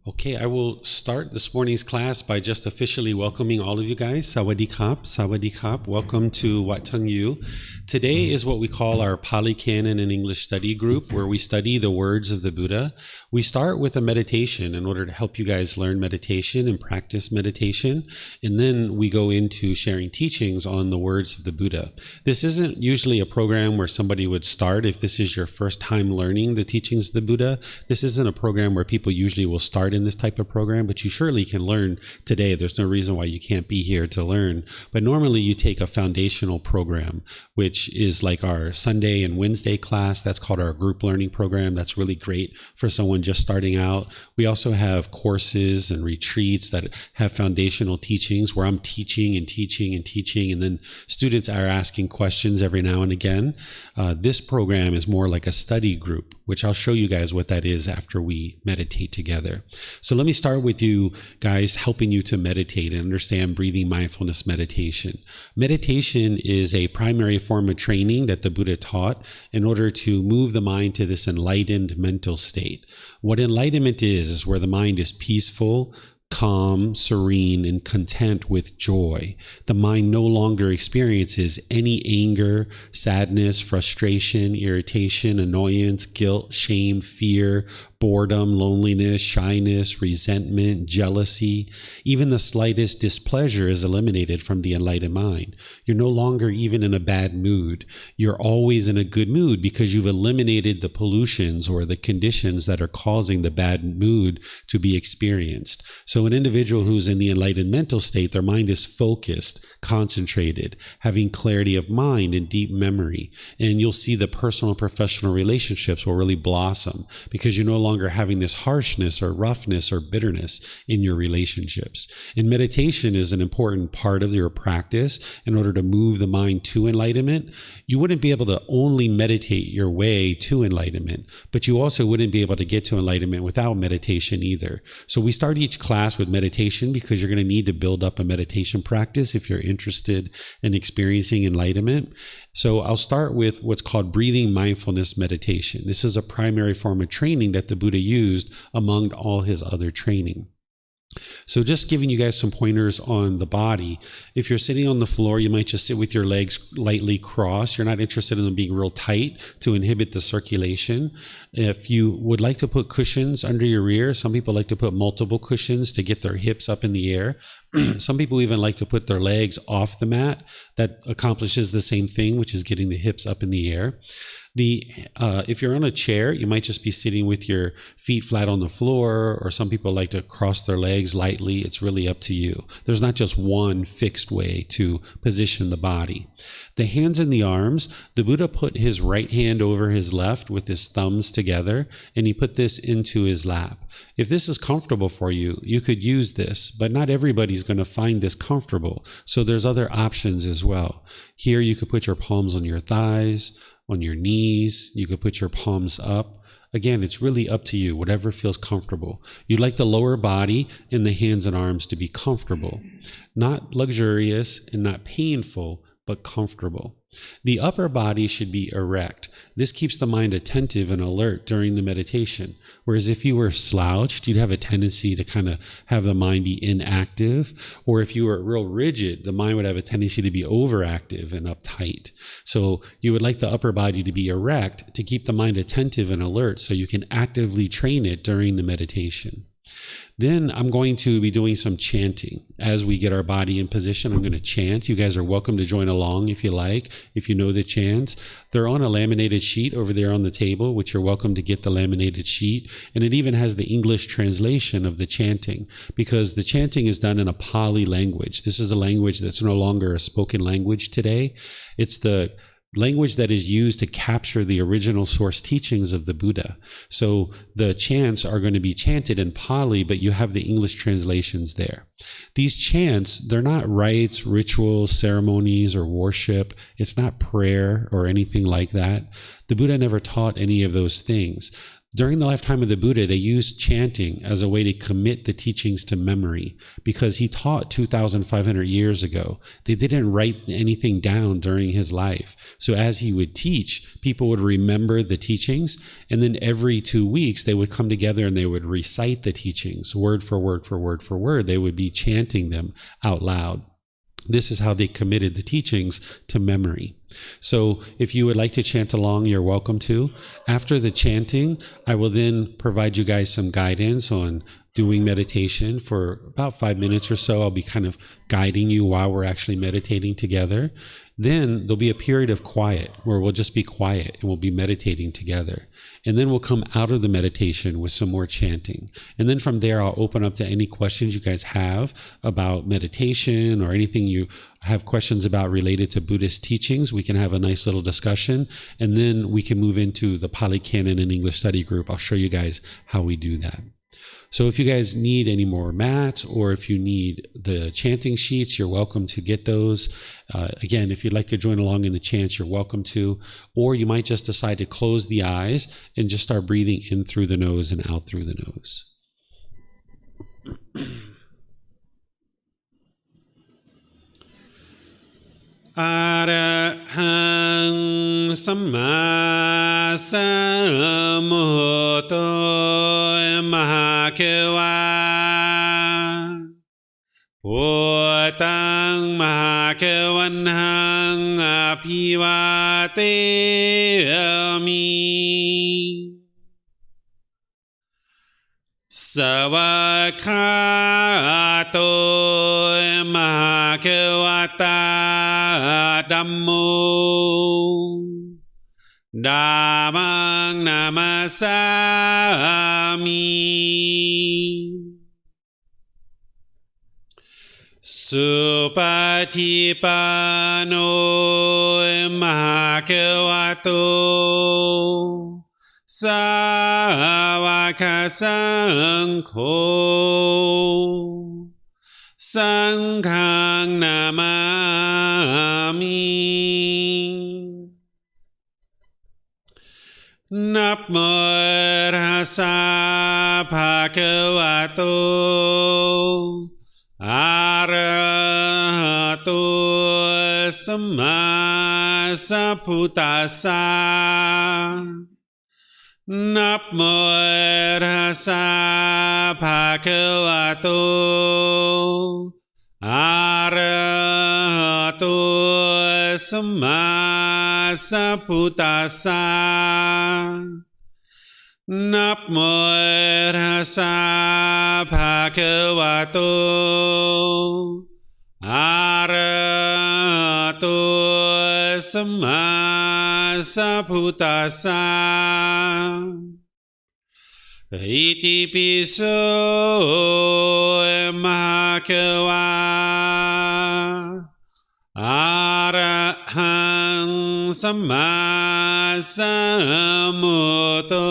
Okay, I will start this morning's class by just officially welcoming all of you guys. Sawadee Kap, Sawadee Kap. Welcome to Wat Tung. Today is what we call our Pali Canon and English study group, where we study the words of the Buddha. We start with a meditation in order to help you guys learn meditation and practice meditation. And then we go into sharing teachings on the words of the Buddha. This isn't usually a program where somebody would start if this is your first time learning the teachings of the Buddha. This isn't a program where people usually will start in this type of program, but you surely can learn today. There's no reason why you can't be here to learn. But normally you take a foundational program, which is like our Sunday and Wednesday class. That's called our group learning program. That's really great for someone just starting out. We also have courses and retreats that have foundational teachings where I'm teaching and teaching and teaching, and then students are asking questions every now and again. This program is more like a study group, which I'll show you guys what that is after we meditate together. So let me start with you guys, helping you to meditate and understand breathing mindfulness meditation. Meditation is a primary form of training that the Buddha taught in order to move the mind to this enlightened mental state. What enlightenment is where the mind is peaceful, calm, serene, and content with joy. The mind no longer experiences any anger, sadness, frustration, irritation, annoyance, guilt, shame, fear, boredom, loneliness, shyness, resentment, jealousy. Even the slightest displeasure is eliminated from the enlightened mind. You're no longer even in a bad mood. You're always in a good mood because you've eliminated the pollutions or the conditions that are causing the bad mood to be experienced. So an individual who's in the enlightened mental state, their mind is focused, concentrated, having clarity of mind and deep memory. And you'll see the personal and professional relationships will really blossom because you're no longer having this harshness or roughness or bitterness in your relationships. And meditation is an important part of your practice in order to move the mind to enlightenment. You wouldn't be able to only meditate your way to enlightenment, but you also wouldn't be able to get to enlightenment without meditation either. So we start each class with meditation because you're going to need to build up a meditation practice if you're interested in experiencing enlightenment. So I'll start with what's called breathing mindfulness meditation. This is a primary form of training that the Buddha used among all his other training. So just giving you guys some pointers on the body. If you're sitting on the floor, you might just sit with your legs lightly crossed. You're not interested in them being real tight to inhibit the circulation. If you would like to put cushions under your ear, some people like to put multiple cushions to get their hips up in the air. Some people even like to put their legs off the mat. That accomplishes the same thing, which is getting the hips up in the air. If you're on a chair, you might just be sitting with your feet flat on the floor, or some people like to cross their legs lightly. It's really up to you. There's not just one fixed way to position the body. The hands and the arms, the Buddha put his right hand over his left with his thumbs together, and he put this into his lap. If this is comfortable for you, you could use this, but not everybody's going to find this comfortable. So there's other options as well. Here you could put your palms on your thighs, on your knees. You could put your palms up. Again, it's really up to you, whatever feels comfortable. You'd like the lower body and the hands and arms to be comfortable, not luxurious and not painful, but comfortable. The upper body should be erect. This keeps the mind attentive and alert during the meditation. Whereas if you were slouched, you'd have a tendency to kind of have the mind be inactive. Or if you were real rigid, the mind would have a tendency to be overactive and uptight. So you would like the upper body to be erect to keep the mind attentive and alert so you can actively train it during the meditation. Then I'm going to be doing some chanting. As we get our body in position, I'm going to chant. You guys are welcome to join along if you like, if you know the chants. They're on a laminated sheet over there on the table, which you're welcome to get the laminated sheet. And it even has the English translation of the chanting, because the chanting is done in a Pali language. This is a language that's no longer a spoken language today. It's the language that is used to capture the original source teachings of the Buddha. So the chants are going to be chanted in Pali, but you have the English translations there. These chants, they're not rites, rituals, ceremonies, or worship. It's not prayer or anything like that. The Buddha never taught any of those things. During the lifetime of the Buddha, they used chanting as a way to commit the teachings to memory because he taught 2,500 years ago. They didn't write anything down during his life. So as he would teach, people would remember the teachings, and then every 2 weeks they would come together and they would recite the teachings word for word for word for word. They would be chanting them out loud. This is how they committed the teachings to memory. So if you would like to chant along, you're welcome to. After the chanting, I will then provide you guys some guidance on doing meditation for about 5 minutes or so. I'll be kind of guiding you while we're actually meditating together. Then there'll be a period of quiet where we'll just be quiet and we'll be meditating together. And then we'll come out of the meditation with some more chanting. And then from there, I'll open up to any questions you guys have about meditation or anything you have questions about related to Buddhist teachings. We can have a nice little discussion. And then we can move into the Pali Canon and English study group. I'll show you guys how we do that. So if you guys need any more mats or if you need the chanting sheets, you're welcome to get those. Again, if you'd like to join along in the chants, you're welcome to. Or you might just decide to close the eyes and just start breathing in through the nose and out through the nose. Arahang Samma Sambuddho Mahakewa Wat Tung Mahakewanhang Apivateyami Savakato Mahakewata Dhammo Dhammang Namasami Supatipano Mahakewato Sāvaka Saṅkho Saṅghang Namami Namo Tassa Bhagavato Arahato Samma Sambuddhassa Namo Tassa Bhagavato Arahato Samma Sambuddhassa Namo Tassa Bhagavato Arahato Samma Sambuddhassa Iti piso Mahakewa Arahang Samma Sambuddho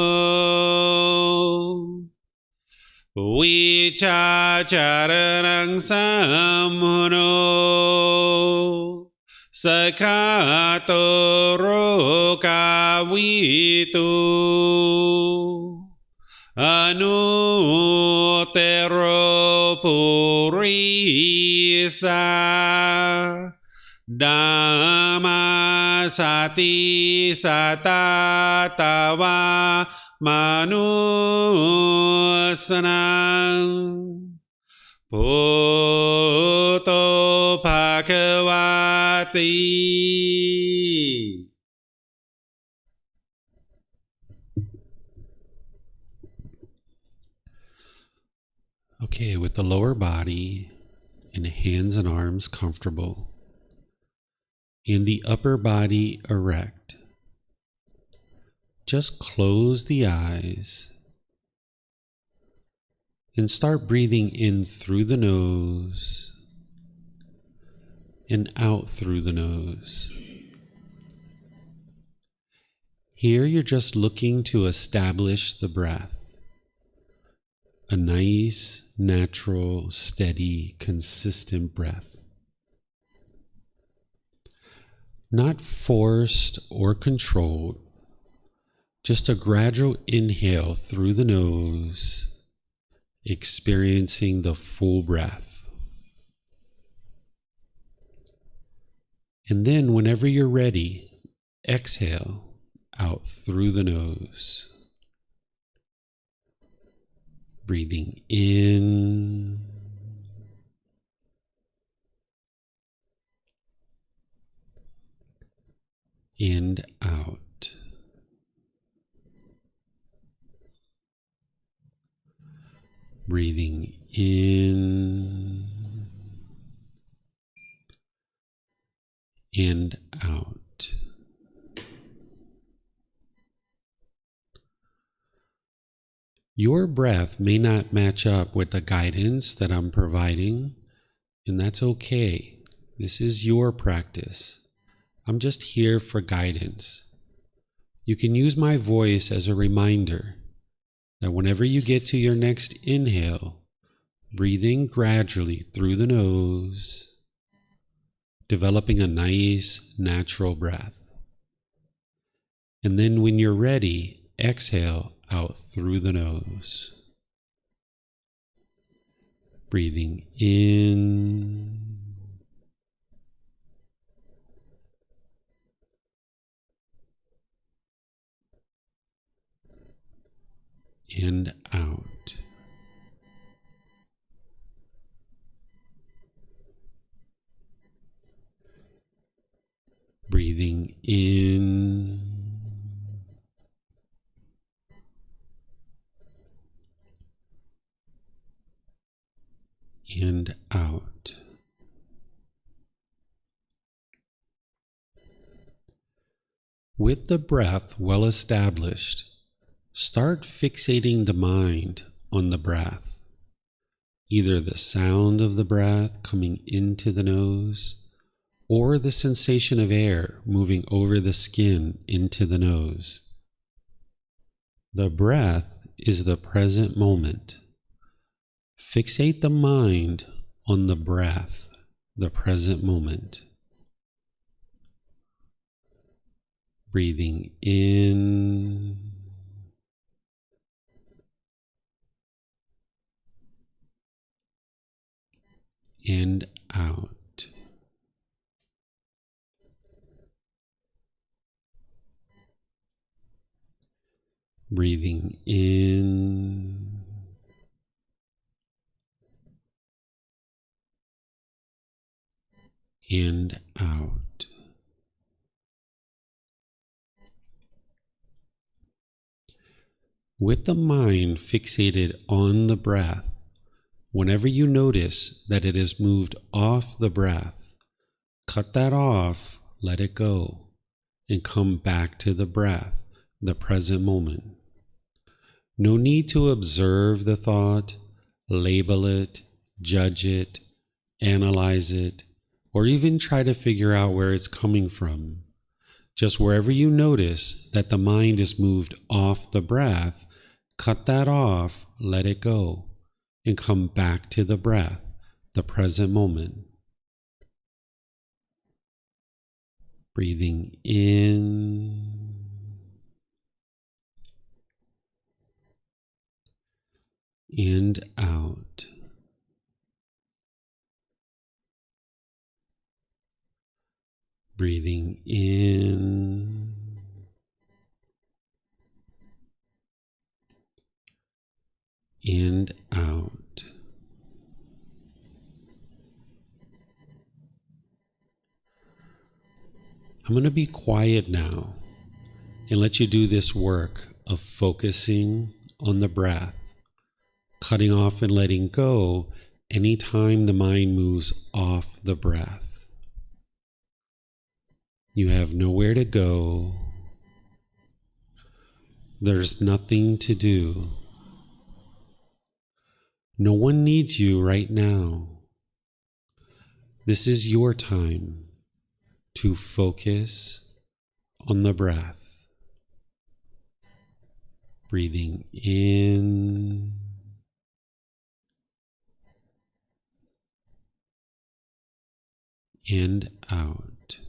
Vicacaranang Sammuno Sakato Rokavitu Anutero Purisa Dhamma Sati Satatawa Manusanang Bhutto Bhagavati. Okay, with the lower body and hands and arms comfortable, and the upper body erect, just close the eyes and start breathing in through the nose and out through the nose. Here you're just looking to establish the breath. A nice, natural, steady, consistent breath. Not forced or controlled, Just a gradual inhale through the nose, experiencing the full breath. And then whenever you're ready, exhale out through the nose. Breathing in and out. Breathing in and out. Your breath may not match up with the guidance that I'm providing, and that's okay. This is your practice. I'm just here for guidance. You can use my voice as a reminder that whenever you get to your next inhale, breathing gradually through the nose, developing a nice, natural breath. And then when you're ready, exhale out through the nose. Breathing in and out. Breathing in and out. With the breath well established, start fixating the mind on the breath, either the sound of the breath coming into the nose or the sensation of air moving over the skin into the nose. The breath is the present moment. Fixate the mind on the breath, the present moment. Breathing in and out. Breathing in and out. With the mind fixated on the breath, whenever you notice that it has moved off the breath, cut that off, let it go, and come back to the breath, the present moment. No need to observe the thought, label it, judge it, analyze it, or even try to figure out where it's coming from. Just wherever you notice that the mind is moved off the breath, cut that off, let it go, and come back to the breath, the present moment. Breathing in and out. Breathing in and out. I'm going to be quiet now and let you do this work of focusing on the breath, cutting off and letting go anytime the mind moves off the breath. You have nowhere to go. There's nothing to do. No one needs you right now. This is your time to focus on the breath. Breathing in and out.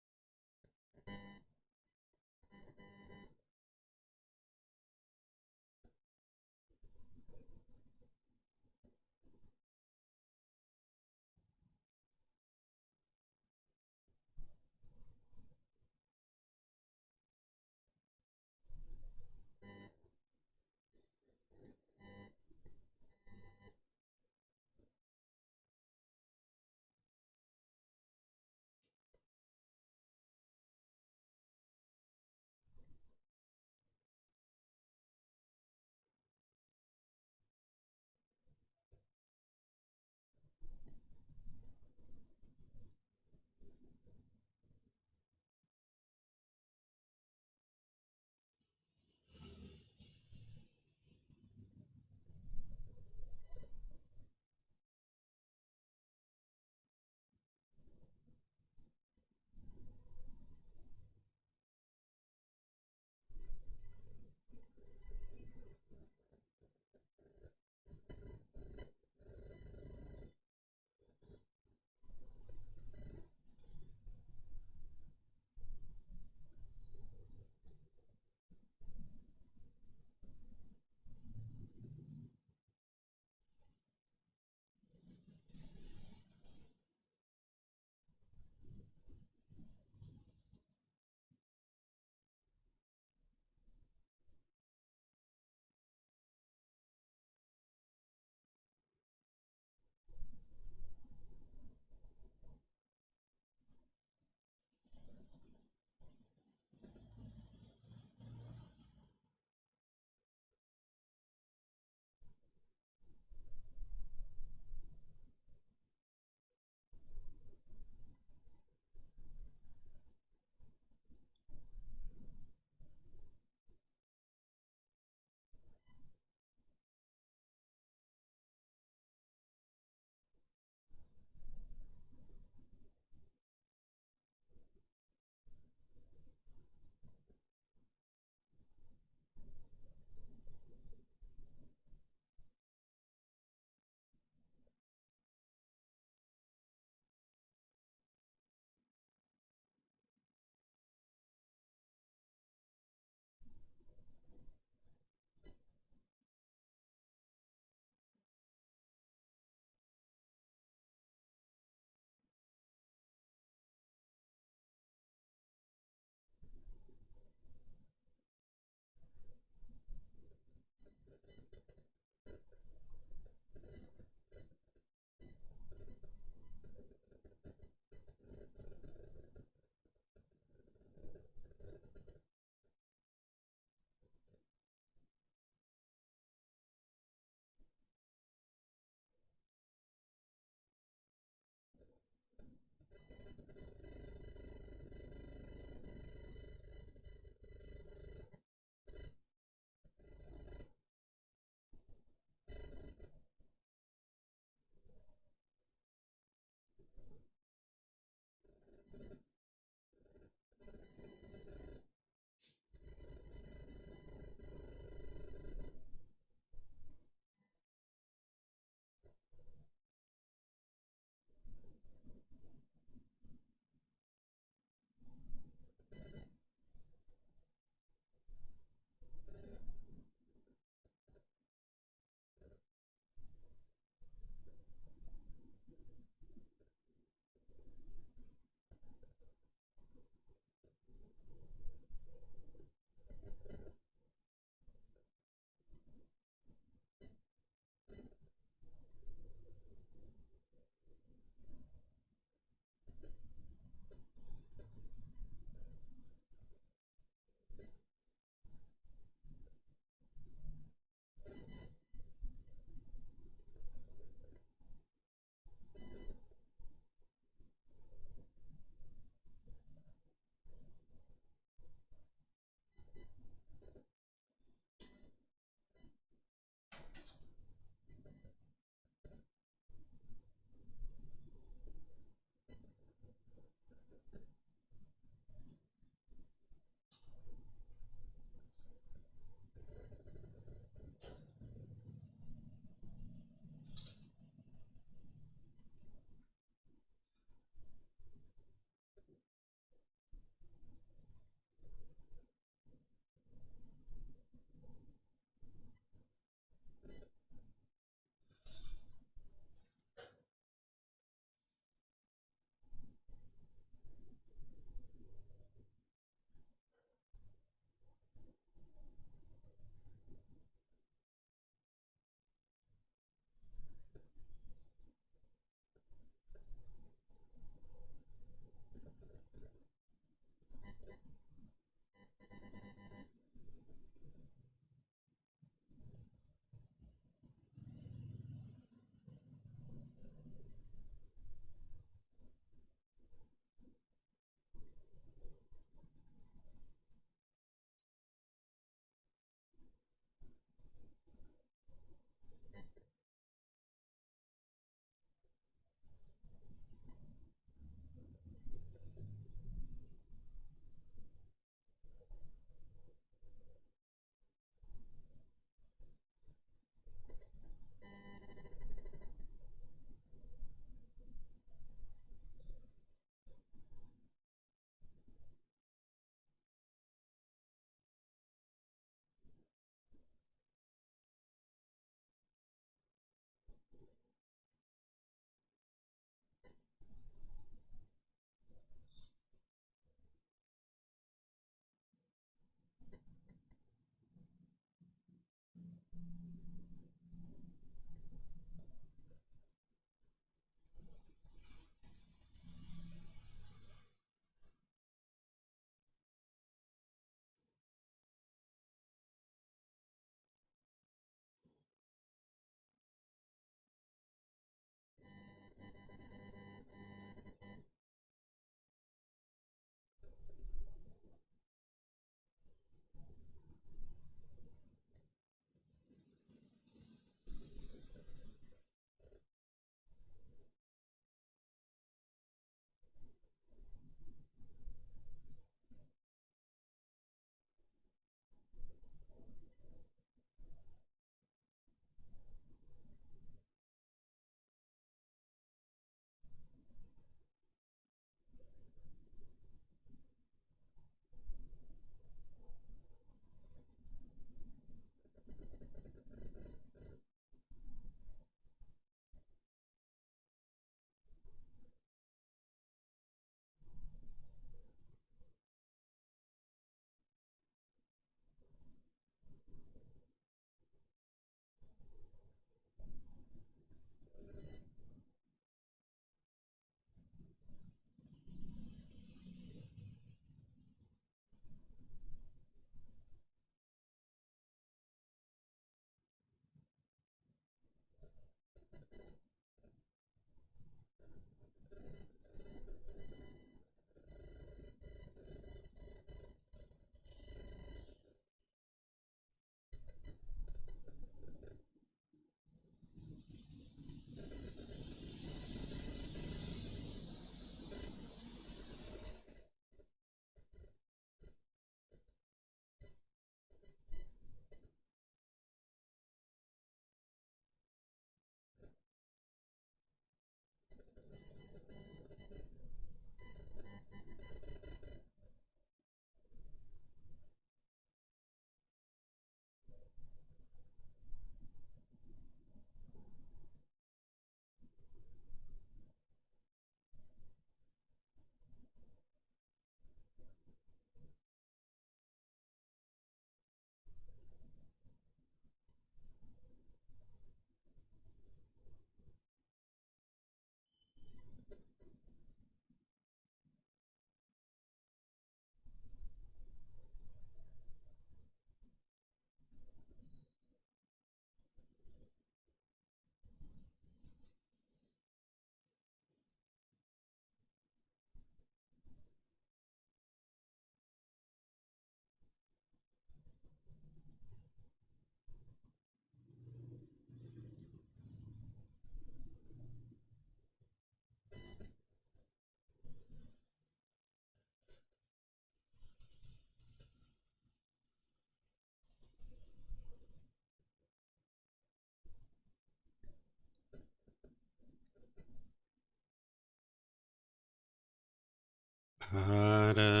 อะระ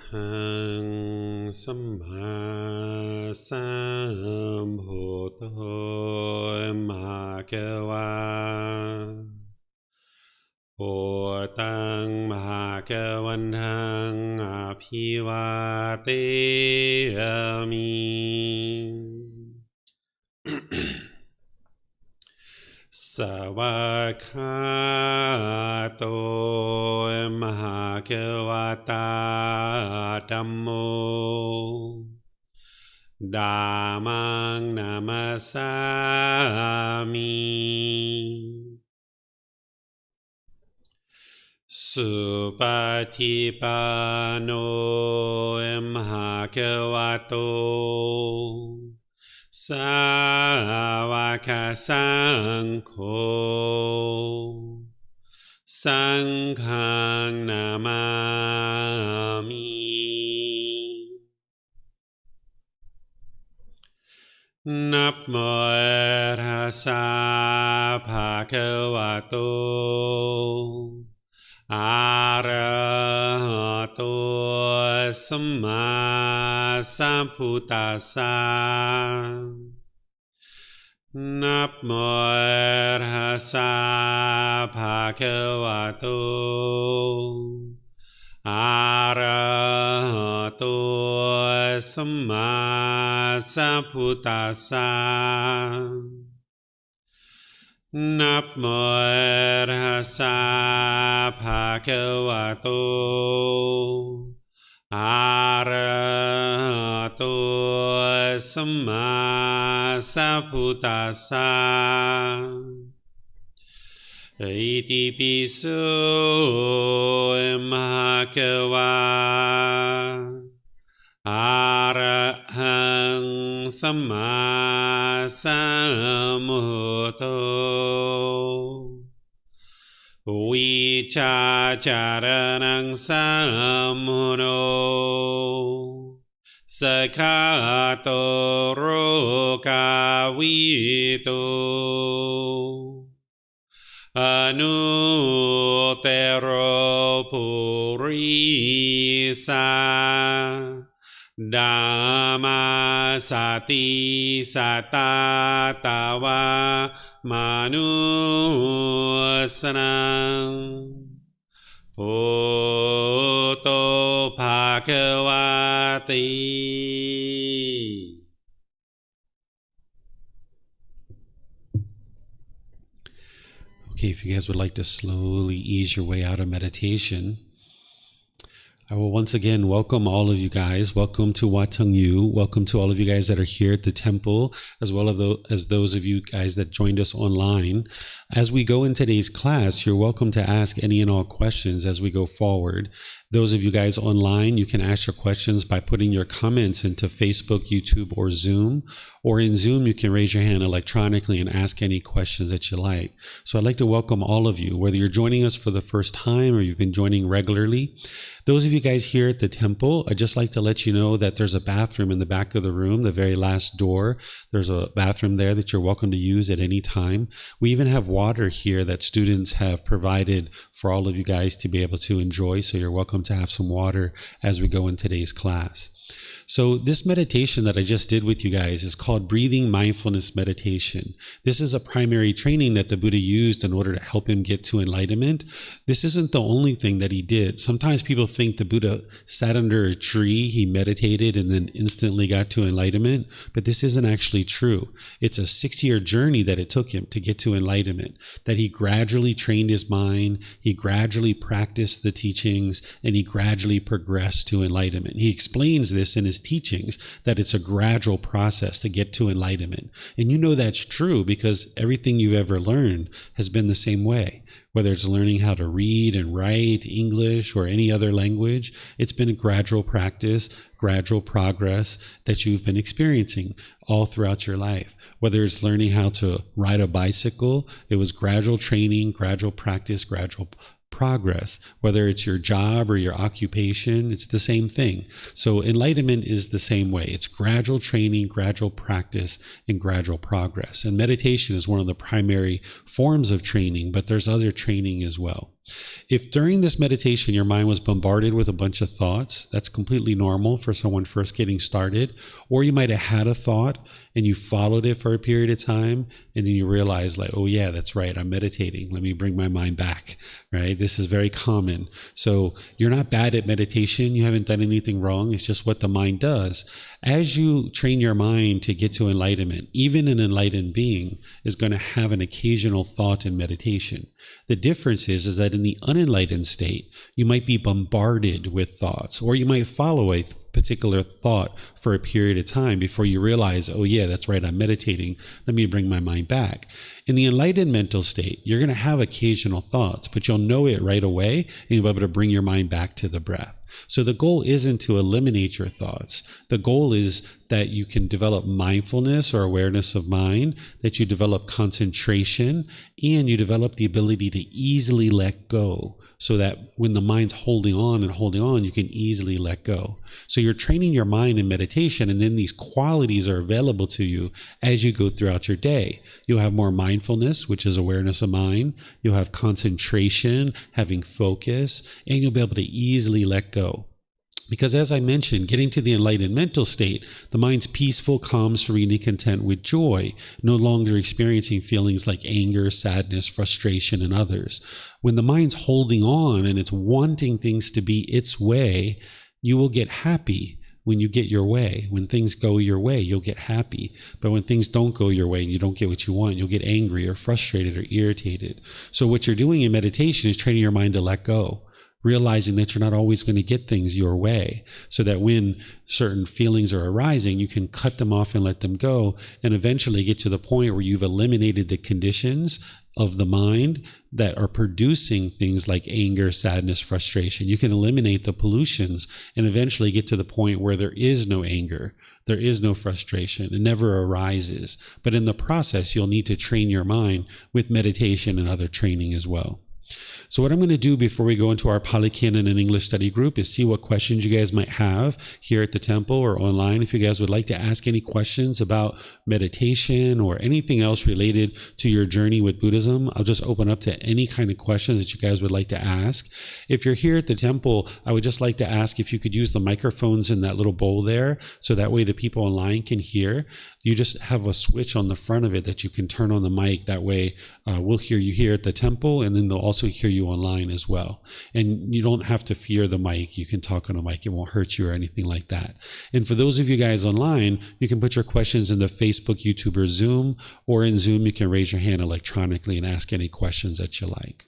หังสัมมาสัมพุทโธมะเกวาโอตังมหาเกวันทังอภิวาเตมิสวากขาโตมหาเกวตาธัมโมธัมมังนามัสสามิสุปฏิปันโนมหาเกวโตสาวกสังโฆสังฆังนามามินับโมตัสสะภะคะวะโตอะระหะโตสัมมาสัมพุทธัสสะนับโมตัสสะภะคะวะโตอะระหะโตสัมมาสัมพุทธัสสะนับโมตัสสะภะคะวะโตอะระหะโตสัมมาสัมพุทธัสสะอิติปิโสมะเกวาอะระหังสัมมาสัมพุทโธวิชาจารณังสัมมุโนสกขาโตโรกาวิโตอนุเตโรปุริสาธัมมาสติสัตตาตาวามนุสนังพุทโธภควาติ Okay, if you guys would like to slowly ease your way out of meditation, I will once again welcome all of you guys. Welcome to Wat Tung. Welcome to all of you guys that are here at the temple, as well as those of you guys that joined us online. As we go in today's class, you're welcome to ask any and all questions as we go forward. Those of you guys online, you can ask your questions by putting your comments into Facebook, YouTube, or Zoom. Or in Zoom, you can raise your hand electronically and ask any questions that you like. So I'd like to welcome all of you, whether you're joining us for the first time or you've been joining regularly. Those of you guys here at the temple, I'd just like to let you know that there's a bathroom in the back of the room, the very last door. There's a bathroom there that you're welcome to use at any time. We even have water here that students have provided for all of you guys to be able to enjoy. So you're welcome to have some water as we go in today's class. So this meditation that I just did with you guys is called Breathing Mindfulness Meditation. This is a primary training that the Buddha used in order to help him get to enlightenment. This isn't the only thing that he did. Sometimes people think the Buddha sat under a tree, he meditated, and then instantly got to enlightenment. But this isn't actually true. It's a 6-year journey that it took him to get to enlightenment, that he gradually trained his mind, he gradually practiced the teachings, and he gradually progressed to enlightenment. He explains this in his teachings, that it's a gradual process to get to enlightenment. And you know that's true because everything you've ever learned has been the same way. Whether it's learning how to read and write English or any other language, it's been a gradual practice, gradual progress that you've been experiencing all throughout your life. Whether it's learning how to ride a bicycle, it was gradual training, gradual practice, gradual progress. Whether it's your job or your occupation, it's the same thing. So enlightenment is the same way. It's gradual training, gradual practice, and gradual progress. And meditation is one of the primary forms of training, but there's other training as well. If during this meditation your mind was bombarded with a bunch of thoughts, that's completely normal for someone first getting started. Or you might have had a thought and you followed it for a period of time, and then you realize, like, oh yeah, that's right, I'm meditating. Let me bring my mind back, right? This is very common. So you're not bad at meditation. You haven't done anything wrong. It's just what the mind does. As you train your mind to get to enlightenment, even an enlightened being is going to have an occasional thought in meditation. The difference is that in the unenlightened state, you might be bombarded with thoughts, or you might follow a particular thought for a period of time before you realize, oh yeah, that's right, I'm meditating. Let me bring my mind back. In the enlightened mental state, you're going to have occasional thoughts, but you'll know it right away, and you'll be able to bring your mind back to the breath. So the goal isn't to eliminate your thoughts. The goal is that you can develop mindfulness or awareness of mind, that you develop concentration, and you develop the ability to easily let go, so that when the mind's holding on, you can easily let go. So you're training your mind in meditation, and then these qualities are available to you as you go throughout your day. You'll have more mindfulness, which is awareness of mind. You'll have concentration, having focus, and you'll be able to easily let go. Because as I mentioned, getting to the enlightened mental state, the mind's peaceful, calm, serene, and content with joy, no longer experiencing feelings like anger, sadness, frustration, and others. When the mind's holding on and it's wanting things to be its way, you will get happy when you get your way. When things go your way, you'll get happy. But when things don't go your way and you don't get what you want, you'll get angry or frustrated or irritated. So what you're doing in meditation is training your mind to let go, realizing that you're not always going to get things your way, so that when certain feelings are arising, you can cut them off and let them go, and eventually get to the point where you've eliminated the conditions of the mind that are producing things like anger, sadness, frustration. You can eliminate the pollutions and eventually get to the point where there is no anger, there is no frustration, it never arises. But in the process, you'll need to train your mind with meditation and other training as well. So what I'm going to do before we go into our Pali Canon and English study group is see what questions you guys might have here at the temple or online. If you guys would like to ask any questions about meditation or anything else related to your journey with Buddhism, I'll just open up to any kind of questions that you guys would like to ask. If you're here at the temple, I would just like to ask if you could use the microphones in that little bowl there, so that way the people online can hear. You just have a switch on the front of it that you can turn on the mic. That way we'll hear you here at the temple, and then they'll also hear you online as well. And you don't have to fear the mic. You can talk on a mic. It won't hurt you or anything like that. And for those of you guys online, you can put your questions in the Facebook, YouTube, or Zoom, or in Zoom, you can raise your hand electronically and ask any questions that you like.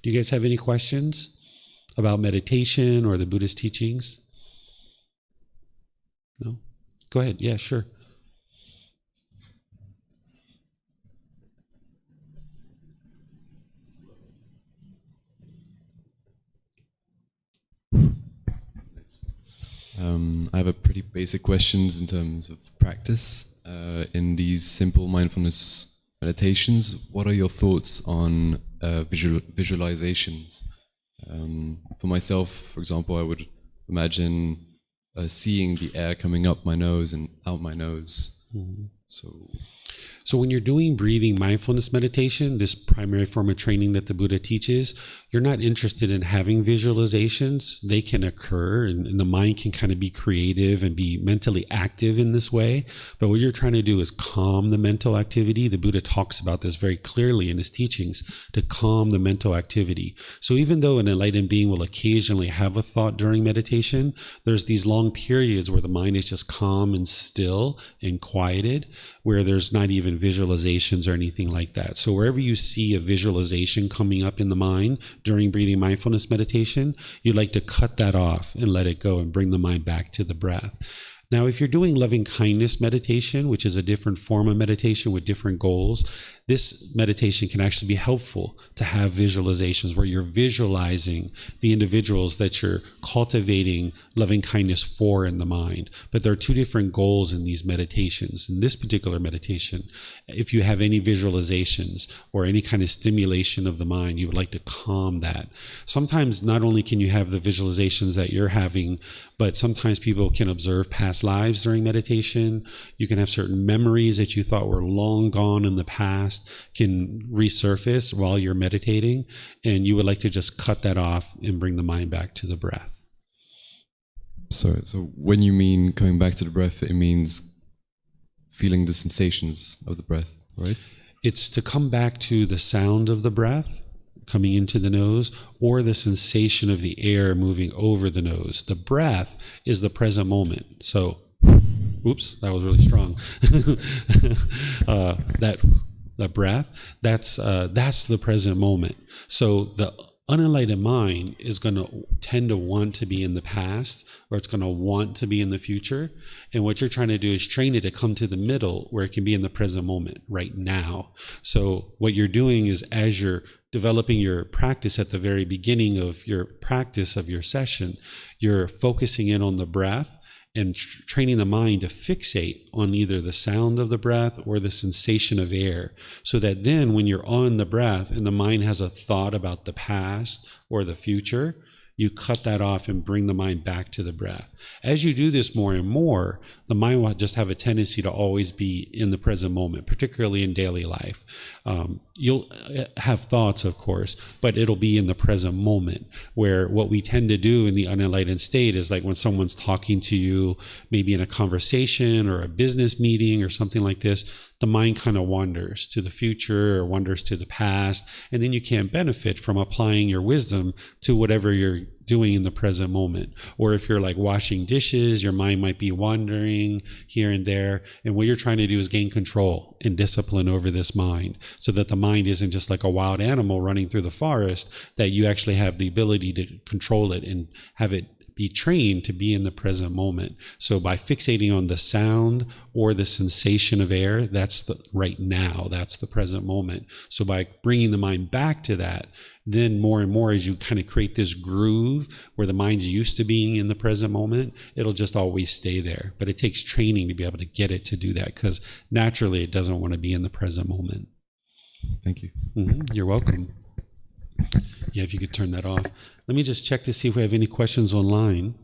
Do you guys have any questions about meditation or the Buddhist teachings? No? Go ahead. Yeah, sure. I have a pretty basic questions in terms of practice. In these simple mindfulness meditations, what are your thoughts on visualizations? For myself, for example, I would imagine seeing the air coming up my nose and out my nose. Mm-hmm. So when you're doing breathing mindfulness meditation, this primary form of training that the Buddha teaches, you're not interested in having visualizations. They can occur, and the mind can kind of be creative and be mentally active in this way. But what you're trying to do is calm the mental activity. The Buddha talks about this very clearly in his teachings, to calm the mental activity. So even though an enlightened being will occasionally have a thought during meditation, there's these long periods where the mind is just calm and still and quieted, where there's not even visualizations or anything like that. So wherever you see a visualization coming up in the mind during breathing mindfulness meditation, you'd like to cut that off and let it go and bring the mind back to the breath. Now, if you're doing loving kindness meditation, which is a different form of meditation with different goals, this meditation can actually be helpful to have visualizations where you're visualizing the individuals that you're cultivating loving kindness for in the mind. But there are two different goals in these meditations. In this particular meditation, if you have any visualizations or any kind of stimulation of the mind, you would like to calm that. Sometimes not only can you have the visualizations that you're having, but sometimes people can observe past lives during meditation. You can have certain memories that you thought were long gone in the past past can resurface while you're meditating, and you would like to just cut that off and bring the mind back to the breath. So when you mean coming back to the breath, it means feeling the sensations of the breath, right? It's to come back to the sound of the breath coming into the nose, or the sensation of the air moving over the nose. The breath is the present moment. So, oops, that was really strong. That breath, that's the present moment. So the unenlightened mind is going to tend to want to be in the past, or it's going to want to be in the future. And what you're trying to do is train it to come to the middle where it can be in the present moment, right now. So what you're doing is, as you're developing your practice at the very beginning of your practice of your session, you're focusing in on the breath and training the mind to fixate on either the sound of the breath or the sensation of air, so that then when you're on the breath and the mind has a thought about the past or the future, you cut that off and bring the mind back to the breath. As you do this more and more, the mind will just have a tendency to always be in the present moment, particularly in daily life. You'll have thoughts, of course, but it'll be in the present moment, where what we tend to do in the unenlightened state is, like when someone's talking to you, maybe in a conversation or a business meeting or something like this, the mind kind of wanders to the future or wanders to the past, and then you can't benefit from applying your wisdom to whatever you're doing in the present moment. Or if you're like washing dishes, your mind might be wandering here and there, and what you're trying to do is gain control and discipline over this mind, so that the mind isn't just like a wild animal running through the forest, that you actually have the ability to control it and have it be trained to be in the present moment. So by fixating on the sound or the sensation of air, that's the right now, that's the present moment. So by bringing the mind back to that, then more and more, as you kind of create this groove where the mind's used to being in the present moment, it'll just always stay there. But it takes training to be able to get it to do that, because naturally it doesn't want to be in the present moment. Thank you. You're welcome. Yeah, if you could turn that off. Let me just check to see if we have any questions online.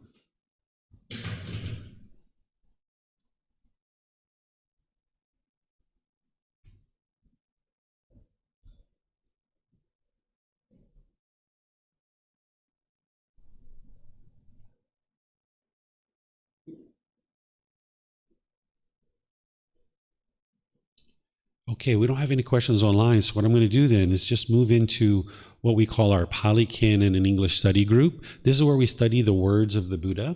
Okay, we don't have any questions online, so what I'm going to do then is just move into what we call our Pali Canon and English study group. This is where we study the words of the Buddha.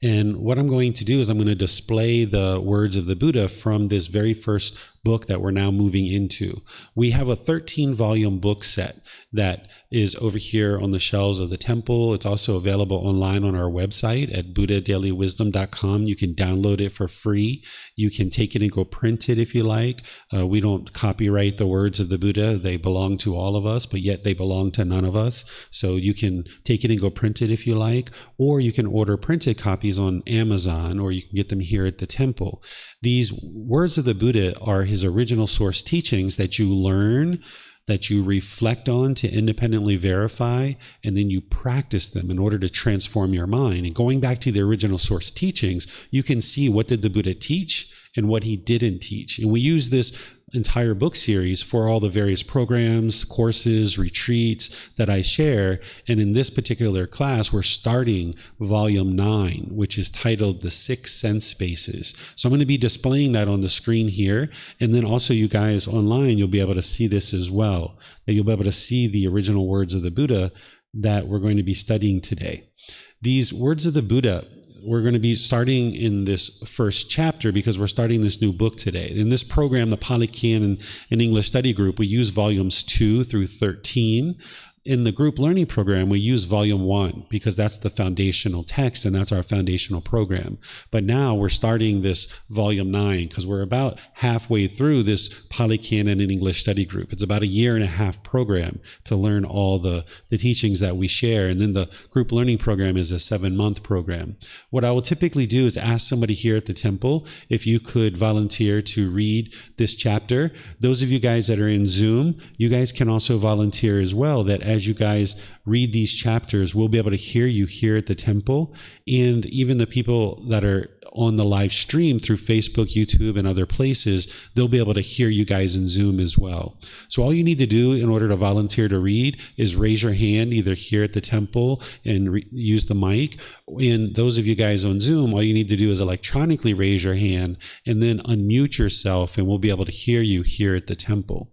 And what I'm going to do is I'm going to display the words of the Buddha from this very first book that we're now moving into. We have a 13-volume book set that is over here on the shelves of the temple. It's also available online on our website at buddhadailywisdom.com. You can download it for free. You can take it and go print it if you like. We don't copyright the words of the Buddha. They belong to all of us, but yet they belong to none of us. So you can take it and go print it if you like, or you can order printed copies on Amazon, or you can get them here at the temple. These words of the Buddha are his original source teachings that you learn, that you reflect on to independently verify, and then you practice them in order to transform your mind. And going back to the original source teachings, you can see what did the Buddha teach and what he didn't teach. And we use this entire book series for all the various programs, courses, retreats that I share. And in this particular class, we're starting volume 9, which is titled The 6 Sense Spaces. So I'm going to be displaying that on the screen here. And then also you guys online, you'll be able to see this as well. That you'll be able to see the original words of the Buddha that we're going to be studying today. These words of the Buddha, we're going to be starting in this first chapter because we're starting this new book today. In this program, the Pali Canon and English Study Group, we use volumes 2 through 13. In the group learning program, we use volume 1 because that's the foundational text and that's our foundational program. But now we're starting this volume 9 because we're about halfway through this Pali Canon and English Study Group. It's about a 1.5-year program to learn all the teachings that we share. And then the group learning program is a 7-month program. What I will typically do is ask somebody here at the temple if you could volunteer to read this chapter. Those of you guys that are in Zoom, you guys can also volunteer as well, that as you guys read these chapters, we'll be able to hear you here at the temple. And even the people that are on the live stream through Facebook, YouTube, and other places, they'll be able to hear you guys in Zoom as well. So all you need to do in order to volunteer to read is raise your hand either here at the temple and use the mic. And those of you guys on Zoom, all you need to do is electronically raise your hand and then unmute yourself, and we'll be able to hear you here at the temple.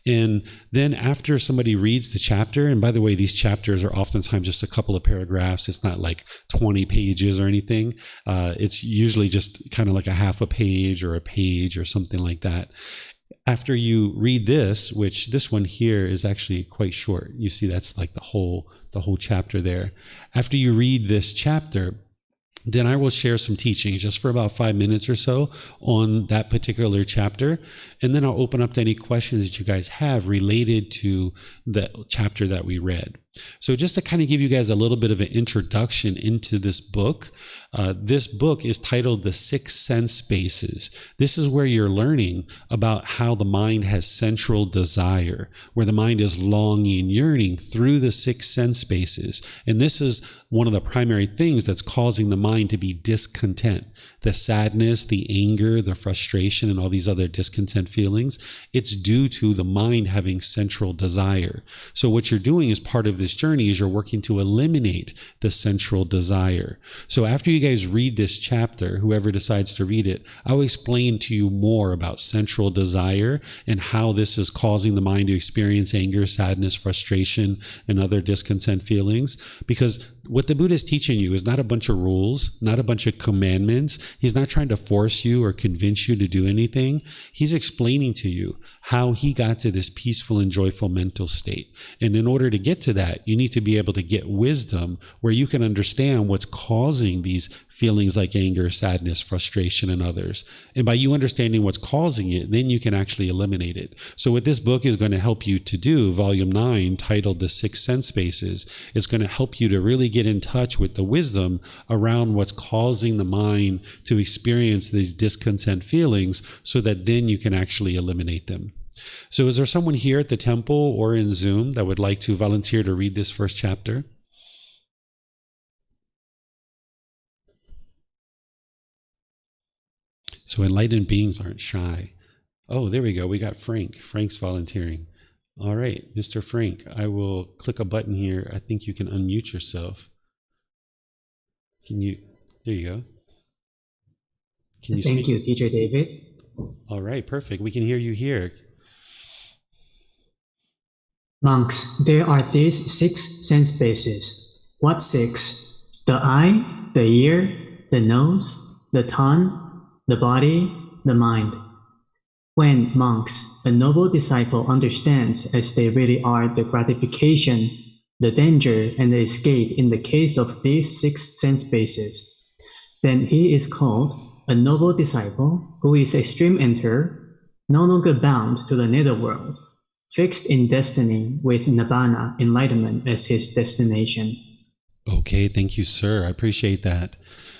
And then after somebody reads the chapter, and by the way, these chapters are oftentimes just a couple of paragraphs. It's not like 20 pages or anything. It's usually just kind of like a half a page or something like that. After you read this, which this one here is actually quite short. You see, that's like the whole chapter there. After you read this chapter, then I will share some teachings just for about 5 minutes or so on that particular chapter. And then I'll open up to any questions that you guys have related to the chapter that we read. So just to kind of give you guys a little bit of an introduction into this book is titled The Six Sense Spaces. This is where you're learning about how the mind has central desire, where the mind is longing, yearning through the six sense spaces. And this is one of the primary things that's causing the mind to be discontent. The sadness, the anger, the frustration, and all these other discontent feelings, it's due to the mind having central desire. So what you're doing as part of this journey is you're working to eliminate the central desire. So after you guys read this chapter, whoever decides to read it, I'll explain to you more about central desire and how this is causing the mind to experience anger, sadness, frustration, and other discontent feelings. Because what the Buddha is teaching you is not a bunch of rules, not a bunch of commandments. He's not trying to force you or convince you to do anything. He's explaining to you how he got to this peaceful and joyful mental state. And in order to get to that, you need to be able to get wisdom where you can understand what's causing these feelings like anger, sadness, frustration, and others. And by you understanding what's causing it, then you can actually eliminate it. So what this book is going to help you to do, Volume 9, titled The Six Sense Spaces, it's going to help you to really get in touch with the wisdom around what's causing the mind to experience these discontent feelings so that then you can actually eliminate them. So is there someone here at the temple or in Zoom that would like to volunteer to read this first chapter? So enlightened beings aren't shy. Oh, there we go. We got Frank. Frank's volunteering. All right, Mr. Frank, I will click a button here. I think you can unmute yourself. Can you? There you go. Can you Thank speak? you, Teacher David. All right, perfect. We can hear you here. Monks, there are these six sense spaces. What six? The eye, the ear, the nose, the tongue, the body, the mind. When monks, a noble disciple understands as they really are the gratification, the danger, and the escape in the case of these six sense spaces, then he is called a noble disciple who is a stream enterer, no longer bound to the netherworld, fixed in destiny with Nibbana, enlightenment, as his destination. Okay, thank you, sir. I appreciate that.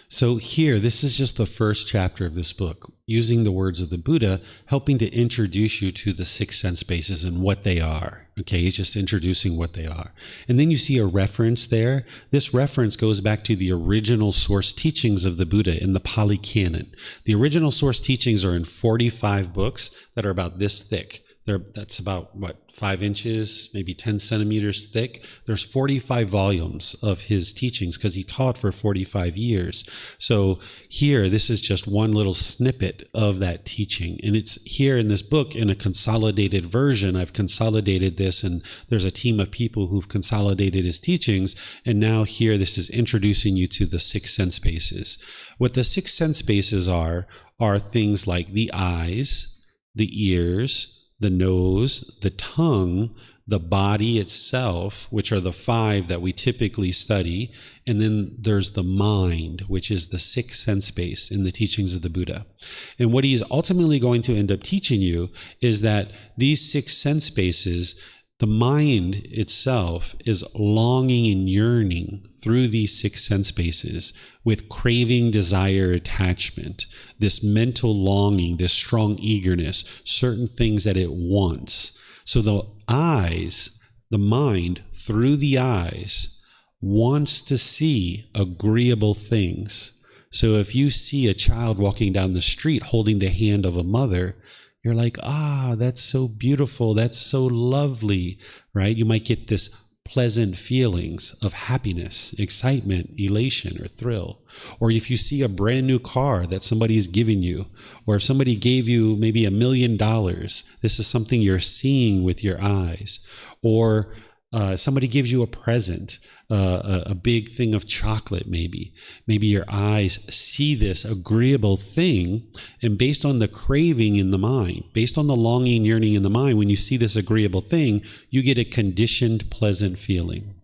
So here, this is just the first chapter of this book, using the words of the Buddha, helping to introduce you to the six sense spaces and what they are. Okay, he's just introducing what they are. And then you see a reference there. This reference goes back to the original source teachings of the Buddha in the Pali Canon. The original source teachings are in 45 books that are about this thick. That's about, 5 inches, maybe 10 centimeters thick. There's 45 volumes of his teachings because he taught for 45 years. So here, this is just one little snippet of that teaching. And it's here in this book in a consolidated version. I've consolidated this, and there's a team of people who've consolidated his teachings. And now here, this is introducing you to the six sense spaces. What the six sense spaces are things like the eyes, the ears, the nose, the tongue, the body itself, which are the 5 that we typically study, and then there's the mind, which is the sixth sense space in the teachings of the Buddha. And what he's ultimately going to end up teaching you is that these six sense spaces, the mind itself is longing and yearning through these six sense spaces with craving, desire, attachment, this mental longing, this strong eagerness, certain things that it wants. So the eyes, the mind through the eyes wants to see agreeable things. So if you see a child walking down the street holding the hand of a mother, you're like, that's so beautiful. That's so lovely, right? You might get this pleasant feelings of happiness, excitement, elation, or thrill. Or if you see a brand new car that somebody's given you, or if somebody gave you maybe $1 million, this is something you're seeing with your eyes. Or somebody gives you a present, a big thing of chocolate maybe. Maybe your eyes see this agreeable thing, and based on the craving in the mind, based on the longing, yearning in the mind, when you see this agreeable thing, you get a conditioned, pleasant feeling.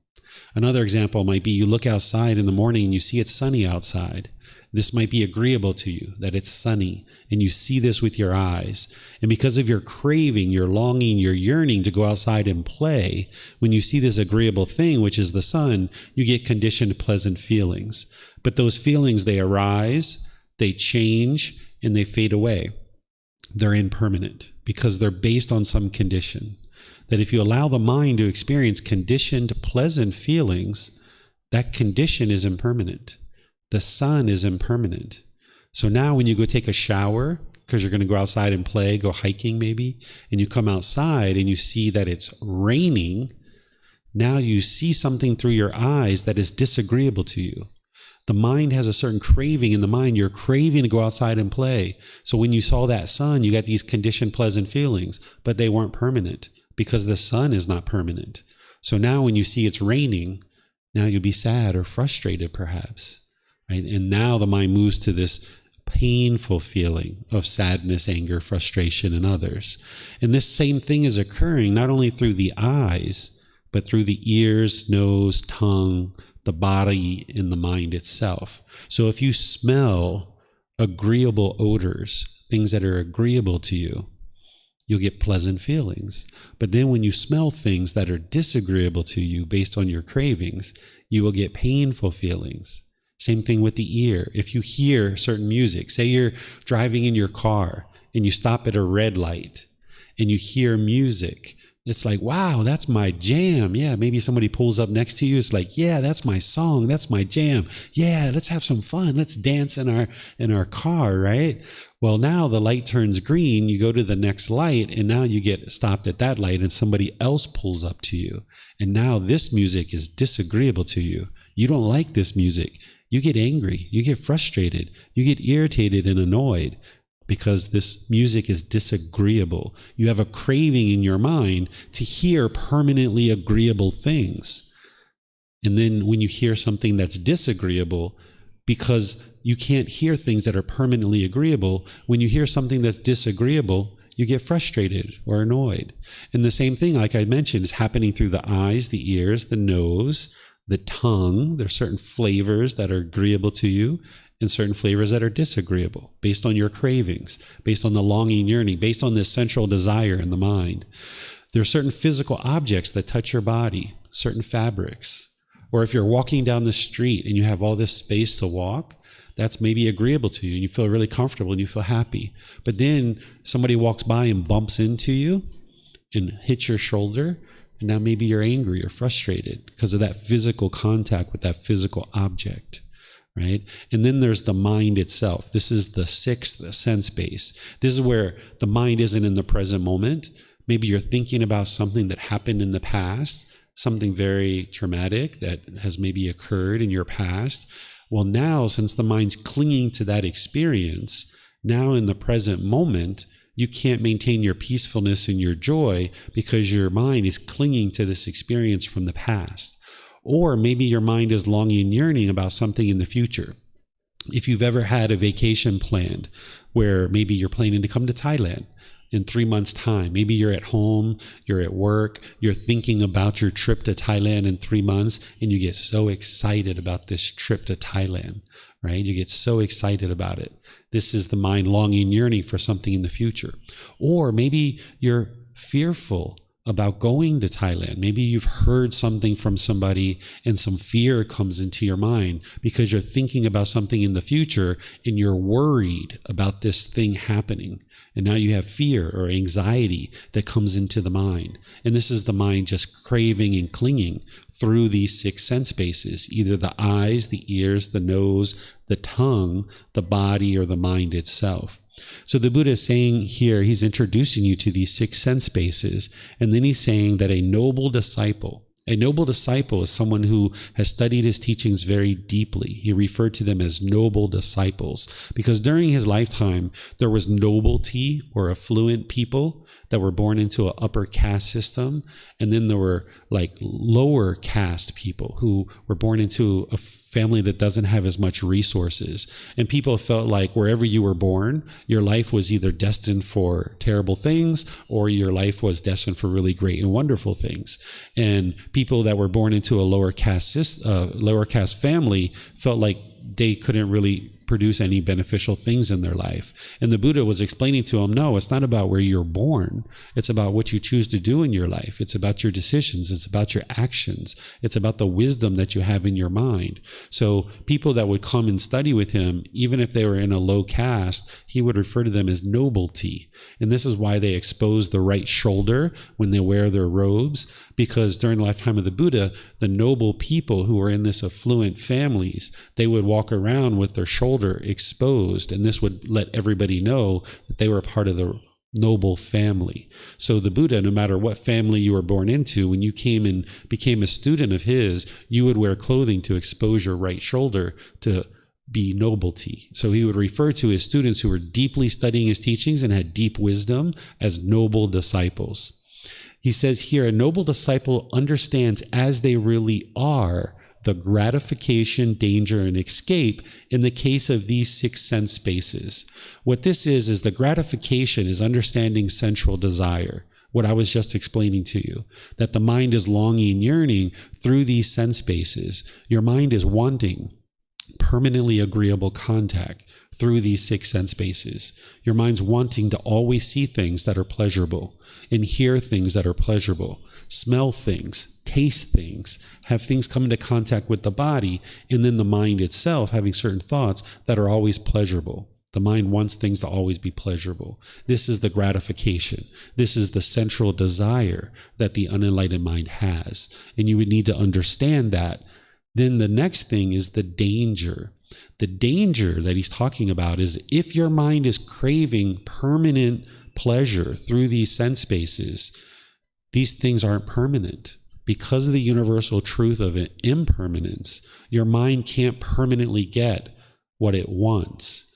Another example might be you look outside in the morning and you see it's sunny outside. This might be agreeable to you, that it's sunny, and you see this with your eyes. And because of your craving, your longing, your yearning to go outside and play, when you see this agreeable thing, which is the sun, you get conditioned pleasant feelings. But those feelings, they arise, they change, and they fade away. They're impermanent because they're based on some condition. That if you allow the mind to experience conditioned pleasant feelings, that condition is impermanent. The sun is impermanent. So now when you go take a shower, because you're going to go outside and play, go hiking maybe, and you come outside and you see that it's raining, now you see something through your eyes that is disagreeable to you. The mind has a certain craving in the mind. You're craving to go outside and play. So when you saw that sun, you got these conditioned pleasant feelings, but they weren't permanent because the sun is not permanent. So now when you see it's raining, now you'll be sad or frustrated perhaps. Right? And now the mind moves to this painful feeling of sadness, anger, frustration in others. And this same thing is occurring not only through the eyes, but through the ears, nose, tongue, the body, and the mind itself. So if you smell agreeable odors, things that are agreeable to you, you'll get pleasant feelings. But then when you smell things that are disagreeable to you based on your cravings, you will get painful feelings. Same thing with the ear. If you hear certain music, say you're driving in your car and you stop at a red light and you hear music, it's like, wow, that's my jam. Yeah, maybe somebody pulls up next to you. It's like, yeah, that's my song. That's my jam. Yeah, let's have some fun. Let's dance in our car, right? Well, now the light turns green. You go to the next light, and now you get stopped at that light, and somebody else pulls up to you. And now this music is disagreeable to you. You don't like this music. You get angry. You get frustrated. You get irritated and annoyed, because this music is disagreeable. You have a craving in your mind to hear permanently agreeable things. And then when you hear something that's disagreeable, because you can't hear things that are permanently agreeable, when you hear something that's disagreeable, you get frustrated or annoyed. And the same thing, like I mentioned, is happening through the eyes, the ears, the nose, the tongue. There's certain flavors that are agreeable to you and certain flavors that are disagreeable based on your cravings, based on the longing, yearning, based on this central desire in the mind. There are certain physical objects that touch your body, certain fabrics. Or if you're walking down the street and you have all this space to walk, that's maybe agreeable to you and you feel really comfortable and you feel happy. But then somebody walks by and bumps into you and hits your shoulder, and now maybe you're angry or frustrated because of that physical contact with that physical object, right? And then there's the mind itself. This is the sixth sense base. This is where the mind isn't in the present moment. Maybe you're thinking about something that happened in the past, something very traumatic that has maybe occurred in your past. Well, now, since the mind's clinging to that experience, now in the present moment, you can't maintain your peacefulness and your joy because your mind is clinging to this experience from the past. Or maybe your mind is longing and yearning about something in the future. If you've ever had a vacation planned where maybe you're planning to come to Thailand in 3 months' time, maybe you're at home, you're at work, you're thinking about your trip to Thailand in 3 months, and you get so excited about this trip to Thailand, right? You get so excited about it. This is the mind longing, yearning for something in the future. Or maybe you're fearful about going to Thailand. Maybe you've heard something from somebody and some fear comes into your mind because you're thinking about something in the future and you're worried about this thing happening. And now you have fear or anxiety that comes into the mind. And this is the mind just craving and clinging through these 6 sense bases, either the eyes, the ears, the nose, the tongue, the body, or the mind itself. So the Buddha is saying here, he's introducing you to these 6 sense bases, and then he's saying that a noble disciple is someone who has studied his teachings very deeply. He referred to them as noble disciples because during his lifetime, there was nobility or affluent people that were born into an upper caste system. And then there were like lower caste people who were born into a family that doesn't have as much resources. And people felt like wherever you were born, your life was either destined for terrible things or your life was destined for really great and wonderful things. And people that were born into a lower caste family felt like they couldn't really produce any beneficial things in their life. And the Buddha was explaining to them, no, it's not about where you're born. It's about what you choose to do in your life. It's about your decisions. It's about your actions. It's about the wisdom that you have in your mind. So people that would come and study with him, even if they were in a low caste, he would refer to them as nobility. And this is why they expose the right shoulder when they wear their robes, because during the lifetime of the Buddha, the noble people who were in this affluent families, they would walk around with their shoulder exposed, and this would let everybody know that they were a part of the noble family. So the Buddha, no matter what family you were born into, when you came and became a student of his, you would wear clothing to expose your right shoulder to be nobility. So he would refer to his students who were deeply studying his teachings and had deep wisdom as noble disciples. He says here, a noble disciple understands as they really are the gratification, danger, and escape in the case of these 6 sense spaces. What this is the gratification is understanding sensual desire. What I was just explaining to you, that the mind is longing and yearning through these sense bases. Your mind is wanting permanently agreeable contact through these 6 sense bases. Your mind's wanting to always see things that are pleasurable and hear things that are pleasurable, smell things, taste things, have things come into contact with the body, and then the mind itself having certain thoughts that are always pleasurable. The mind wants things to always be pleasurable. This is the gratification. This is the central desire that the unenlightened mind has. And you would need to understand that. Then the next thing is the danger. The danger that he's talking about is if your mind is craving permanent pleasure through these sense spaces, these things aren't permanent. Because of the universal truth of impermanence, your mind can't permanently get what it wants.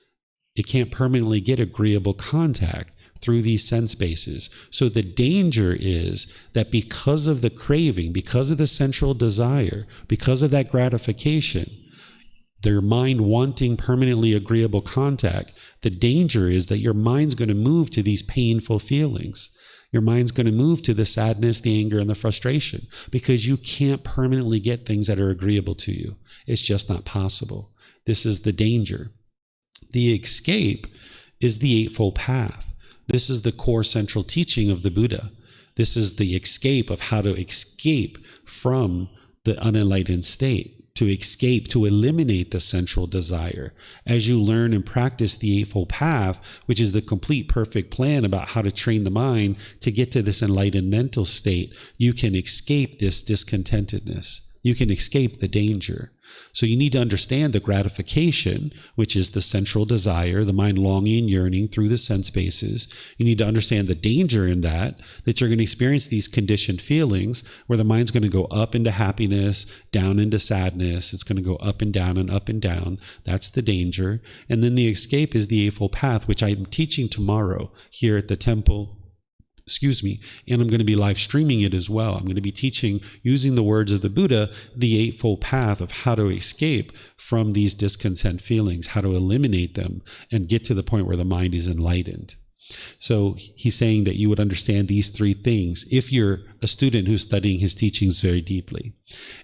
It can't permanently get agreeable contact through these sense bases. So the danger is that because of the craving, because of the central desire, because of that gratification, their mind wanting permanently agreeable contact, the danger is that your mind's going to move to these painful feelings. Your mind's going to move to the sadness, the anger, and the frustration because you can't permanently get things that are agreeable to you. It's just not possible. This is the danger. The escape is the Eightfold Path. This is the core central teaching of the Buddha. This is the escape of how to escape from the unenlightened state, to escape, to eliminate the central desire. As you learn and practice the Eightfold Path, which is the complete perfect plan about how to train the mind to get to this enlightened mental state, you can escape this discontentedness. You can escape the danger. So you need to understand the gratification, which is the central desire, the mind longing and yearning through the sense bases. You need to understand the danger in that you're going to experience these conditioned feelings where the mind's going to go up into happiness, down into sadness. It's going to go up and down and up and down. That's the danger. And then the escape is the Eightfold Path, which I'm teaching tomorrow here at the temple. And I'm going to be live streaming it as well. I'm going to be teaching, using the words of the Buddha, the Eightfold Path of how to escape from these discontent feelings, how to eliminate them and get to the point where the mind is enlightened. So he's saying that you would understand these 3 things if you're a student who's studying his teachings very deeply.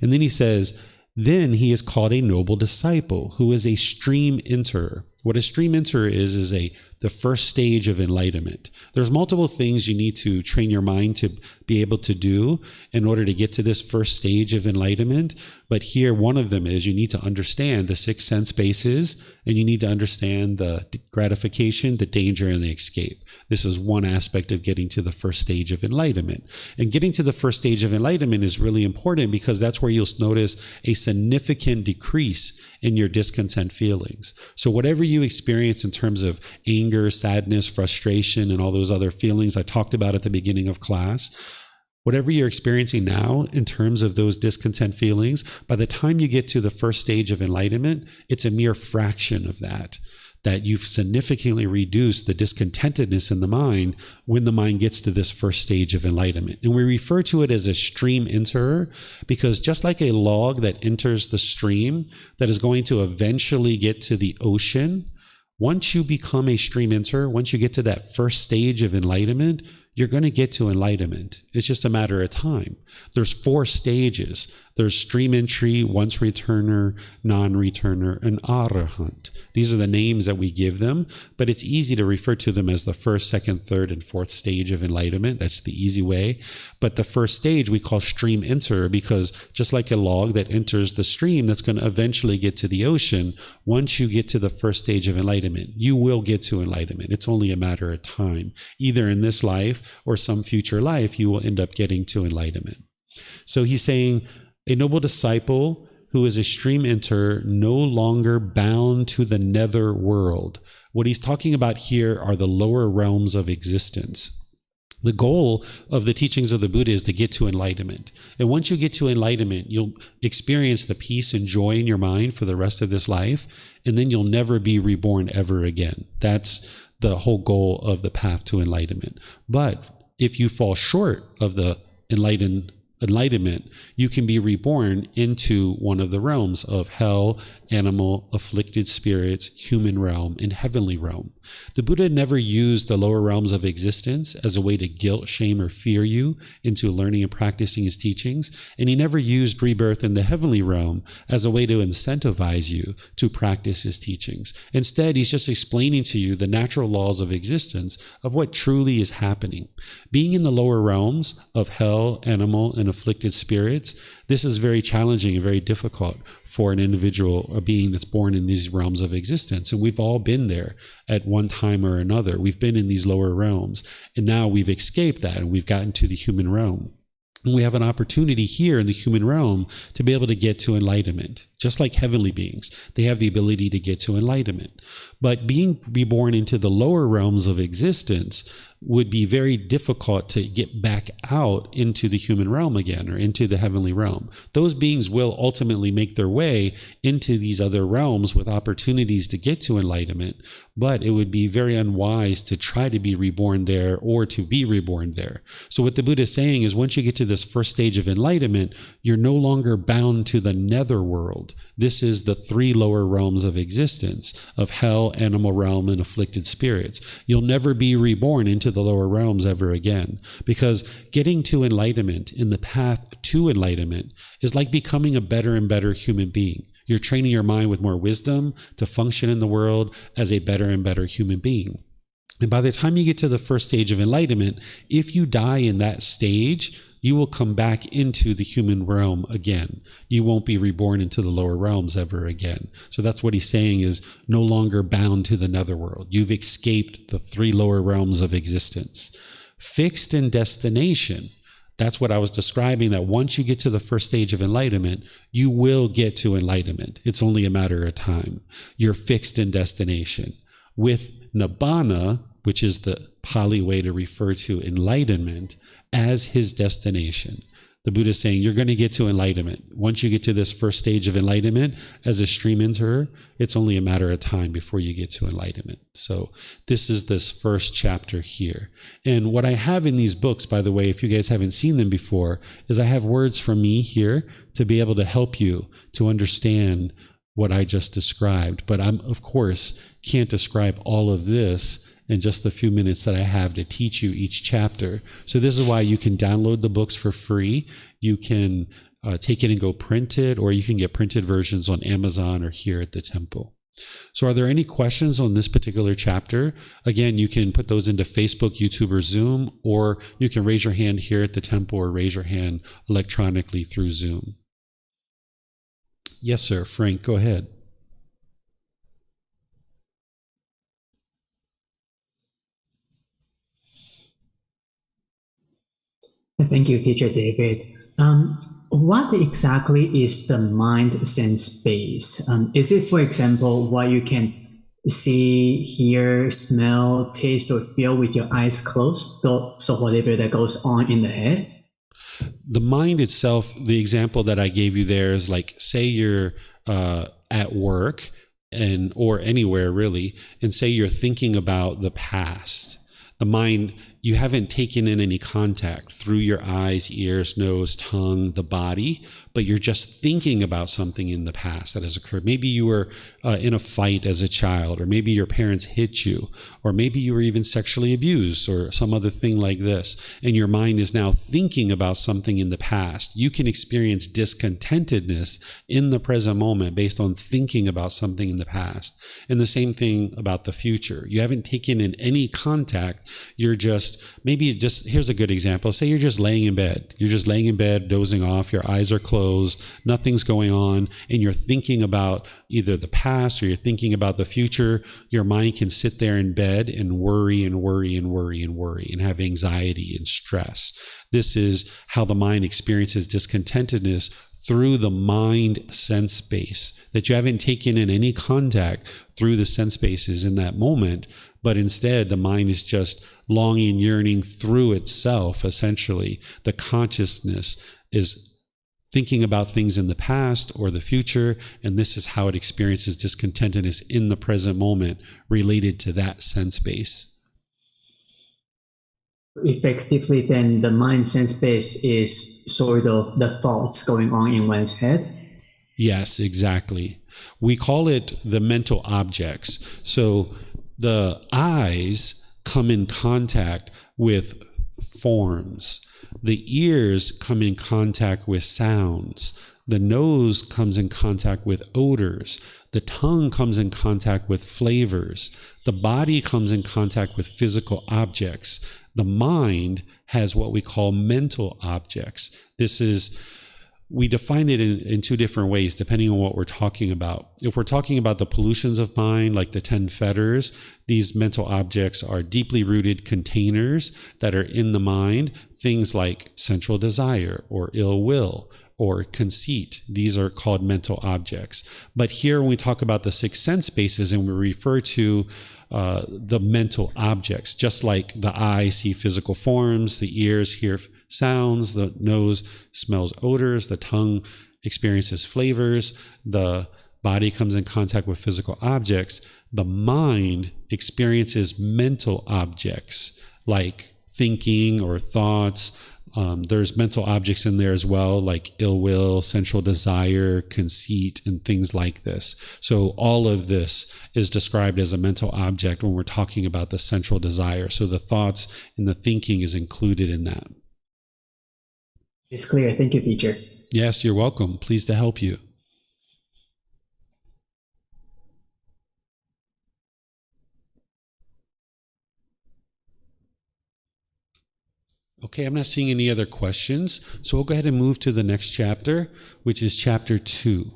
And then he says, then he is called a noble disciple who is a stream enterer. What a stream enterer is the first stage of enlightenment. There's multiple things you need to train your mind to be able to do in order to get to this first stage of enlightenment. But here, one of them is you need to understand the 6 sense bases, and you need to understand the gratification, the danger, and the escape. This is one aspect of getting to the first stage of enlightenment. And getting to the first stage of enlightenment is really important because that's where you'll notice a significant decrease in your discontent feelings. So whatever you experience in terms of anger, sadness, frustration, and all those other feelings I talked about at the beginning of class, whatever you're experiencing now in terms of those discontent feelings, by the time you get to the first stage of enlightenment, it's a mere fraction of that you've significantly reduced the discontentedness in the mind when the mind gets to this first stage of enlightenment. And we refer to it as a stream enterer because just like a log that enters the stream that is going to eventually get to the ocean, once you become a stream enterer, once you get to that first stage of enlightenment, you're going to get to enlightenment. It's just a matter of time. There's 4 stages. There's stream entry, once returner, non-returner, and arahant. These are the names that we give them, but it's easy to refer to them as the first, second, third, and fourth stage of enlightenment. That's the easy way. But the first stage we call stream enterer because just like a log that enters the stream that's going to eventually get to the ocean, once you get to the first stage of enlightenment, you will get to enlightenment. It's only a matter of time. Either in this life or some future life, you will end up getting to enlightenment. So he's saying, a noble disciple who is a stream enterer no longer bound to the nether world. What he's talking about here are the lower realms of existence. The goal of the teachings of the Buddha is to get to enlightenment. And once you get to enlightenment, you'll experience the peace and joy in your mind for the rest of this life, and then you'll never be reborn ever again. That's the whole goal of the path to enlightenment. But if you fall short of the enlightenment, you can be reborn into one of the realms of hell, animal, afflicted spirits, human realm, and heavenly realm. The Buddha never used the lower realms of existence as a way to guilt, shame, or fear you into learning and practicing his teachings, and he never used rebirth in the heavenly realm as a way to incentivize you to practice his teachings. Instead, he's just explaining to you the natural laws of existence of what truly is happening. Being in the lower realms of hell, animal, and afflicted spirits, this is very challenging and very difficult for an individual, a being that's born in these realms of existence. And we've all been there at one time or another. We've been in these lower realms, and now we've escaped that and we've gotten to the human realm. And we have an opportunity here in the human realm to be able to get to enlightenment. Just like heavenly beings, they have the ability to get to enlightenment. But being reborn into the lower realms of existence would be very difficult to get back out into the human realm again or into the heavenly realm. Those beings will ultimately make their way into these other realms with opportunities to get to enlightenment, but it would be very unwise to try to be reborn there or to be reborn there. So what the Buddha is saying is once you get to this first stage of enlightenment, you're no longer bound to the nether world. This is the 3 lower realms of existence of hell, animal realm, and afflicted spirits. You'll never be reborn into the lower realms ever again, because getting to enlightenment in the path to enlightenment is like becoming a better and better human being. You're training your mind with more wisdom to function in the world as a better and better human being. And by the time you get to the first stage of enlightenment, if you die in that stage, you will come back into the human realm again. You won't be reborn into the lower realms ever again. So that's what he's saying is no longer bound to the netherworld. You've escaped the 3 lower realms of existence. Fixed in destination. That's what I was describing, that once you get to the first stage of enlightenment, you will get to enlightenment. It's only a matter of time. You're fixed in destination. With nibbana, which is the Pali way to refer to enlightenment, as his destination. The Buddha is saying you're going to get to enlightenment. Once you get to this first stage of enlightenment as a stream enterer, it's only a matter of time before you get to enlightenment. So this is this first chapter here. And what I have in these books, by the way, if you guys haven't seen them before, is I have words from me here to be able to help you to understand what I just described. But I'm, of course, can't describe all of this in just the few minutes that I have to teach you each chapter. So this is why you can download the books for free. You can take it and go print it, or you can get printed versions on Amazon or here at the temple. So are there any questions on this particular chapter? Again, you can put those into Facebook, YouTube, or Zoom, or you can raise your hand here at the temple or raise your hand electronically through Zoom. Yes, sir. Frank, go ahead. Thank you, Teacher David. What exactly is the mind sense space? Is it, for example, what you can see, hear, smell, taste, or feel with your eyes closed? So whatever that goes on in the head? The mind itself, the example that I gave you there is like, say you're at work or anywhere really, and say you're thinking about the past. The mind, you haven't taken in any contact through your eyes, ears, nose, tongue, the body, but you're just thinking about something in the past that has occurred. Maybe you were in a fight as a child, or maybe your parents hit you, or maybe you were even sexually abused or some other thing like this, and your mind is now thinking about something in the past. You can experience discontentedness in the present moment based on thinking about something in the past. And the same thing about the future. You haven't taken in any contact. You're here's a good example. Say you're just laying in bed. You're just laying in bed, dozing off. Your eyes are closed. Nothing's going on. And you're thinking about either the past or you're thinking about the future. Your mind can sit there in bed and worry and worry and worry and worry and have anxiety and stress. This is how the mind experiences discontentedness, through the mind sense space, that you haven't taken in any contact through the sense spaces in that moment, but instead the mind is just longing, yearning through itself, essentially. The consciousness is thinking about things in the past or the future, and this is how it experiences discontentedness in the present moment related to that sense base. Effectively, then the mind sense space is sort of the thoughts going on in one's head? Yes, exactly. We call it the mental objects. So the eyes come in contact with forms. The ears come in contact with sounds. The nose comes in contact with odors. The tongue comes in contact with flavors. The body comes in contact with physical objects. The mind has what we call mental objects. We define it in two different ways, depending on what we're talking about. If we're talking about the pollutions of mind, like the 10 fetters, these mental objects are deeply rooted containers that are in the mind, things like sensual desire or ill will or conceit. These are called mental objects. But here, when we talk about the 6 sense spaces and we refer to the mental objects, just like the eye see physical forms, the ears hear sounds, the nose smells odors, the tongue experiences flavors, the body comes in contact with physical objects, the mind experiences mental objects like thinking or thoughts. There's mental objects in there as well, like ill will, sensual desire, conceit, and things like this. So all of this is described as a mental object when we're talking about the sensual desire. So the thoughts and the thinking is included in that. It's clear. Thank you, teacher. Yes, you're welcome. Pleased to help you. Okay, I'm not seeing any other questions, so we'll go ahead and move to the next chapter, which is chapter 2.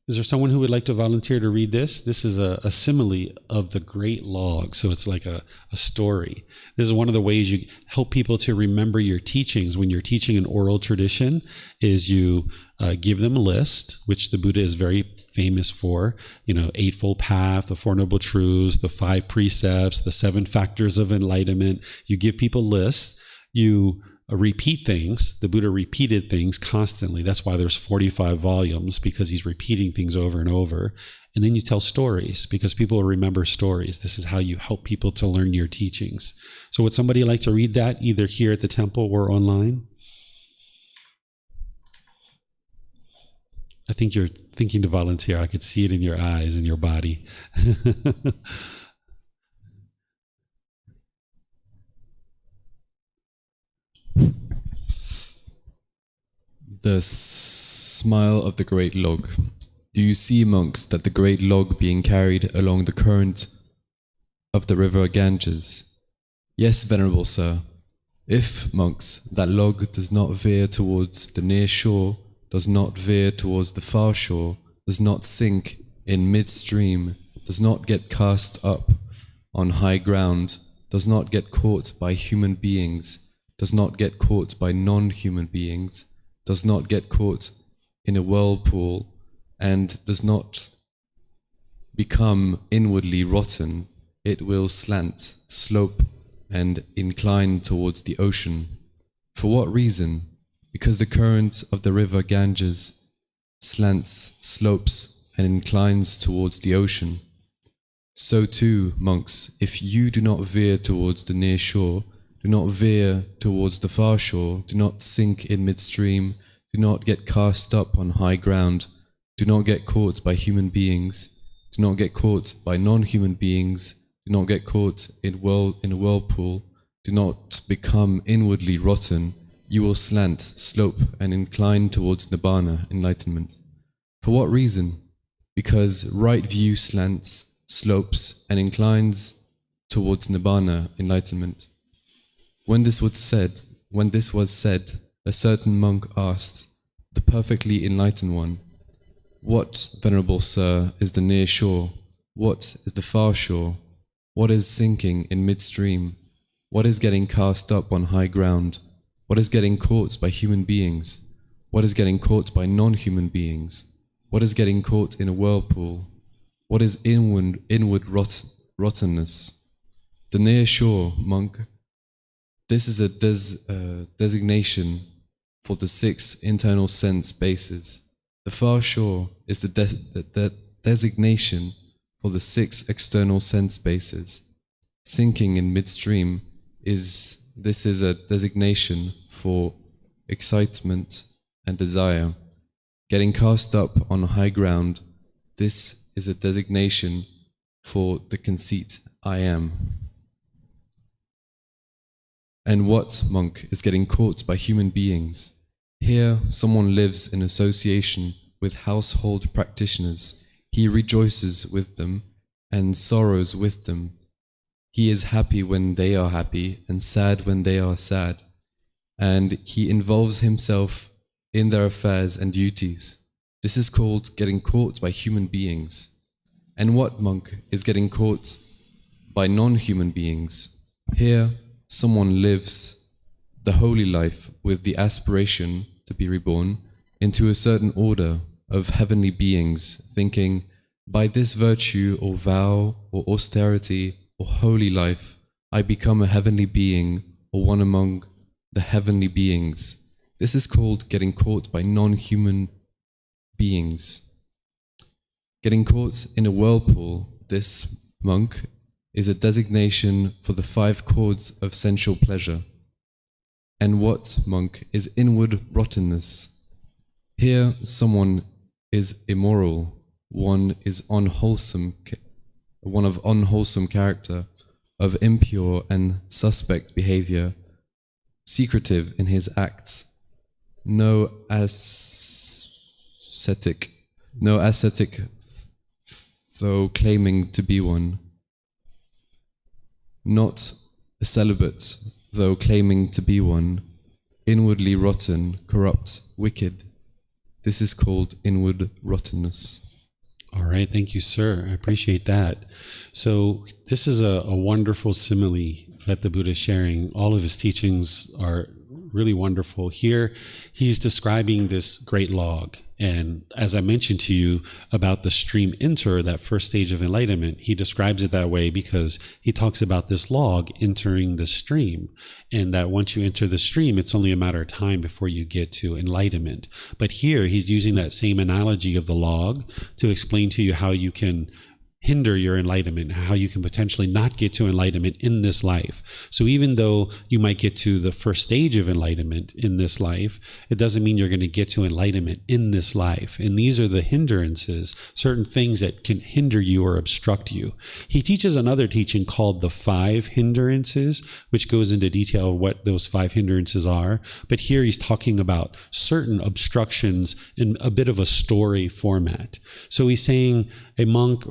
Is there someone who would like to volunteer to read this? This is a simile of the great log, so it's like a story. This is one of the ways you help people to remember your teachings when you're teaching an oral tradition, is you give them a list, which the Buddha is very famous for, Eightfold Path, the Four Noble Truths, the 5 precepts, the 7 factors of enlightenment. You give people lists, you repeat things. The Buddha repeated things constantly. That's why there's 45 volumes, because he's repeating things over and over. And then you tell stories, because people remember stories. This is how you help people to learn your teachings. So would somebody like to read that, either here at the temple or online? I think you're thinking to volunteer. I could see it in your eyes and your body. The smile of the great log. Do you see, monks, that the great log being carried along the current of the river Ganges? Yes, venerable sir. If, monks, that log does not veer towards the near shore, does not veer towards the far shore, does not sink in midstream, does not get cast up on high ground, does not get caught by human beings, does not get caught by non-human beings, does not get caught in a whirlpool, and does not become inwardly rotten, it will slant, slope, and incline towards the ocean. For what reason? Because the current of the river Ganges slants, slopes, and inclines towards the ocean. So too, monks, if you do not veer towards the near shore, do not veer towards the far shore, do not sink in midstream, do not get cast up on high ground, do not get caught by human beings, do not get caught by non-human beings, do not get caught in a whirlpool, do not become inwardly rotten, you will slant, slope, and incline towards Nibbana, enlightenment. For what reason? Because right view slants, slopes, and inclines towards Nibbana, enlightenment. When this was said, a certain monk asked the perfectly enlightened one, "What, venerable sir, is the near shore? What is the far shore? What is sinking in midstream? What is getting cast up on high ground? What is getting caught by human beings? What is getting caught by non-human beings? What is getting caught in a whirlpool? What is inward rottenness?" The near shore, monk, this is a designation for the 6 internal sense bases. The far shore is the designation for the 6 external sense bases. Sinking in midstream is a designation for excitement and desire. Getting cast up on high ground, this is a designation for the conceit, I am. And what, monk, is getting caught by human beings? Here, someone lives in association with household practitioners. He rejoices with them and sorrows with them. He is happy when they are happy and sad when they are sad. And he involves himself in their affairs and duties. This is called getting caught by human beings. And what, monk, is getting caught by non-human beings? Here, someone lives the holy life with the aspiration to be reborn into a certain order of heavenly beings, thinking, by this virtue or vow or austerity or holy life, I become a heavenly being or one among the heavenly beings. This is called getting caught by non-human beings. Getting caught in a whirlpool, this, monk, is a designation for the 5 chords of sensual pleasure. And what, monk, is inward rottenness? Here, someone is immoral, one of unwholesome character, of impure and suspect behavior, secretive in his acts, no ascetic, though claiming to be one, not a celibate, though claiming to be one, inwardly rotten, corrupt, wicked. This is called inward rottenness. All right, thank you, sir. I appreciate that. So this is a wonderful simile that the Buddha is sharing. All of his teachings are really wonderful. Here, he's describing this great log. And as I mentioned to you about the stream enter, that first stage of enlightenment, he describes it that way because he talks about this log entering the stream. And that once you enter the stream, it's only a matter of time before you get to enlightenment. But here, he's using that same analogy of the log to explain to you how you can hinder your enlightenment, how you can potentially not get to enlightenment in this life. So even though you might get to the first stage of enlightenment in this life, it doesn't mean you're going to get to enlightenment in this life. And these are the hindrances, certain things that can hinder you or obstruct you. He teaches another teaching called the 5 hindrances, which goes into detail of what those 5 hindrances are. But here he's talking about certain obstructions in a bit of a story format. So he's saying a monk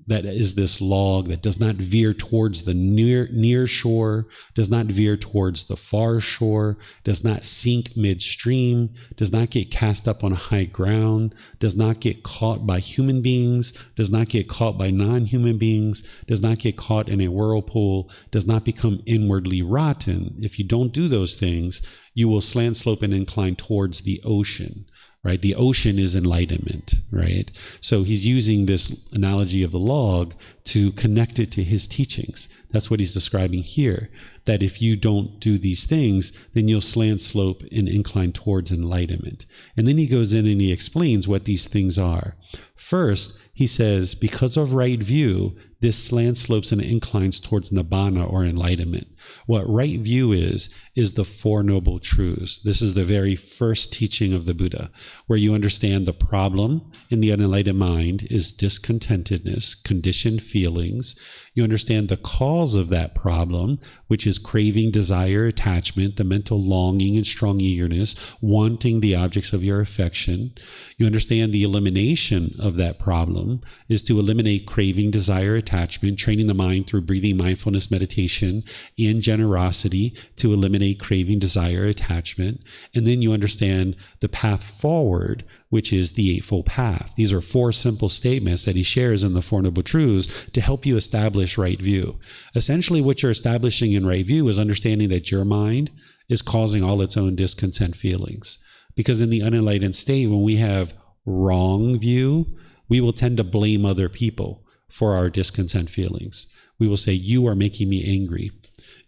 that is this log that does not veer towards the near shore, does not veer towards the far shore, does not sink midstream, does not get cast up on high ground, does not get caught by human beings, does not get caught by non-human beings, does not get caught in a whirlpool, does not become inwardly rotten. If you don't do those things, you will slant, slope, and incline towards the ocean. Right? The ocean is enlightenment, right? So he's using this analogy of the log to connect it to his teachings. That's what he's describing here, that if you don't do these things, then you'll slant, slope, and incline towards enlightenment. And then he goes in and he explains what these things are. First, he says, because of right view, this slant, slopes, and inclines towards nibbana or enlightenment. What right view is the 4 noble truths. This is the very first teaching of the Buddha, where you understand the problem in the unenlightened mind is discontentedness, conditioned feelings. You understand the cause of that problem, which is craving, desire, attachment, the mental longing and strong eagerness, wanting the objects of your affection. You understand the elimination of that problem is to eliminate craving, desire, attachment, training the mind through breathing, mindfulness, meditation, and generosity to eliminate craving, desire, attachment. And then you understand the path forward, which is the Eightfold Path. These are 4 simple statements that he shares in the 4 Noble Truths to help you establish right view. Essentially, what you're establishing in right view is understanding that your mind is causing all its own discontent feelings. Because in the unenlightened state, when we have wrong view, we will tend to blame other people for our discontent feelings. We will say, you are making me angry.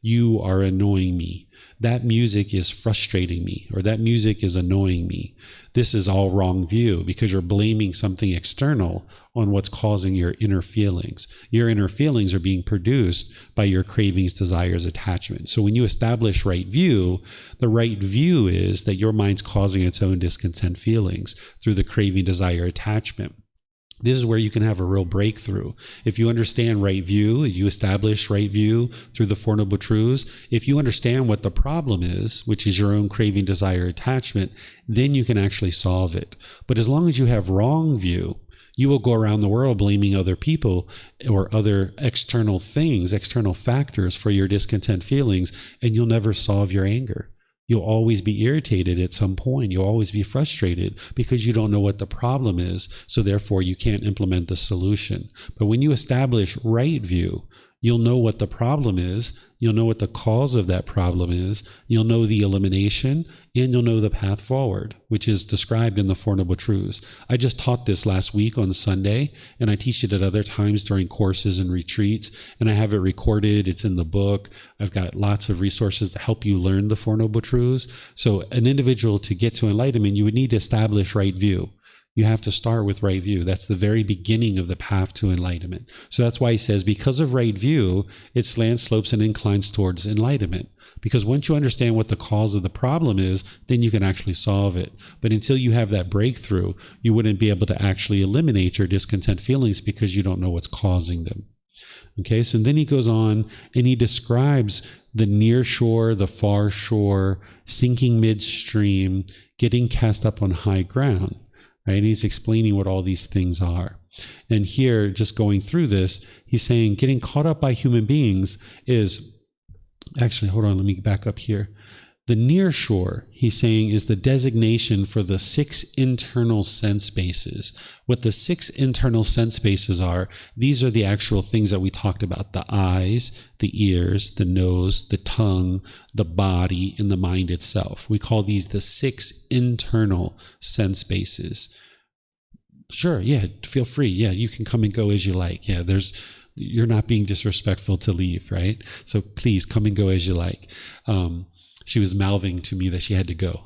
You are annoying me. That music is frustrating me, or that music is annoying me. This is all wrong view because you're blaming something external on what's causing your inner feelings. Your inner feelings are being produced by your cravings, desires, attachment. So when you establish right view, the right view is that your mind's causing its own discontent feelings through the craving, desire, attachment. This is where you can have a real breakthrough. If you understand right view, you establish right view through the 4 Noble Truths. If you understand what the problem is, which is your own craving, desire, attachment, then you can actually solve it. But as long as you have wrong view, you will go around the world blaming other people or other external things, external factors for your discontent feelings, and you'll never solve your anger. You'll always be irritated at some point. You'll always be frustrated because you don't know what the problem is. So therefore, you can't implement the solution. But when you establish right view, you'll know what the problem is. You'll know what the cause of that problem is. You'll know the elimination, and you'll know the path forward, which is described in the 4 Noble Truths. I just taught this last week on Sunday, and I teach it at other times during courses and retreats, and I have it recorded. It's in the book. I've got lots of resources to help you learn the 4 Noble Truths. So an individual, to get to enlightenment, you would need to establish right view. You have to start with right view. That's the very beginning of the path to enlightenment. So that's why he says, because of right view, it slants, slopes, and inclines towards enlightenment. Because once you understand what the cause of the problem is, then you can actually solve it. But until you have that breakthrough, you wouldn't be able to actually eliminate your discontent feelings because you don't know what's causing them. Okay, so then he goes on and he describes the near shore, the far shore, sinking midstream, getting cast up on high ground. Right? And he's explaining what all these things are. And here, just going through this, he's saying getting caught up by human beings is, actually, hold on, let me back up here. The near shore, he's saying, is the designation for the 6 internal sense bases. What the 6 internal sense bases are, these are the actual things that we talked about: the eyes, the ears, the nose, the tongue, the body, and the mind itself. We call these the 6 internal sense bases. Sure, yeah, feel free. Yeah, you can come and go as you like. Yeah, you're not being disrespectful to leave, right? So please come and go as you like. She was mouthing to me that she had to go.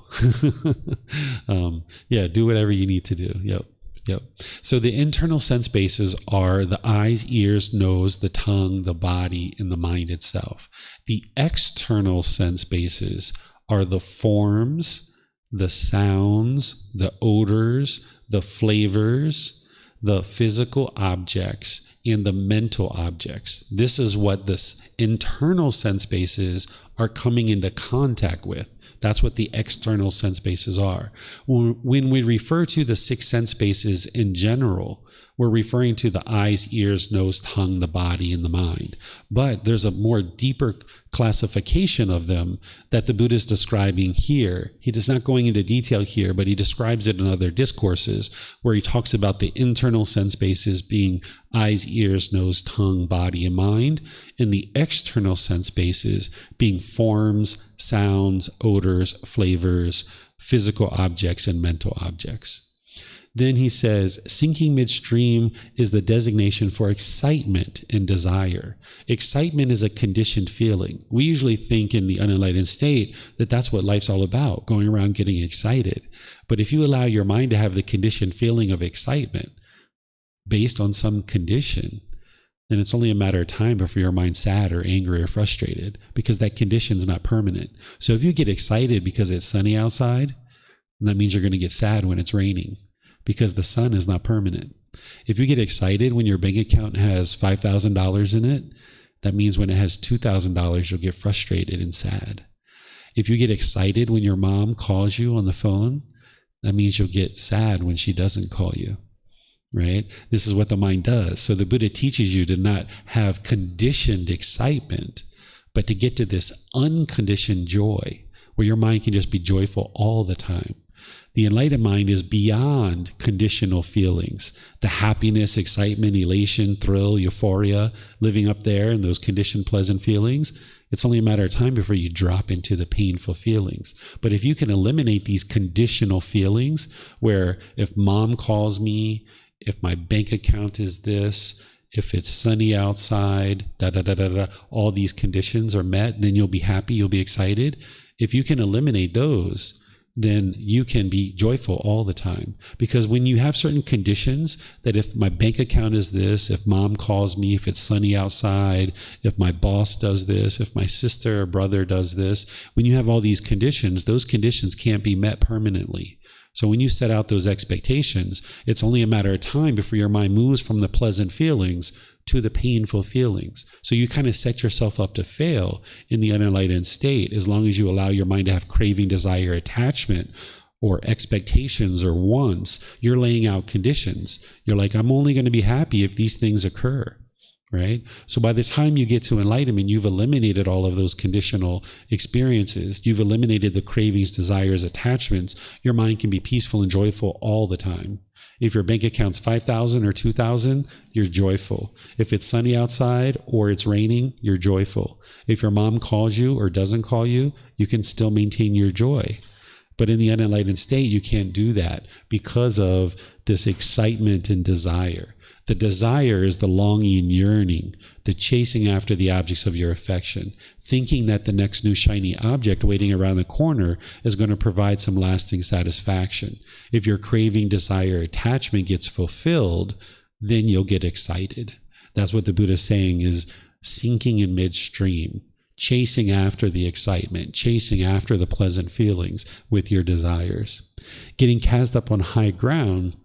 Yeah, do whatever you need to do. Yep, Yep. So the internal sense bases are the eyes, ears, nose, the tongue, the body, and the mind itself. The external sense bases are the forms, the sounds, the odors, the flavors, the physical objects, and the mental objects. This is what this internal sense bases are coming into contact with. That's what the external sense bases are. When we refer to the 6 sense bases in general, we're referring to the eyes, ears, nose, tongue, the body, and the mind. But there's a more deeper classification of them that the Buddha is describing here. He is not going into detail here, but he describes it in other discourses where he talks about the internal sense bases being eyes, ears, nose, tongue, body, and mind, and the external sense bases being forms, sounds, odors, flavors, physical objects, and mental objects. Then he says, sinking midstream is the designation for excitement and desire. Excitement is a conditioned feeling. We usually think in the unenlightened state that that's what life's all about, going around getting excited. But if you allow your mind to have the conditioned feeling of excitement based on some condition, then it's only a matter of time before your mind's sad or angry or frustrated, because that condition is not permanent. So if you get excited because it's sunny outside, that means you're going to get sad when it's raining, because the sun is not permanent. If you get excited when your bank account has $5,000 in it, that means when it has $2,000, you'll get frustrated and sad. If you get excited when your mom calls you on the phone, that means you'll get sad when she doesn't call you, right? This is what the mind does. So the Buddha teaches you to not have conditioned excitement, but to get to this unconditioned joy where your mind can just be joyful all the time. The enlightened mind is beyond conditional feelings. The happiness, excitement, elation, thrill, euphoria, living up there in those conditioned pleasant feelings, it's only a matter of time before you drop into the painful feelings. But if you can eliminate these conditional feelings, where if mom calls me, if my bank account is this, if it's sunny outside, all these conditions are met, then you'll be happy, you'll be excited. If you can eliminate those, then you can be joyful all the time. Because when you have certain conditions, that if my bank account is this, if mom calls me, if it's sunny outside, if my boss does this, if my sister or brother does this, when you have all these conditions, those conditions can't be met permanently. So when you set out those expectations, it's only a matter of time before your mind moves from the pleasant feelings to the painful feelings. So you kind of set yourself up to fail in the unenlightened state as long as you allow your mind to have craving, desire, attachment, or expectations or wants. You're laying out conditions. You're like, I'm only going to be happy if these things occur. Right? So by the time you get to enlightenment, you've eliminated all of those conditional experiences. You've eliminated the cravings, desires, attachments. Your mind can be peaceful and joyful all the time. If your bank account's 5,000 or 2,000, you're joyful. If it's sunny outside or it's raining, you're joyful. If your mom calls you or doesn't call you, you can still maintain your joy. But in the unenlightened state, you can't do that because of this excitement and desire. The desire is the longing and yearning, the chasing after the objects of your affection, thinking that the next new shiny object waiting around the corner is going to provide some lasting satisfaction. If your craving, desire, attachment gets fulfilled, then you'll get excited. That's what the Buddha is saying, is sinking in midstream, chasing after the excitement, chasing after the pleasant feelings with your desires. Getting cast up on high ground,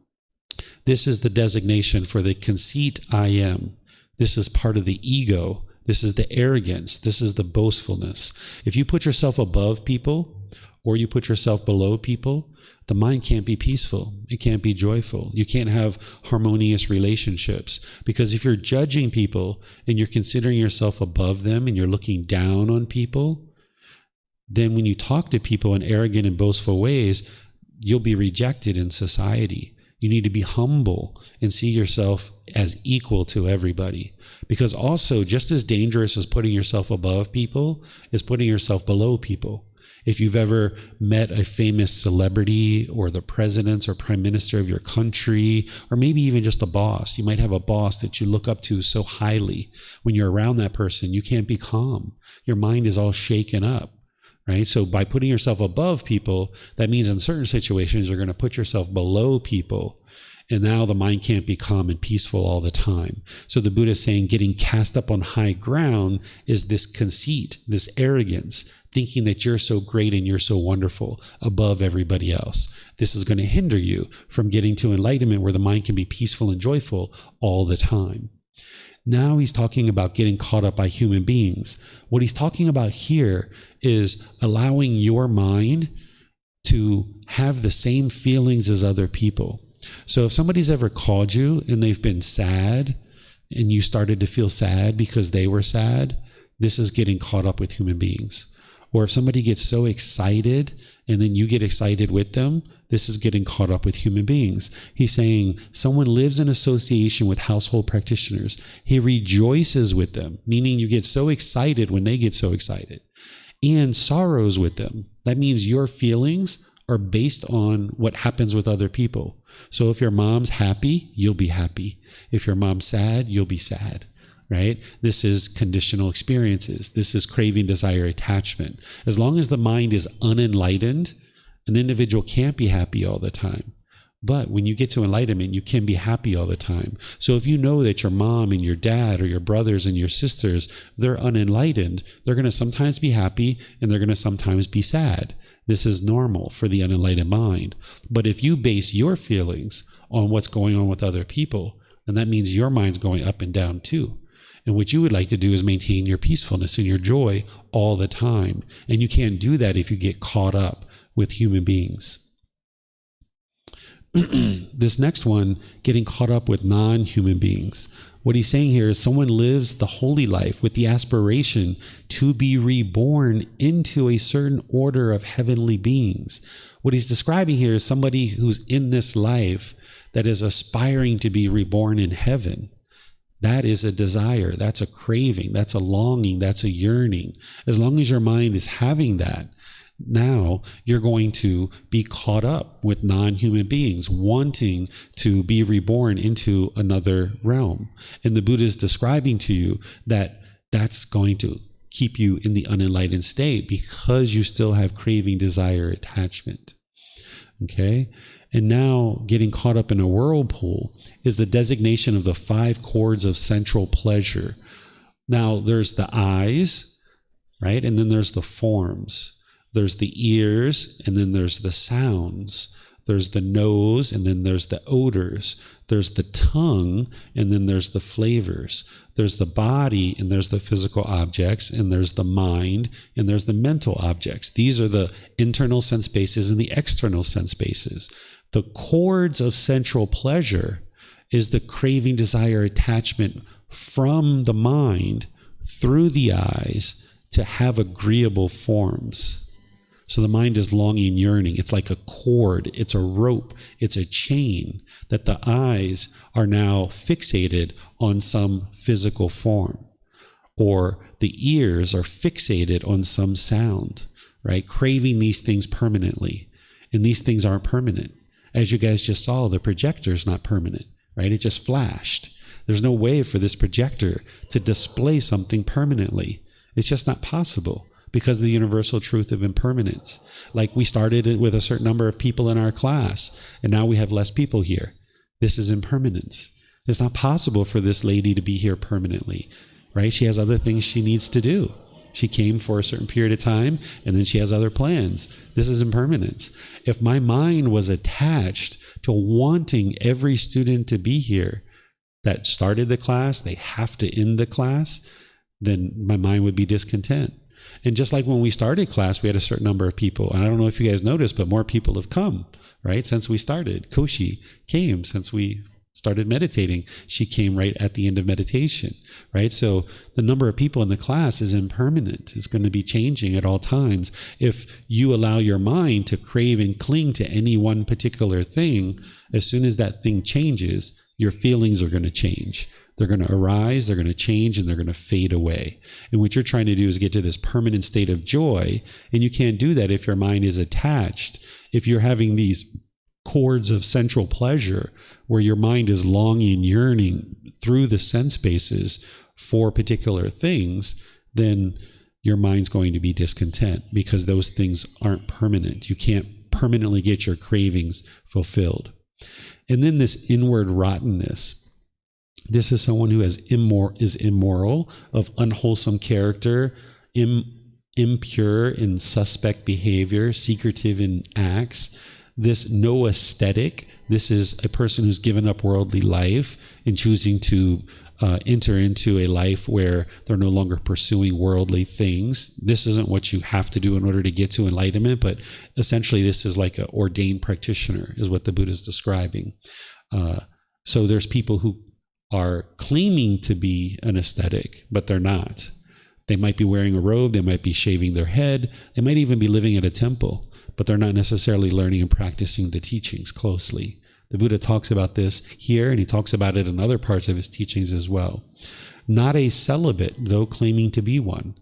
this is the designation for the conceit I am. This is part of the ego. This is the arrogance. This is the boastfulness. If you put yourself above people or you put yourself below people, the mind can't be peaceful. It can't be joyful. You can't have harmonious relationships, because if you're judging people and you're considering yourself above them and you're looking down on people, then when you talk to people in arrogant and boastful ways, you'll be rejected in society. You need to be humble and see yourself as equal to everybody. Because also, just as dangerous as putting yourself above people is putting yourself below people. If you've ever met a famous celebrity or the president or prime minister of your country, or maybe even just a boss, you might have a boss that you look up to so highly. When you're around that person, you can't be calm. Your mind is all shaken up. Right? So by putting yourself above people, that means in certain situations, you're going to put yourself below people. And now the mind can't be calm and peaceful all the time. So the Buddha is saying getting cast up on high ground is this conceit, this arrogance, thinking that you're so great and you're so wonderful above everybody else. This is going to hinder you from getting to enlightenment where the mind can be peaceful and joyful all the time. Now he's talking about getting caught up by human beings. What he's talking about here is allowing your mind to have the same feelings as other people. So if somebody's ever called you and they've been sad and you started to feel sad because they were sad, this is getting caught up with human beings. Or if somebody gets so excited and then you get excited with them, this is getting caught up with human beings. He's saying someone lives in association with household practitioners. He rejoices with them, meaning you get so excited when they get so excited, and sorrows with them. That means your feelings are based on what happens with other people. So if your mom's happy, you'll be happy. If your mom's sad, you'll be sad. Right? This is conditional experiences. This is craving, desire, attachment. As long as the mind is unenlightened, an individual can't be happy all the time. But when you get to enlightenment, you can be happy all the time. So if you know that your mom and your dad or your brothers and your sisters, they're unenlightened, they're going to sometimes be happy and they're going to sometimes be sad. This is normal for the unenlightened mind. But if you base your feelings on what's going on with other people, then that means your mind's going up and down too. And what you would like to do is maintain your peacefulness and your joy all the time. And you can't do that if you get caught up with human beings. This next one, getting caught up with non-human beings. What he's saying here is someone lives the holy life with the aspiration to be reborn into a certain order of heavenly beings. What he's describing here is somebody who's in this life that is aspiring to be reborn in heaven. That is a desire, that's a craving, that's a longing, that's a yearning. As long as your mind is having that, now you're going to be caught up with non-human beings, wanting to be reborn into another realm. And the Buddha is describing to you that that's going to keep you in the unenlightened state because you still have craving, desire, attachment. Okay? And now getting caught up in a whirlpool is the designation of the 5 chords of central pleasure. Now there's the eyes, right? And then there's the forms. There's the ears, and then there's the sounds. There's the nose, and then there's the odors. There's the tongue, and then there's the flavors. There's the body, and there's the physical objects, and there's the mind, and there's the mental objects. These are the internal sense bases and the external sense bases. The chords of central pleasure is the craving, desire, attachment from the mind through the eyes to have agreeable forms. So the mind is longing, yearning. It's like a cord, it's a rope, it's a chain that the eyes are now fixated on some physical form. Or the ears are fixated on some sound, right? Craving these things permanently. And these things aren't permanent. As you guys just saw, the projector is not permanent, right? It just flashed. There's no way for this projector to display something permanently. It's just not possible because of the universal truth of impermanence. Like we started it with a certain number of people in our class, and now we have less people here. This is impermanence. It's not possible for this lady to be here permanently, right? She has other things she needs to do. She came for a certain period of time, and then she has other plans. This is impermanence. If my mind was attached to wanting every student to be here that started the class, they have to end the class, then my mind would be discontent. And just like when we started class, we had a certain number of people. And I don't know if you guys noticed, but more people have come, right? Since we started. Koshi came since we started meditating. She came right at the end of meditation, right? So the number of people in the class is impermanent. It's going to be changing at all times. If you allow your mind to crave and cling to any one particular thing, as soon as that thing changes, your feelings are going to change. They're going to arise, they're going to change, and they're going to fade away. And what you're trying to do is get to this permanent state of joy. And you can't do that if your mind is attached. If you're having these chords of central pleasure where your mind is longing, yearning through the sense bases for particular things, then your mind's going to be discontent because those things aren't permanent. You can't permanently get your cravings fulfilled. And then this inward rottenness. This is someone who is immoral, of unwholesome character, impure in suspect behavior, secretive in acts. This no aesthetic. This is a person who's given up worldly life and choosing to enter into a life where they're no longer pursuing worldly things. This isn't what you have to do in order to get to enlightenment, but essentially this is like an ordained practitioner, is what the Buddha is describing. So there's people who are claiming to be an ascetic, but they're not. They might be wearing a robe, they might be shaving their head, they might even be living at a temple, but they're not necessarily learning and practicing the teachings closely. The Buddha talks about this here, and he talks about it in other parts of his teachings as well. Not a celibate, though claiming to be one.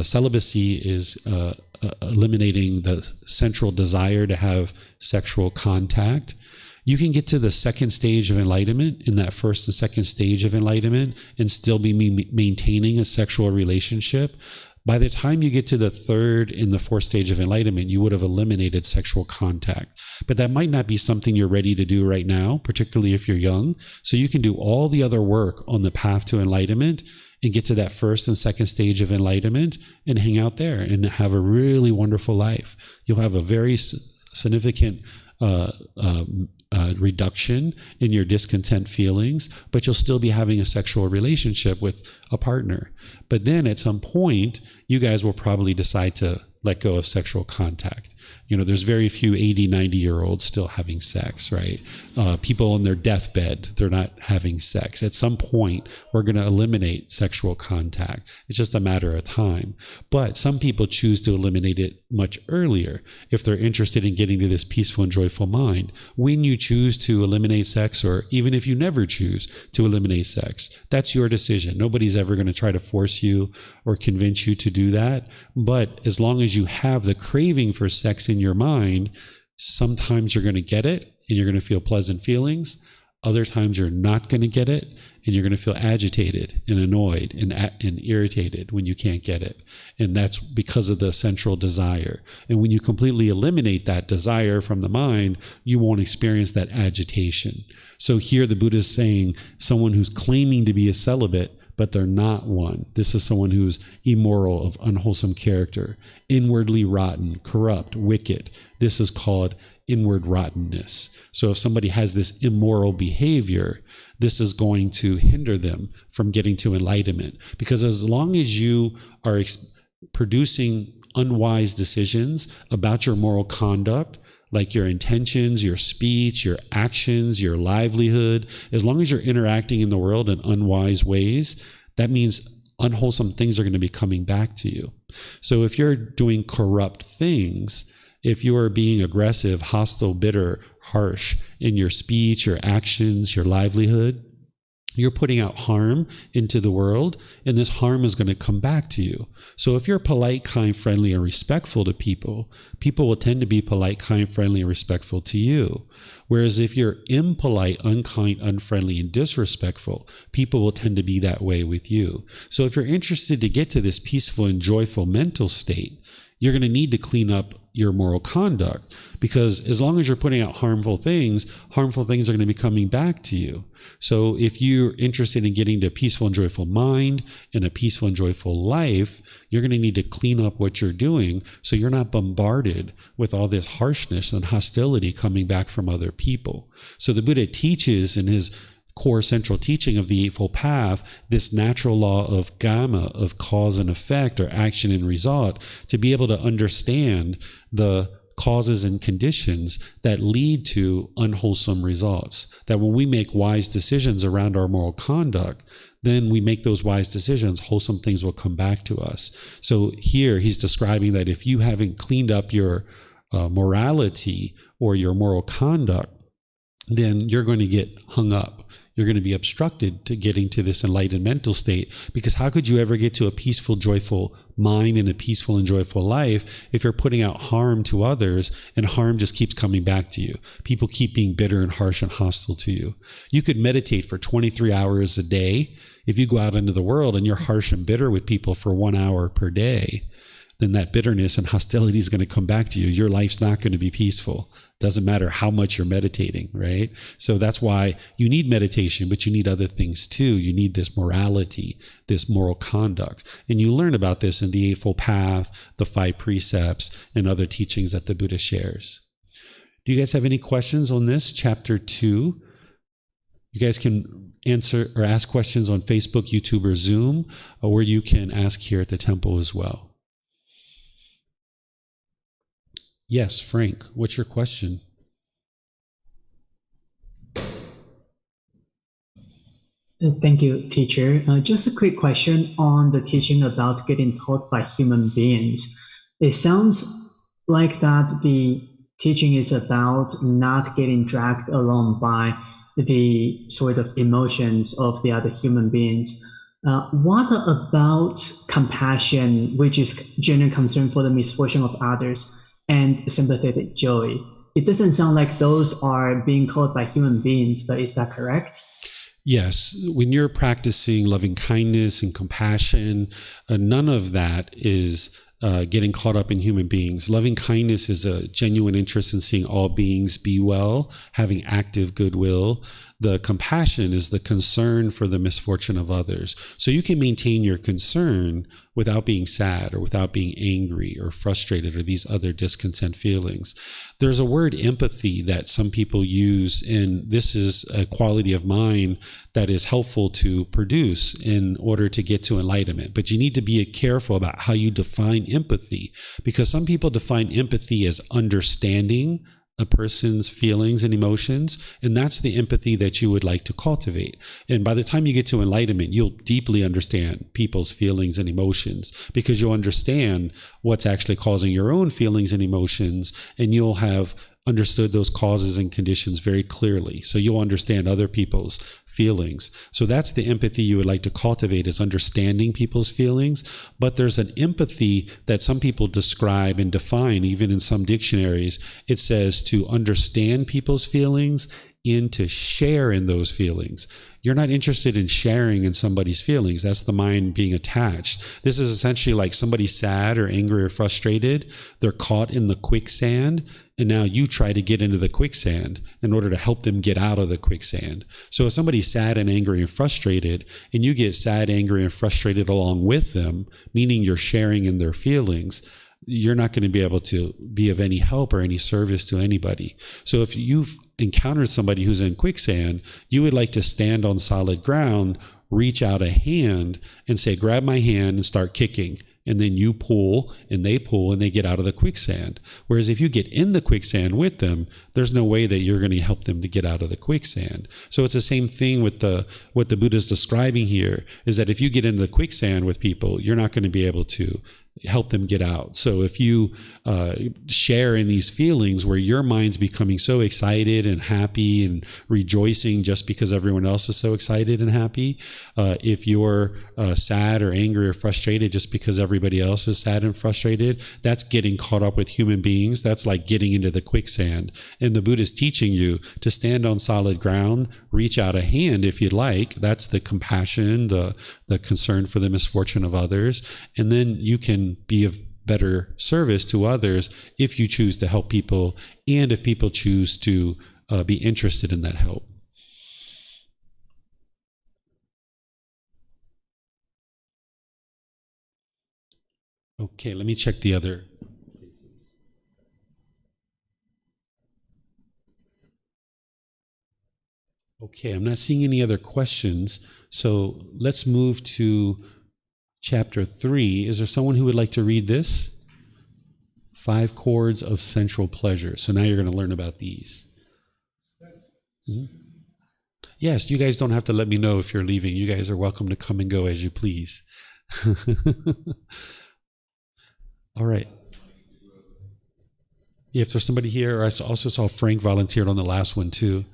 Celibacy is eliminating the central desire to have sexual contact. You can get to the second stage of enlightenment, in that first and second stage of enlightenment, and still be maintaining a sexual relationship. By the time you get to the third and the fourth stage of enlightenment, you would have eliminated sexual contact. But that might not be something you're ready to do right now, particularly if you're young. So you can do all the other work on the path to enlightenment and get to that first and second stage of enlightenment and hang out there and have a really wonderful life. You'll have a very significant reduction in your discontent feelings, but you'll still be having a sexual relationship with a partner. But then at some point, you guys will probably decide to let go of sexual contact. You know, there's very few 80, 90-year-olds still having sex, right? People on their deathbed, they're not having sex. At some point, we're going to eliminate sexual contact. It's just a matter of time. But some people choose to eliminate it much earlier if they're interested in getting to this peaceful and joyful mind. When you choose to eliminate sex, or even if you never choose to eliminate sex, that's your decision. Nobody's ever going to try to force you or convince you to do that. But as long as you have the craving for sex in your mind, sometimes you're going to get it and you're going to feel pleasant feelings. Other times you're not going to get it and you're going to feel agitated and annoyed and irritated when you can't get it. And that's because of the central desire. And when you completely eliminate that desire from the mind, you won't experience that agitation. So here the Buddha is saying someone who's claiming to be a celibate, but they're not one. This is someone who's immoral, of unwholesome character, inwardly rotten, corrupt, wicked. This is called inward rottenness. So if somebody has this immoral behavior, this is going to hinder them from getting to enlightenment. Because as long as you are producing unwise decisions about your moral conduct, like your intentions, your speech, your actions, your livelihood, as long as you're interacting in the world in unwise ways, that means unwholesome things are going to be coming back to you. So if you're doing corrupt things, if you are being aggressive, hostile, bitter, harsh in your speech, your actions, your livelihood, you're putting out harm into the world, and this harm is going to come back to you. So if you're polite, kind, friendly, and respectful to people, people will tend to be polite, kind, friendly, and respectful to you. Whereas if you're impolite, unkind, unfriendly, and disrespectful, people will tend to be that way with you. So if you're interested to get to this peaceful and joyful mental state, you're going to need to clean up your moral conduct, because as long as you're putting out harmful things are going to be coming back to you. So if you're interested in getting to a peaceful and joyful mind and a peaceful and joyful life, you're going to need to clean up what you're doing so you're not bombarded with all this harshness and hostility coming back from other people. So the Buddha teaches in his core central teaching of the Eightfold Path, this natural law of karma, of cause and effect, or action and result, to be able to understand the causes and conditions that lead to unwholesome results. That when we make wise decisions around our moral conduct, then we make those wise decisions, wholesome things will come back to us. So here he's describing that if you haven't cleaned up your morality or your moral conduct, then you're going to get hung up. You're going to be obstructed to getting to this enlightened mental state, because how could you ever get to a peaceful, joyful mind and a peaceful and joyful life if you're putting out harm to others and harm just keeps coming back to you? People keep being bitter and harsh and hostile to you. You could meditate for 23 hours a day. If you go out into the world and you're harsh and bitter with people for 1 hour per day, then that bitterness and hostility is going to come back to you. Your life's not going to be peaceful. Doesn't matter how much you're meditating, right? So that's why you need meditation, but you need other things too. You need this morality, this moral conduct. And you learn about this in the Eightfold Path, the 5 precepts, and other teachings that the Buddha shares. Do you guys have any questions on this, chapter 2? You guys can answer or ask questions on Facebook, YouTube, or Zoom, or you can ask here at the temple as well. Yes, Frank, what's your question? Thank you, teacher. Just a quick question on the teaching about getting taught by human beings. It sounds like that the teaching is about not getting dragged along by the sort of emotions of the other human beings. What about compassion, which is genuine concern for the misfortune of others, and sympathetic joy? It doesn't sound like those are being taught by human beings, but is that correct? Yes, when you're practicing loving kindness and compassion, none of that is getting caught up in human beings. Loving kindness is a genuine interest in seeing all beings be well, having active goodwill. The compassion is the concern for the misfortune of others. So you can maintain your concern without being sad or without being angry or frustrated or these other discontent feelings. There's a word empathy that some people use, and this is a quality of mind that is helpful to produce in order to get to enlightenment. But you need to be careful about how you define empathy, because some people define empathy as understanding a person's feelings and emotions, and that's the empathy that you would like to cultivate. And by the time you get to enlightenment, you'll deeply understand people's feelings and emotions, because you'll understand what's actually causing your own feelings and emotions, and you'll have understood those causes and conditions very clearly. So you'll understand other people's feelings. So that's the empathy you would like to cultivate, is understanding people's feelings. But there's an empathy that some people describe and define, even in some dictionaries. It says to understand people's feelings and to share in those feelings. You're not interested in sharing in somebody's feelings. That's the mind being attached. This is essentially like somebody's sad or angry or frustrated. They're caught in the quicksand, and now you try to get into the quicksand in order to help them get out of the quicksand. So if somebody's sad and angry and frustrated, and you get sad, angry, and frustrated along with them, meaning you're sharing in their feelings, you're not going to be able to be of any help or any service to anybody. So if you've encountered somebody who's in quicksand, you would like to stand on solid ground, reach out a hand and say, grab my hand and start kicking. And then you pull and they get out of the quicksand. Whereas if you get in the quicksand with them, there's no way that you're going to help them to get out of the quicksand. So it's the same thing with what the Buddha is describing here, is that if you get into the quicksand with people, you're not going to be able to help them get out. So if you share in these feelings where your mind's becoming so excited and happy and rejoicing just because everyone else is so excited and happy, if you're sad or angry or frustrated just because everybody else is sad and frustrated, that's getting caught up with human beings. That's like getting into the quicksand. And the Buddha is teaching you to stand on solid ground, reach out a hand if you like. That's the compassion, the concern for the misfortune of others. And then you can be of better service to others if you choose to help people, and if people choose to be interested in that help. Okay, let me check the other places. Okay, I'm not seeing any other questions, so let's move to Chapter 3. Is there someone who would like to read this? 5 chords of sensual pleasure. So now you're going to learn about these. Mm-hmm. Yes, you guys don't have to let me know if you're leaving. You guys are welcome to come and go as you please. All right. If there's somebody here, I also saw Frank volunteered on the last one too.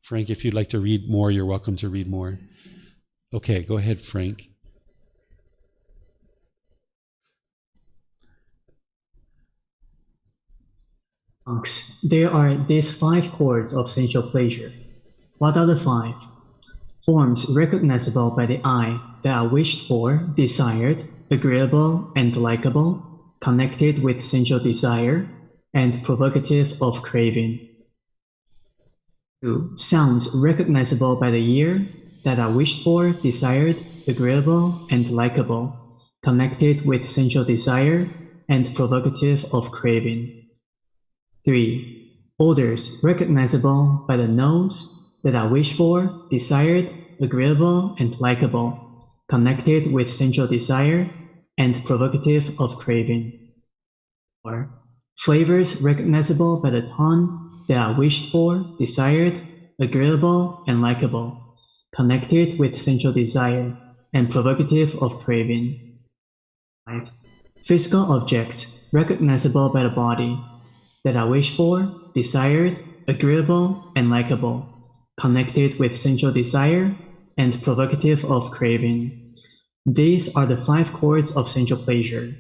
Frank, if you'd like to read more, you're welcome to read more. Okay, go ahead, Frank. There are these 5 chords of sensual pleasure. What are the 5? Forms recognizable by the eye that are wished for, desired, agreeable, and likable. connected with sensual desire and provocative of craving. 2. Sounds recognizable by the ear that are wished for, desired, agreeable, and likable, connected with sensual desire and provocative of craving. 3. Odors recognizable by the nose that are wished for, desired, agreeable, and likable, connected with sensual desire and provocative of craving. 4. Flavors recognizable by the tongue that are wished for, desired, agreeable, and likable, connected with sensual desire and provocative of craving. 5. Physical objects recognizable by the body that are wished for, desired, agreeable, and likable, connected with sensual desire and provocative of craving. These are the 5 chords of sensual pleasure.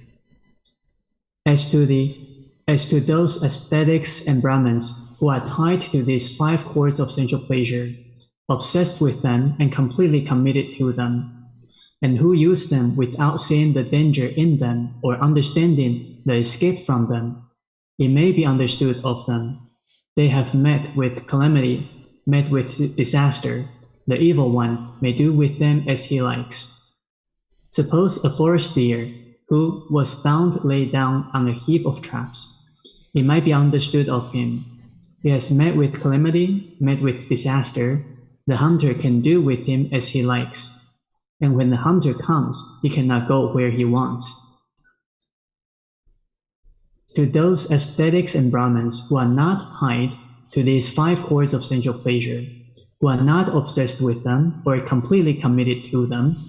As to those ascetics and Brahmins who are tied to these 5 chords of sensual pleasure, obsessed with them and completely committed to them, and who use them without seeing the danger in them or understanding the escape from them, it may be understood of them. They have met with calamity, met with disaster. The evil one may do with them as he likes. Suppose a forest deer who was bound lay down on a heap of traps. It might be understood of him. He has met with calamity, met with disaster. The hunter can do with him as he likes. And when the hunter comes, he cannot go where he wants. To those ascetics and Brahmins who are not tied to these 5 chords of sensual pleasure, who are not obsessed with them or completely committed to them,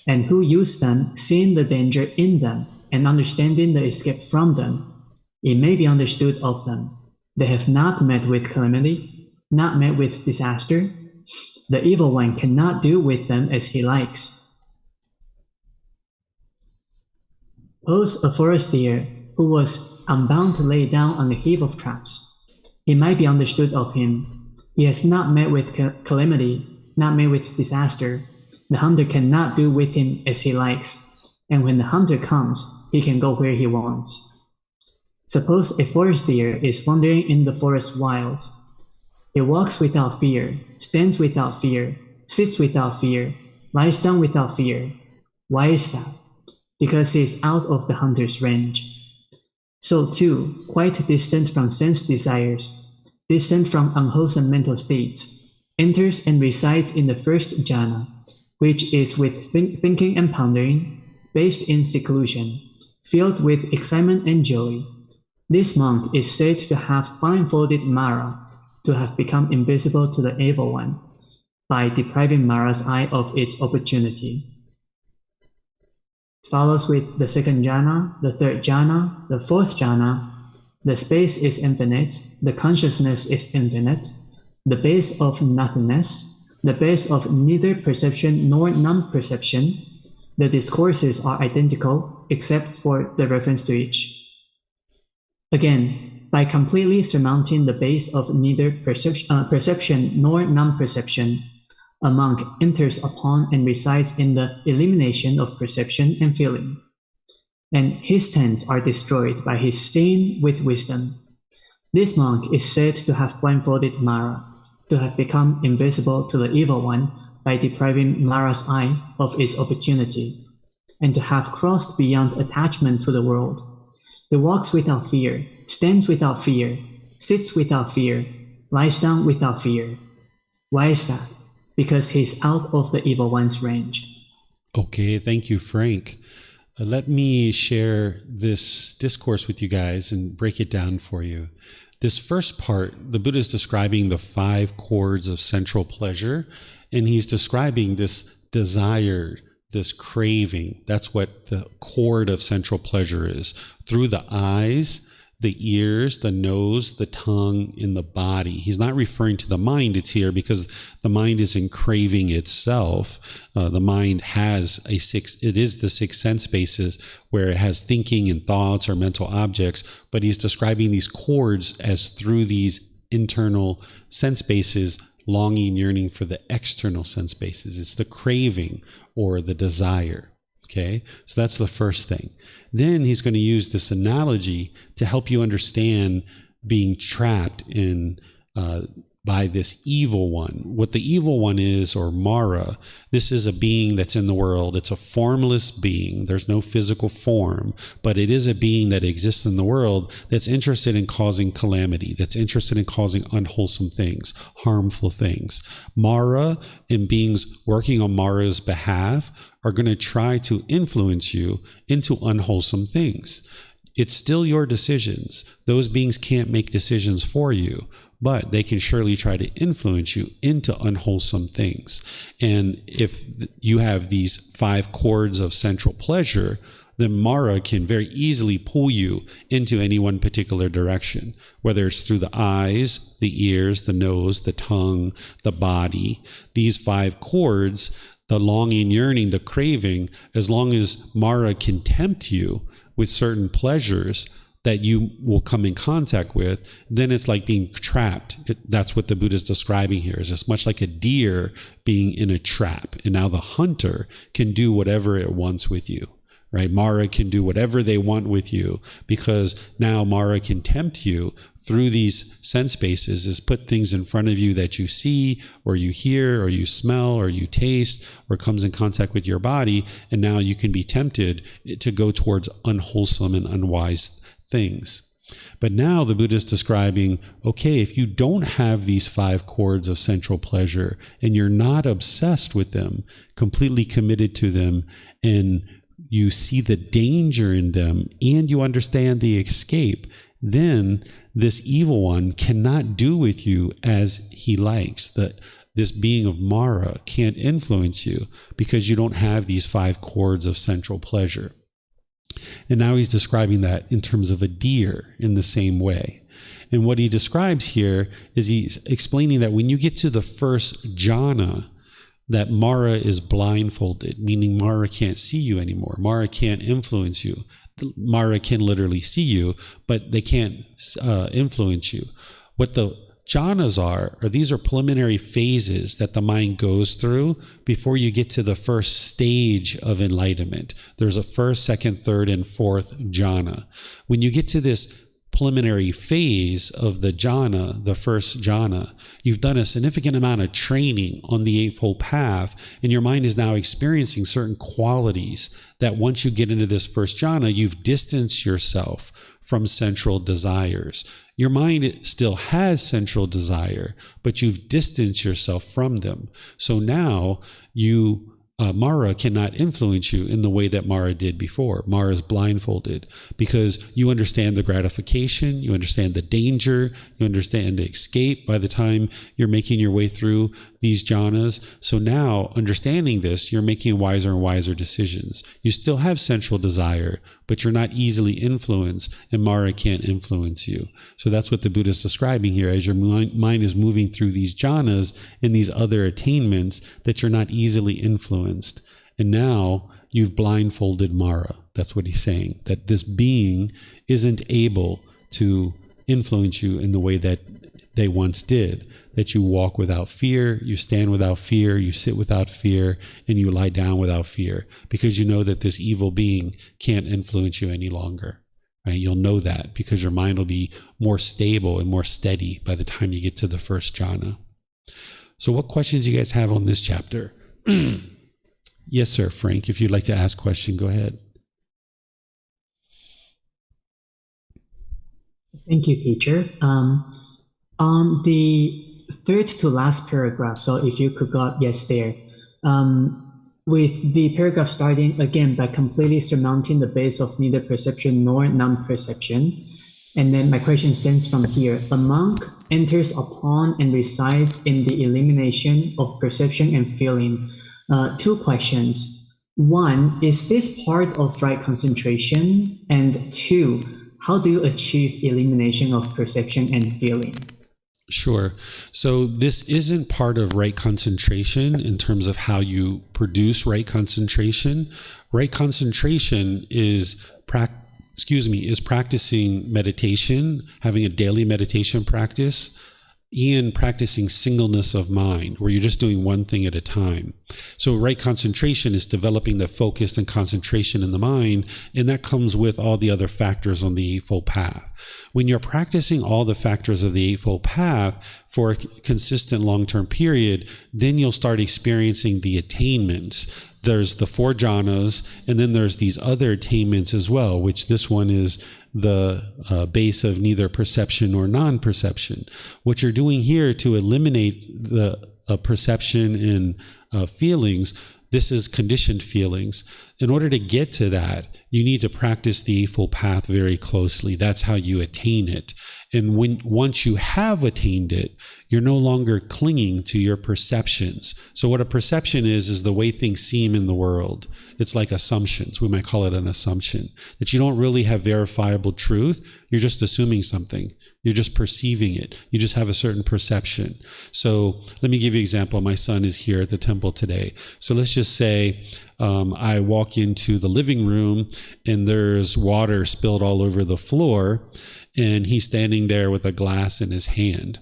and who use them seeing the danger in them and understanding the escape from them, it may be understood of them. They have not met with calamity, not met with disaster. The evil one cannot do with them as he likes. Suppose a forest deer who was unbound to lay down on a heap of traps. It might be understood of him. He has not met with calamity, not met with disaster. The hunter cannot do with him as he likes, and when the hunter comes, he can go where he wants. Suppose a forest deer is wandering in the forest wilds. He walks without fear, stands without fear, sits without fear, lies down without fear. Why is that? Because he is out of the hunter's range. So too, quite distant from sense desires, distant from unwholesome mental states, enters and resides in the first jhana, which is with thinking and pondering, based in seclusion, filled with excitement and joy. This monk is said to have blindfolded Mara, to have become invisible to the evil one, by depriving Mara's eye of its opportunity. Follows with the second jhana, the third jhana, the fourth jhana. The space is infinite, the consciousness is infinite, the base of nothingness, the base of neither perception nor non-perception. The discourses are identical except for the reference to each. Again, by completely surmounting the base of neither perception nor non-perception, a monk enters upon and resides in the elimination of perception and feeling, and his tents are destroyed by his seeing with wisdom. This monk is said to have blindfolded Mara, to have become invisible to the evil one by depriving Mara's eye of its opportunity, and to have crossed beyond attachment to the world. He walks without fear, stands without fear, sits without fear, lies down without fear. Why is that? Because he's out of the evil one's range. Okay, thank you, Frank. Let me share this discourse with you guys and break it down for you. This first part, the Buddha is describing the 5 chords of sensual pleasure, and he's describing this desire, this craving. That's what the chord of sensual pleasure is. Through the eyes, the ears, the nose, the tongue, and the body. He's not referring to the mind. It's here because the mind is in craving itself. The mind has it is the 6 sense spaces where it has thinking and thoughts or mental objects, but he's describing these chords as through these internal sense spaces, longing, yearning for the external sense spaces. It's the craving or the desire. Okay, so that's the first thing. Then he's going to use this analogy to help you understand being trapped in by this evil one. What the evil one is, or Mara, this is a being that's in the world. It's a formless being. There's no physical form, but it is a being that exists in the world that's interested in causing calamity, that's interested in causing unwholesome things, harmful things. Mara and beings working on Mara's behalf are going to try to influence you into unwholesome things. It's still your decisions. Those beings can't make decisions for you, but they can surely try to influence you into unwholesome things. And if you have these 5 chords of central pleasure, then Mara can very easily pull you into any one particular direction, whether it's through the eyes, the ears, the nose, the tongue, the body. These 5 chords, the longing, yearning, the craving, as long as Mara can tempt you with certain pleasures that you will come in contact with, then it's like being trapped. That's what the Buddha is describing here. Is it's much like a deer being in a trap. And now the hunter can do whatever it wants with you, right? Mara can do whatever they want with you, because now Mara can tempt you through these sense bases, is put things in front of you that you see, or you hear, or you smell, or you taste, or comes in contact with your body. And now you can be tempted to go towards unwholesome and unwise things. But now the Buddha is describing, okay, if you don't have these 5 chords of central pleasure and you're not obsessed with them, completely committed to them, and you see the danger in them and you understand the escape, then this evil one cannot do with you as he likes. This being of Mara can't influence you because you don't have these 5 chords of central pleasure. And now he's describing that in terms of a deer in the same way. And what he describes here is he's explaining that when you get to the first jhana, that Mara is blindfolded, meaning Mara can't see you anymore. Mara can't influence you. Mara can literally see you, but they can't influence you. What the jhanas are these are preliminary phases that the mind goes through before you get to the first stage of enlightenment. There's a first, second, third, and fourth jhana. When you get to this preliminary phase of the jhana, the first jhana, you've done a significant amount of training on the Eightfold Path, and your mind is now experiencing certain qualities that once you get into this first jhana, you've distanced yourself from central desires. Your mind still has central desire, but you've distanced yourself from them. So now Mara cannot influence you in the way that Mara did before. Mara is blindfolded because you understand the gratification, you understand the danger, you understand the escape by the time you're making your way through these jhanas. So now, understanding this, you're making wiser and wiser decisions. You still have central desire, but you're not easily influenced, and Mara can't influence you. So that's what the Buddha is describing here, as your mind is moving through these jhanas and these other attainments, that you're not easily influenced. And now you've blindfolded Mara. That's what he's saying, that this being isn't able to influence you in the way that they once did. That you walk without fear, you stand without fear, you sit without fear, and you lie down without fear, because you know that this evil being can't influence you any longer. Right? You'll know that because your mind will be more stable and more steady by the time you get to the first jhana. So what questions do you guys have on this chapter? Yes, sir, Frank, if you'd like to ask a question, go ahead. Thank you, teacher. On the third to last paragraph, so if you could go yes there, with the paragraph starting again by completely surmounting the base of neither perception nor non-perception, and then my question stands from here. A monk enters upon and resides in the elimination of perception and feeling. 2 questions. 1, is this part of right concentration? And 2, how do you achieve elimination of perception and feeling? Sure. So this isn't part of right concentration in terms of how you produce right concentration. Right concentration is practicing meditation, having a daily meditation practice, and practicing singleness of mind, where you're just doing one thing at a time. So right concentration is developing the focus and concentration in the mind, and that comes with all the other factors on the Eightfold Path. When you're practicing all the factors of the Eightfold Path for a consistent long-term period, then you'll start experiencing the attainments. There's the 4 jhanas, and then there's these other attainments as well, which this one is the base of neither perception nor non-perception. What you're doing here to eliminate the perception and feelings, this is conditioned feelings. In order to get to that, you need to practice the Eightfold Path very closely. That's how you attain it. And once you have attained it, you're no longer clinging to your perceptions. So what a perception is the way things seem in the world. It's like assumptions. We might call it an assumption, that you don't really have verifiable truth. You're just assuming something. You're just perceiving it. You just have a certain perception. So let me give you an example. My son is here at the temple today. So let's just say I walk into the living room and there's water spilled all over the floor, and he's standing there with a glass in his hand,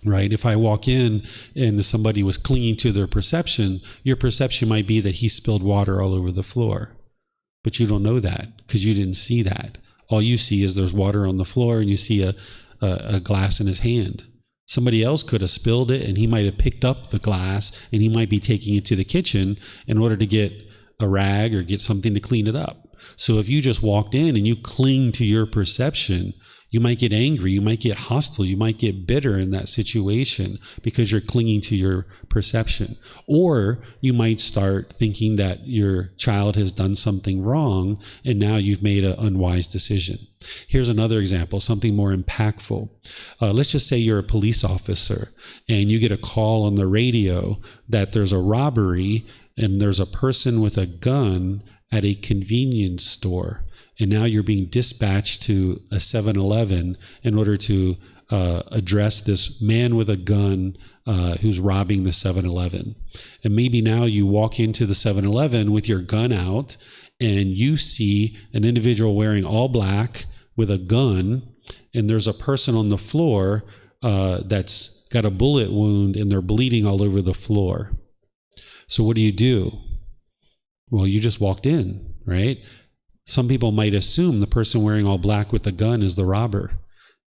right? If I walk in and somebody was clinging to their perception, your perception might be that he spilled water all over the floor. But you don't know that because you didn't see that. All you see is there's water on the floor and you see a glass in his hand. Somebody else could have spilled it, and he might have picked up the glass and he might be taking it to the kitchen in order to get a rag or get something to clean it up. So if you just walked in and you cling to your perception, you might get angry, you might get hostile, you might get bitter in that situation because you're clinging to your perception. Or you might start thinking that your child has done something wrong and now you've made an unwise decision. Here's another example, something more impactful. Let's just say you're a police officer and you get a call on the radio that there's a robbery and there's a person with a gun at a convenience store. And now you're being dispatched to a 7-Eleven in order to address this man with a gun who's robbing the 7-Eleven. And maybe now you walk into the 7-Eleven with your gun out and you see an individual wearing all black with a gun, and there's a person on the floor that's got a bullet wound and they're bleeding all over the floor. So what do? Well, you just walked in, right? Some people might assume the person wearing all black with the gun is the robber,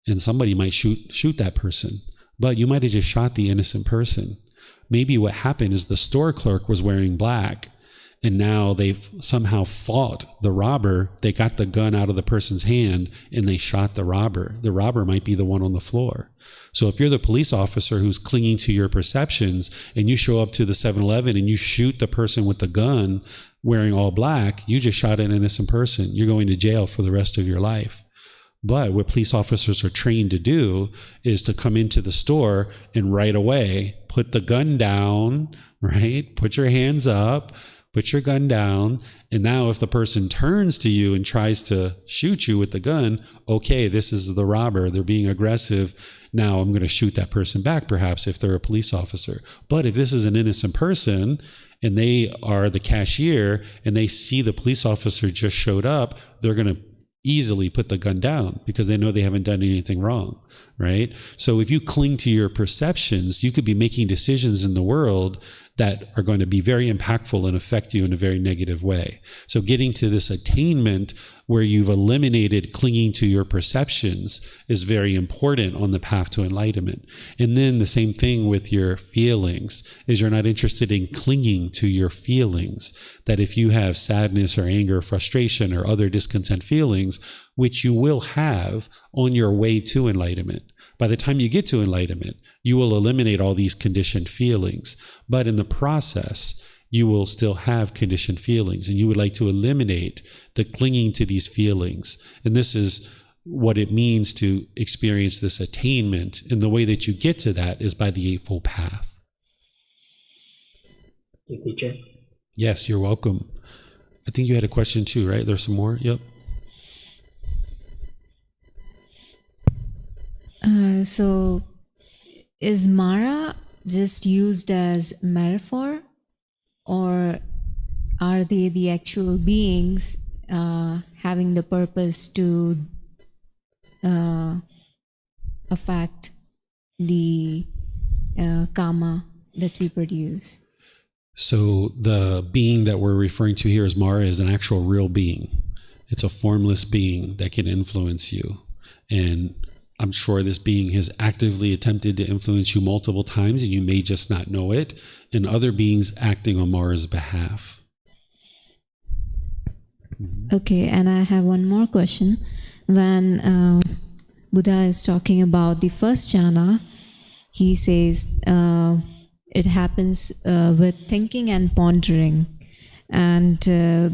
and somebody might shoot that person. But you might have just shot the innocent person. Maybe what happened is the store clerk was wearing black, and now they've somehow fought the robber. They got the gun out of the person's hand, and they shot the robber. The robber might be the one on the floor. So if you're the police officer who's clinging to your perceptions, and you show up to the 7-Eleven and you shoot the person with the gun wearing all black, you just shot an innocent person. You're going to jail for the rest of your life. But what police officers are trained to do is to come into the store and right away put the gun down, right? Put your hands up, put your gun down. And now if the person turns to you and tries to shoot you with the gun, okay, this is the robber. They're being aggressive. Now I'm going to shoot that person back, perhaps, if they're a police officer. But if this is an innocent person and they are the cashier and they see the police officer just showed up, they're going to easily put the gun down because they know they haven't done anything wrong, right? So if you cling to your perceptions, you could be making decisions in the world that are going to be very impactful and affect you in a very negative way. So getting to this attainment where you've eliminated clinging to your perceptions is very important on the path to enlightenment. And then the same thing with your feelings, is you're not interested in clinging to your feelings. That if you have sadness or anger or frustration or other discontent feelings, which you will have on your way to enlightenment, by the time you get to enlightenment, you will eliminate all these conditioned feelings. But in the process, you will still have conditioned feelings, and you would like to eliminate the clinging to these feelings. And this is what it means to experience this attainment. And the way that you get to that is by the Eightfold Path. Thank you, teacher. Yes, you're welcome. I think you had a question too, right? There's some more? Yep. So is Mara just used as metaphor, or are they the actual beings having the purpose to affect the karma that we produce. So the being that we're referring to here as Mara is an actual real being. It's a formless being that can influence you. And I'm sure this being has actively attempted to influence you multiple times, and you may just not know it, and other beings acting on Mara's behalf. Okay, and I have one more question. When Buddha is talking about the first jhana, he says it happens with thinking and pondering, and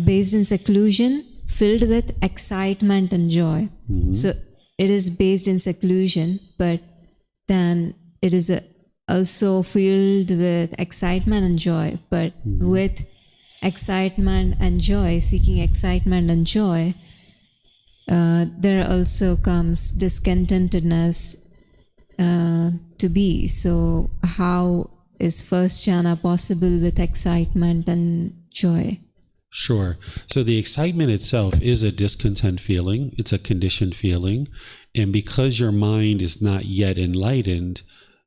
based in seclusion, filled with excitement and joy. So it is based in seclusion, but then it is also filled with excitement and joy. But with excitement and joy, seeking excitement and joy, there also comes discontentedness to be. So how is first jhana possible with excitement and joy? Sure. So the excitement itself is a discontent feeling. It's a conditioned feeling. And because your mind is not yet enlightened,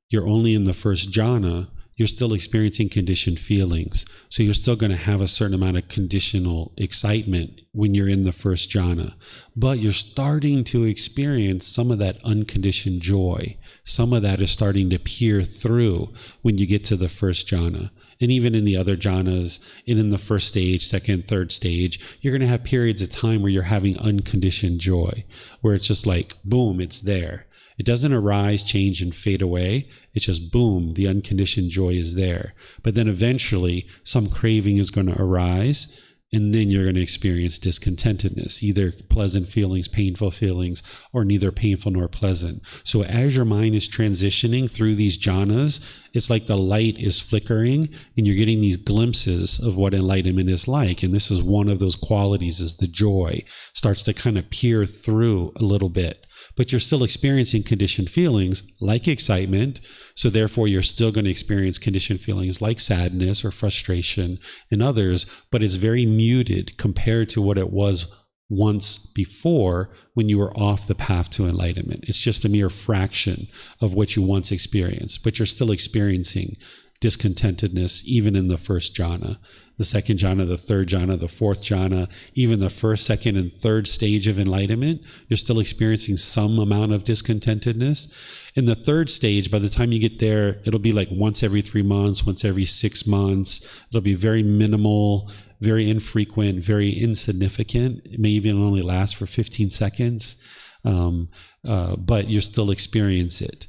you're only in the first jhana, you're still experiencing conditioned feelings. So you're still going to have a certain amount of conditional excitement when you're in the first jhana. But you're starting to experience some of that unconditioned joy. Some of that is starting to peer through when you get to the first jhana. And even in the other jhanas, and in the first stage, second, third stage, you're going to have periods of time where you're having unconditioned joy, where it's just like, boom, it's there. It doesn't arise, change, and fade away. It's just boom, the unconditioned joy is there. But then eventually some craving is going to arise, and then you're going to experience discontentedness, either pleasant feelings, painful feelings, or neither painful nor pleasant. So as your mind is transitioning through these jhanas, it's like the light is flickering and you're getting these glimpses of what enlightenment is like. And this is one of those qualities, is the joy starts to kind of peer through a little bit. But you're still experiencing conditioned feelings like excitement. So therefore, you're still going to experience conditioned feelings like sadness or frustration and others, but it's very muted compared to what it was once before when you were off the path to enlightenment. It's just a mere fraction of what you once experienced, but you're still experiencing discontentedness even in the first jhana, the second jhana, the third jhana, the fourth jhana, even the first, second, and third stage of enlightenment. You're still experiencing some amount of discontentedness. In the third stage, by the time you get there, it'll be like once every 3 months, once every 6 months. It'll be very minimal, very infrequent, very insignificant. It may even only last for 15 seconds, but you still experience it.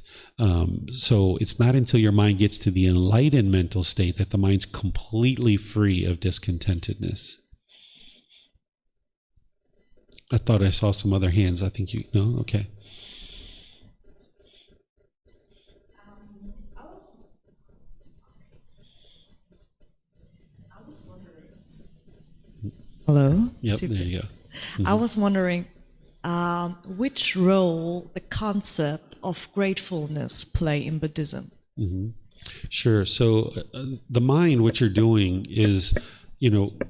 So it's not until your mind gets to the enlightened mental state that the mind's completely free of discontentedness. I thought I saw some other hands. I think you know. Okay. Hello? Yep, there you go. I was wondering which role the concept of gratefulness play in Buddhism. Sure. So the mind, what you're doing is,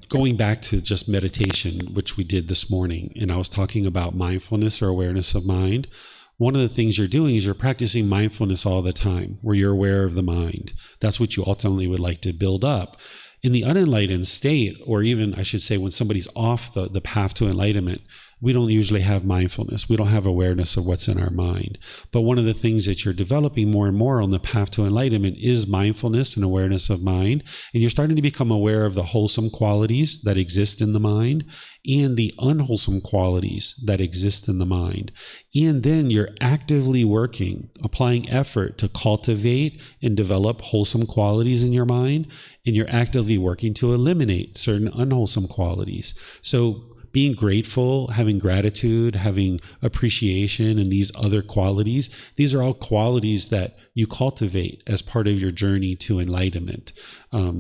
going back to just meditation, which we did this morning, and I was talking about mindfulness or awareness of mind. One of the things you're doing is you're practicing mindfulness all the time, where you're aware of the mind. That's what you ultimately would like to build up. In the unenlightened state, or even I should say when somebody's off the path to enlightenment, we don't usually have mindfulness. We don't have awareness of what's in our mind. But one of the things that you're developing more and more on the path to enlightenment is mindfulness and awareness of mind. And you're starting to become aware of the wholesome qualities that exist in the mind and the unwholesome qualities that exist in the mind. And then you're actively working, applying effort to cultivate and develop wholesome qualities in your mind. And you're actively working to eliminate certain unwholesome qualities. So being grateful, having gratitude, having appreciation, and these other qualities, these are all qualities that you cultivate as part of your journey to enlightenment.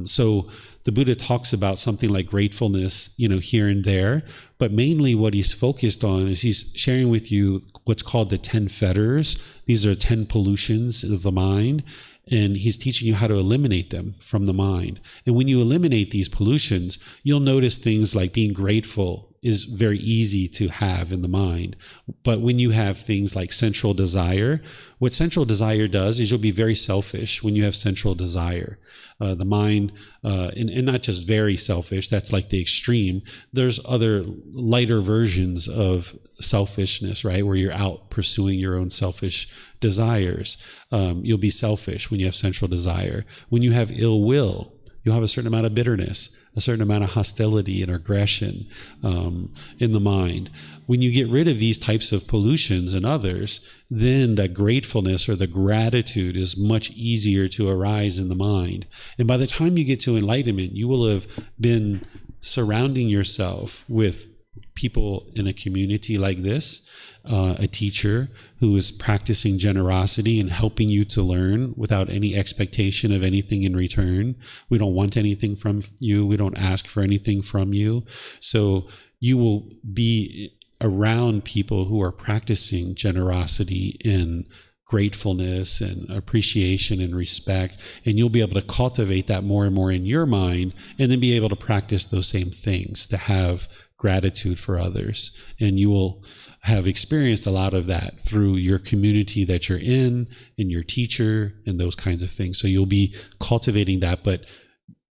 So the Buddha talks about something like gratefulness, here and there, but mainly what he's focused on is he's sharing with you what's called the 10 fetters. These are 10 pollutions of the mind. And he's teaching you how to eliminate them from the mind. And when you eliminate these pollutions, you'll notice things like being grateful is very easy to have in the mind. But when you have things like sensual desire, what sensual desire does is you'll be very selfish when you have sensual desire. The mind, and not just very selfish, that's like the extreme. There's other lighter versions of selfishness, right? Where you're out pursuing your own selfish desires. You'll be selfish when you have sensual desire. When you have ill will, you'll have a certain amount of bitterness, a certain amount of hostility and aggression in the mind. When you get rid of these types of pollutions and others, then the gratefulness or the gratitude is much easier to arise in the mind. And by the time you get to enlightenment, you will have been surrounding yourself with people in a community like this, a teacher who is practicing generosity and helping you to learn without any expectation of anything in return. We don't want anything from you. We don't ask for anything from you. So you will be around people who are practicing generosity and gratefulness and appreciation and respect, and you'll be able to cultivate that more and more in your mind, and then be able to practice those same things to have gratitude for others. And you will have experienced a lot of that through your community that you're in, and your teacher, and those kinds of things. So you'll be cultivating that, but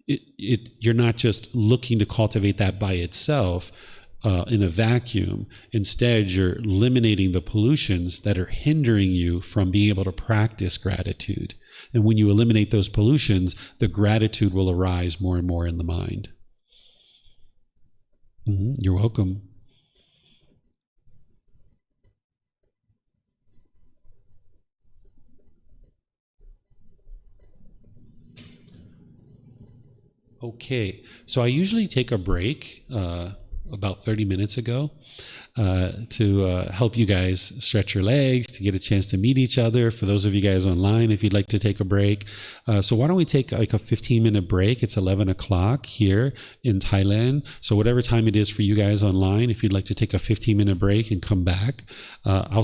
you're not just looking to cultivate that by itself in a vacuum. Instead, you're eliminating the pollutions that are hindering you from being able to practice gratitude. And when you eliminate those pollutions, the gratitude will arise more and more in the mind. You're welcome. Okay, so I usually take a break about 30 minutes ago to help you guys stretch your legs, to get a chance to meet each other. For those of you guys online, if you'd like to take a break. So why don't we take like a 15-minute break? It's 11 o'clock here in Thailand. So whatever time it is for you guys online, if you'd like to take a 15-minute break and come back, I'll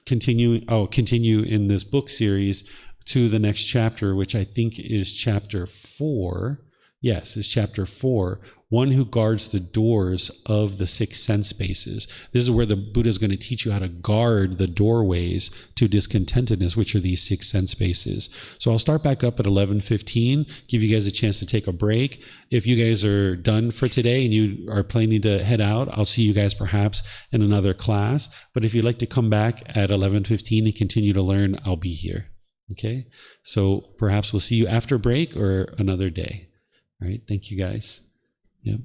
continue in this book series to the next chapter, which I think is chapter 4. Yes, it's chapter 4. One who guards the doors of the 6 sense spaces. This is where the Buddha is going to teach you how to guard the doorways to discontentedness, which are these 6 sense spaces. So I'll start back up at 11:15, give you guys a chance to take a break. If you guys are done for today and you are planning to head out, I'll see you guys perhaps in another class. But if you'd like to come back at 11:15 and continue to learn, I'll be here. Okay? So perhaps we'll see you after break or another day. All right, thank you guys. Yep.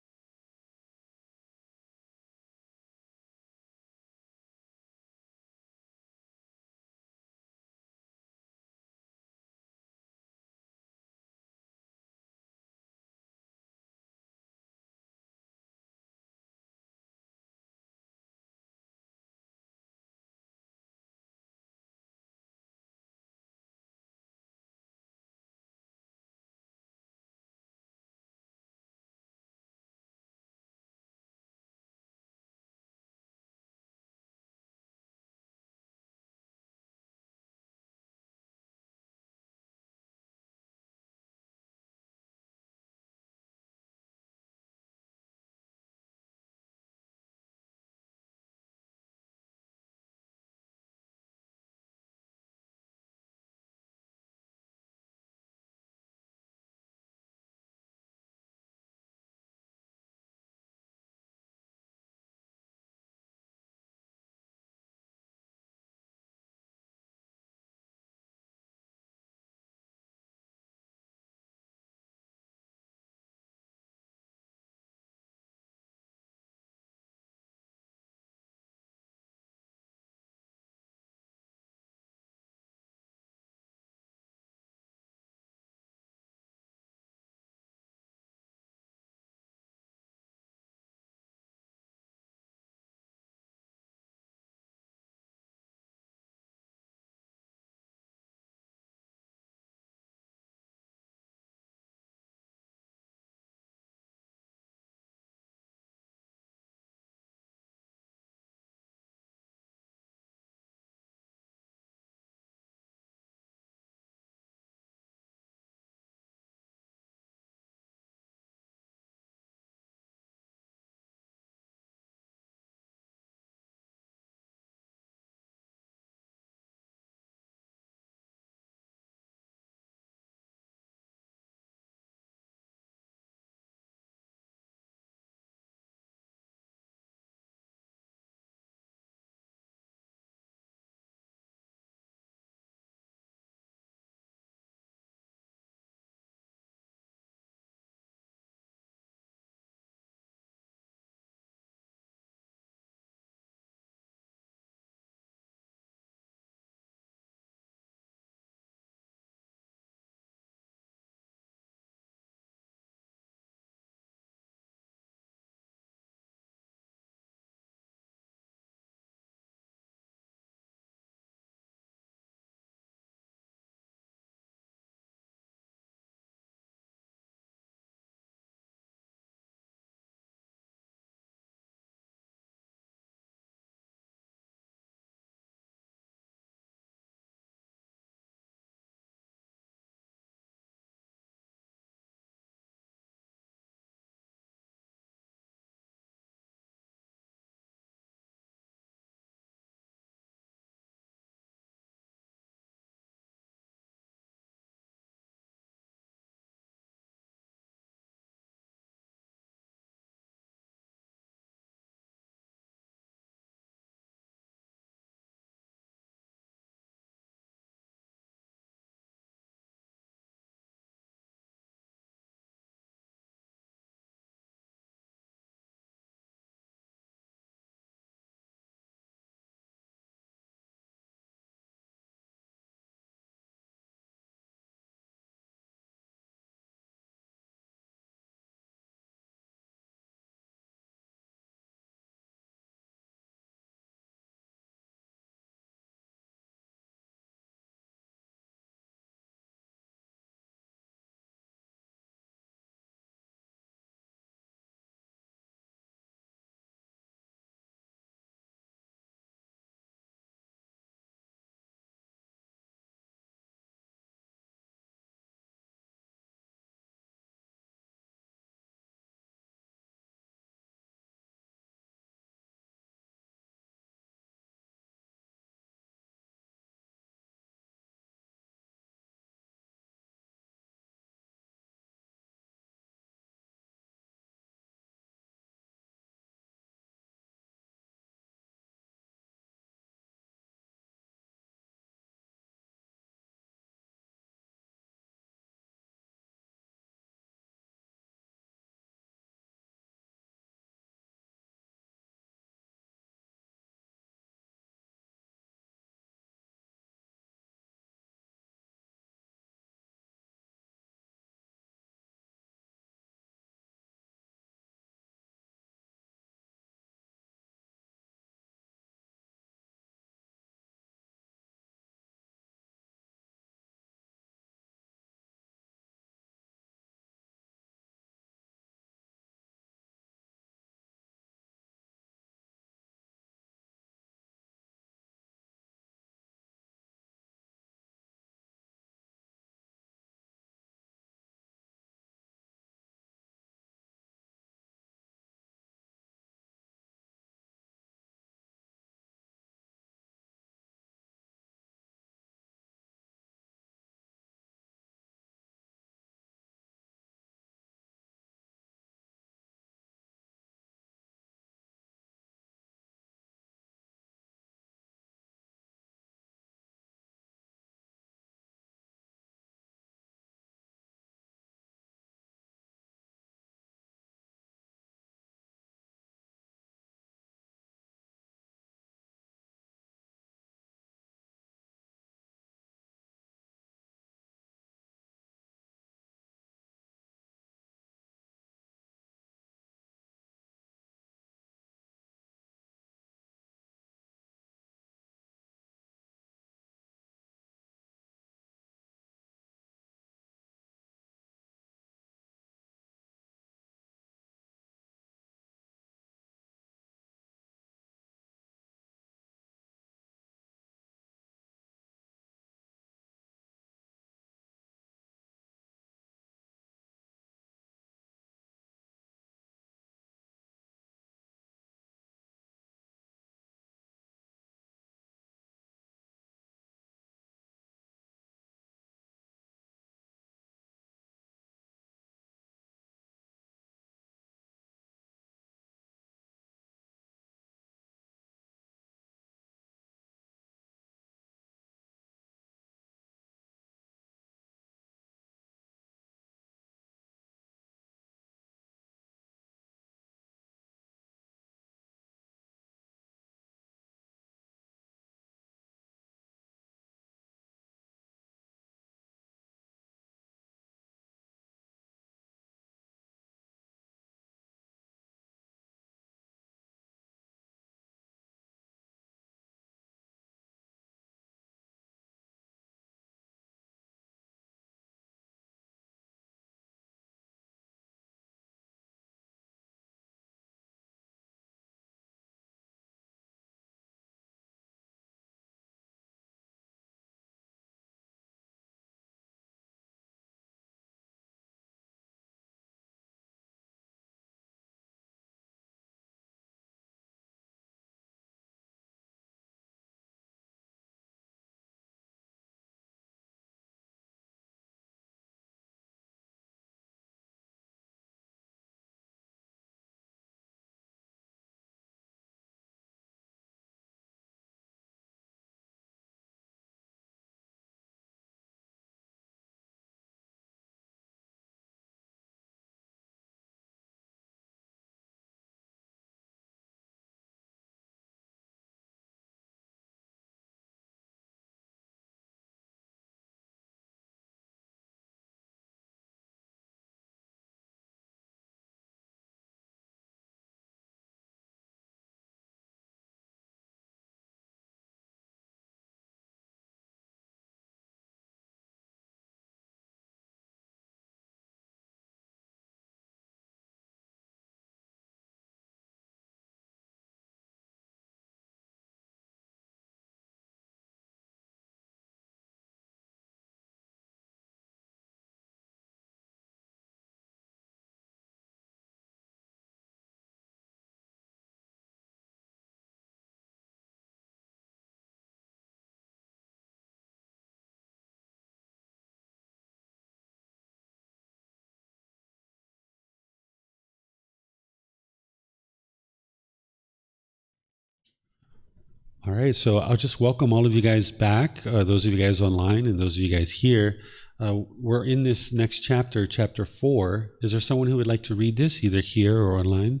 All right, so I'll just welcome all of you guys back, those of you guys online and those of you guys here. We're in this next chapter, chapter 4. Is there someone who would like to read this, either here or online?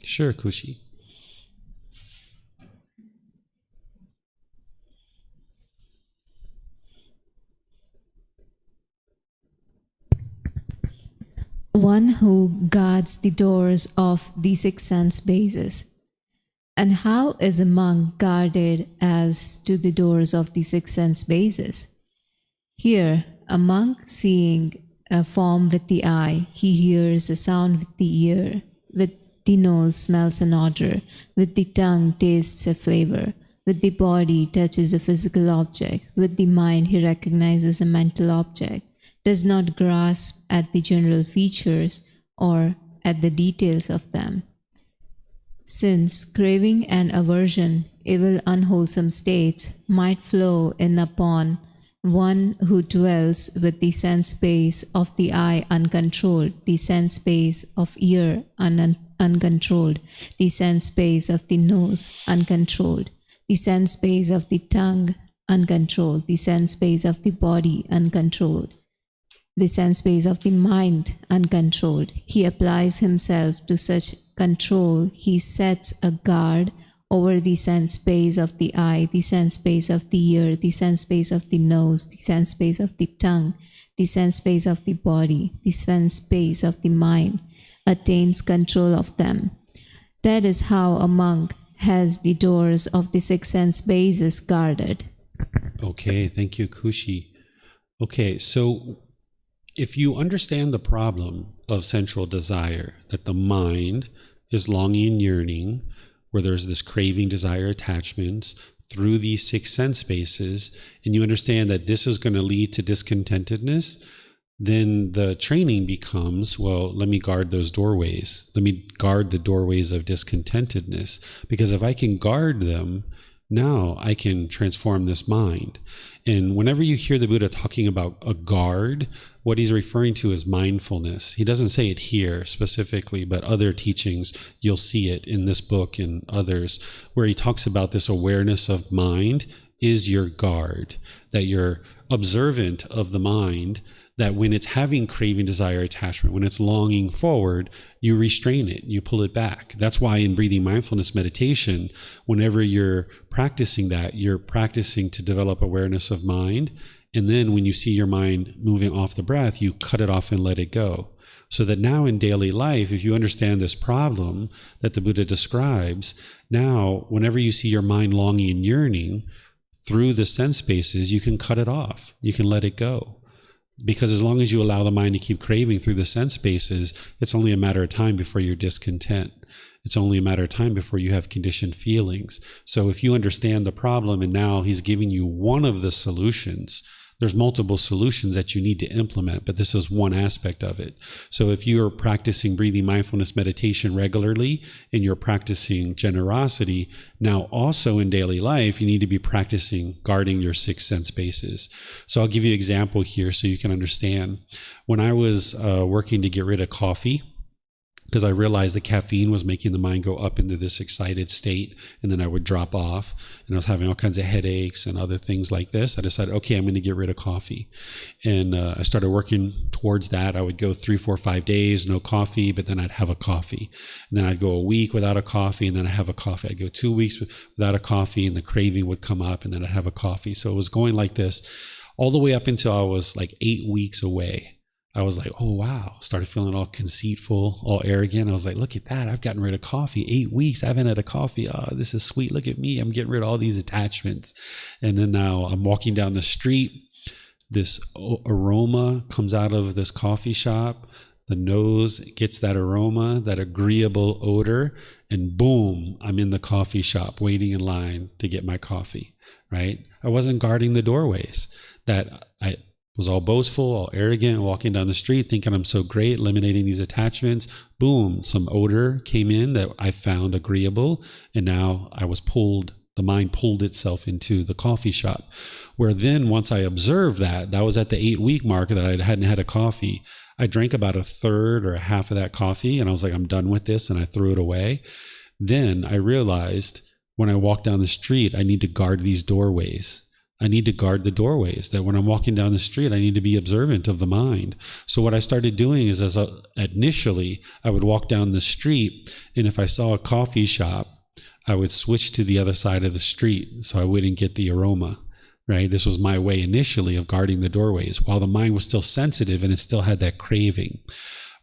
Sure, Kushi. One who guards the doors of the six sense bases. And how is a monk guarded as to the doors of the six sense bases? Here, a monk seeing a form with the eye, he hears a sound with the ear, with the nose smells an odor, with the tongue tastes a flavor, with the body touches a physical object, with the mind he recognizes a mental object, does not grasp at the general features or at the details of them. Since craving and aversion, evil unwholesome states, might flow in upon one who dwells with the sense base of the eye uncontrolled, the sense base of ear uncontrolled, the sense base of the nose uncontrolled, the sense base of the tongue uncontrolled, the sense base of the body uncontrolled, the sense base of the mind uncontrolled. He applies himself to such control. He sets a guard over the sense base of the eye, the sense base of the ear, the sense base of the nose, the sense base of the tongue, the sense base of the body, the sense base of the mind, attains control of them. That is how a monk has the doors of the six sense bases guarded. Okay, thank you, Kushi. Okay, so if you understand the problem of sensual desire, that the mind is longing and yearning, where there's this craving, desire, attachments through these six sense bases, and you understand that this is going to lead to discontentedness, then the training becomes, well, let me guard those doorways. Let me guard the doorways of discontentedness, because if I can guard them, now I can transform this mind. And whenever you hear the Buddha talking about a guard, what he's referring to is mindfulness. He doesn't say it here specifically, but other teachings, you'll see it in this book and others, where he talks about this awareness of mind is your guard, that you're observant of the mind, that when it's having craving, desire, attachment, when it's longing forward, you restrain it, you pull it back. That's why in breathing mindfulness meditation, whenever you're practicing that, you're practicing to develop awareness of mind. And then when you see your mind moving off the breath, you cut it off and let it go. So that now in daily life, if you understand this problem that the Buddha describes, now whenever you see your mind longing and yearning through the sense spaces, you can cut it off, you can let it go. Because as long as you allow the mind to keep craving through the sense bases, it's only a matter of time before you're discontent. It's only a matter of time before you have conditioned feelings. So if you understand the problem, and now he's giving you one of the solutions, there's multiple solutions that you need to implement, but this is one aspect of it. So if you're practicing breathing mindfulness meditation regularly and you're practicing generosity, now also in daily life, you need to be practicing guarding your six sense bases. So I'll give you an example here so you can understand. When I was working to get rid of coffee, because I realized that caffeine was making the mind go up into this excited state, and then I would drop off, and I was having all kinds of headaches and other things like this. I decided, okay, I'm going to get rid of coffee. And I started working towards that. I would go 3, 4, 5 days, no coffee, but then I'd have a coffee. And then I'd go a week without a coffee, and then I'd have a coffee. I'd go 2 weeks without a coffee, and the craving would come up, and then I'd have a coffee. So it was going like this all the way up until I was like 8 weeks away. I was like, oh, wow. Started feeling all conceitful, all arrogant. I was like, look at that. I've gotten rid of coffee. 8 weeks. I haven't had a coffee. Oh, this is sweet. Look at me. I'm getting rid of all these attachments. And then now I'm walking down the street. This aroma comes out of this coffee shop. The nose gets that aroma, that agreeable odor, and boom, I'm in the coffee shop waiting in line to get my coffee, right? I wasn't guarding the doorways. That I was all boastful, all arrogant, walking down the street thinking I'm so great, eliminating these attachments. Boom, some odor came in that I found agreeable, and now I was pulled, the mind pulled itself into the coffee shop. Where then once I observed that was at the 8-week mark that I hadn't had a coffee, I drank about a third or a half of that coffee, and I was like, I'm done with this, and I threw it away. Then I realized when I walk down the street, I need to guard these doorways. I need to guard the doorways, that when I'm walking down the street, I need to be observant of the mind. So what I started doing is, initially, I would walk down the street, and if I saw a coffee shop, I would switch to the other side of the street so I wouldn't get the aroma, right? This was my way initially of guarding the doorways, while the mind was still sensitive and it still had that craving.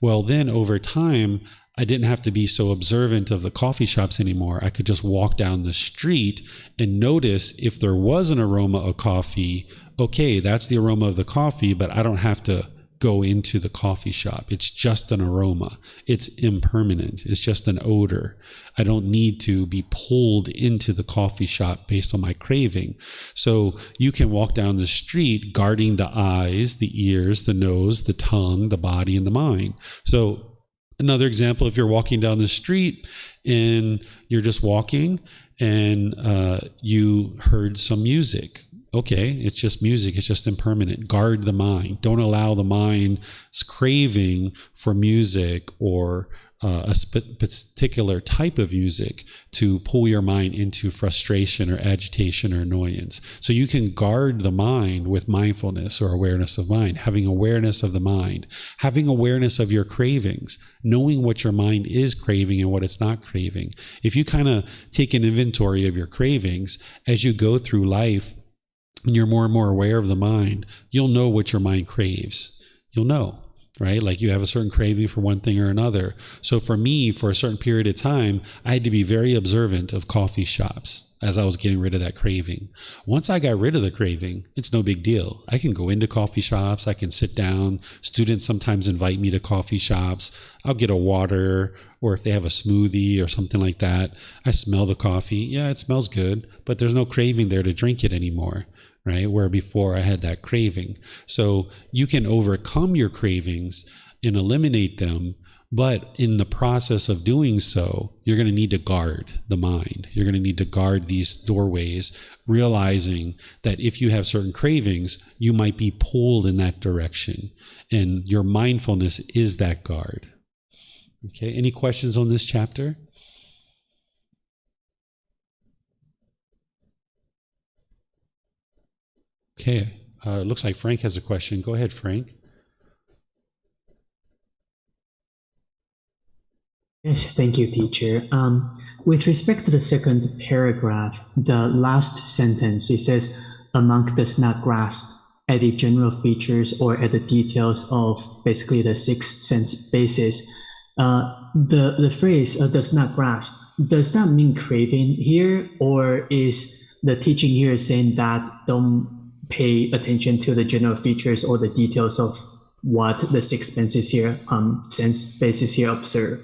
Well, then over time, I didn't have to be so observant of the coffee shops anymore. I could just walk down the street and notice if there was an aroma of coffee. Okay, that's the aroma of the coffee, but I don't have to go into the coffee shop. It's just an aroma. It's impermanent. It's just an odor. I don't need to be pulled into the coffee shop based on my craving. So you can walk down the street guarding the eyes, the ears, the nose, the tongue, the body, and the mind. So another example, if you're walking down the street and you're just walking and you heard some music. Okay, it's just music. It's just impermanent. Guard the mind. Don't allow the mind's craving for music or a particular type of music to pull your mind into frustration or agitation or annoyance. So you can guard the mind with mindfulness or awareness of mind, having awareness of the mind, having awareness of your cravings, knowing what your mind is craving and what it's not craving. If you kind of take an inventory of your cravings as you go through life, and you're more and more aware of the mind, you'll know what your mind craves. You'll know, right? Like you have a certain craving for one thing or another. So for me, for a certain period of time, I had to be very observant of coffee shops as I was getting rid of that craving. Once I got rid of the craving, it's no big deal. I can go into coffee shops. I can sit down. Students sometimes invite me to coffee shops. I'll get a water, or if they have a smoothie or something like that, I smell the coffee. Yeah, it smells good, but there's no craving there to drink it anymore. Right? Where before I had that craving. So you can overcome your cravings and eliminate them, but in the process of doing so, you're going to need to guard the mind. You're going to need to guard these doorways, realizing that if you have certain cravings, you might be pulled in that direction. And your mindfulness is that guard. Okay, any questions on this chapter? Okay, it looks like Frank has a question. Go ahead, Frank. Yes, thank you, teacher. With respect to the second paragraph, the last sentence, it says, a monk does not grasp at the general features or at the details of basically the six sense bases. The phrase does not grasp, does that mean craving here, or is the teaching here saying that don't pay attention to the general features or the details of what the six senses here, sense bases here observe?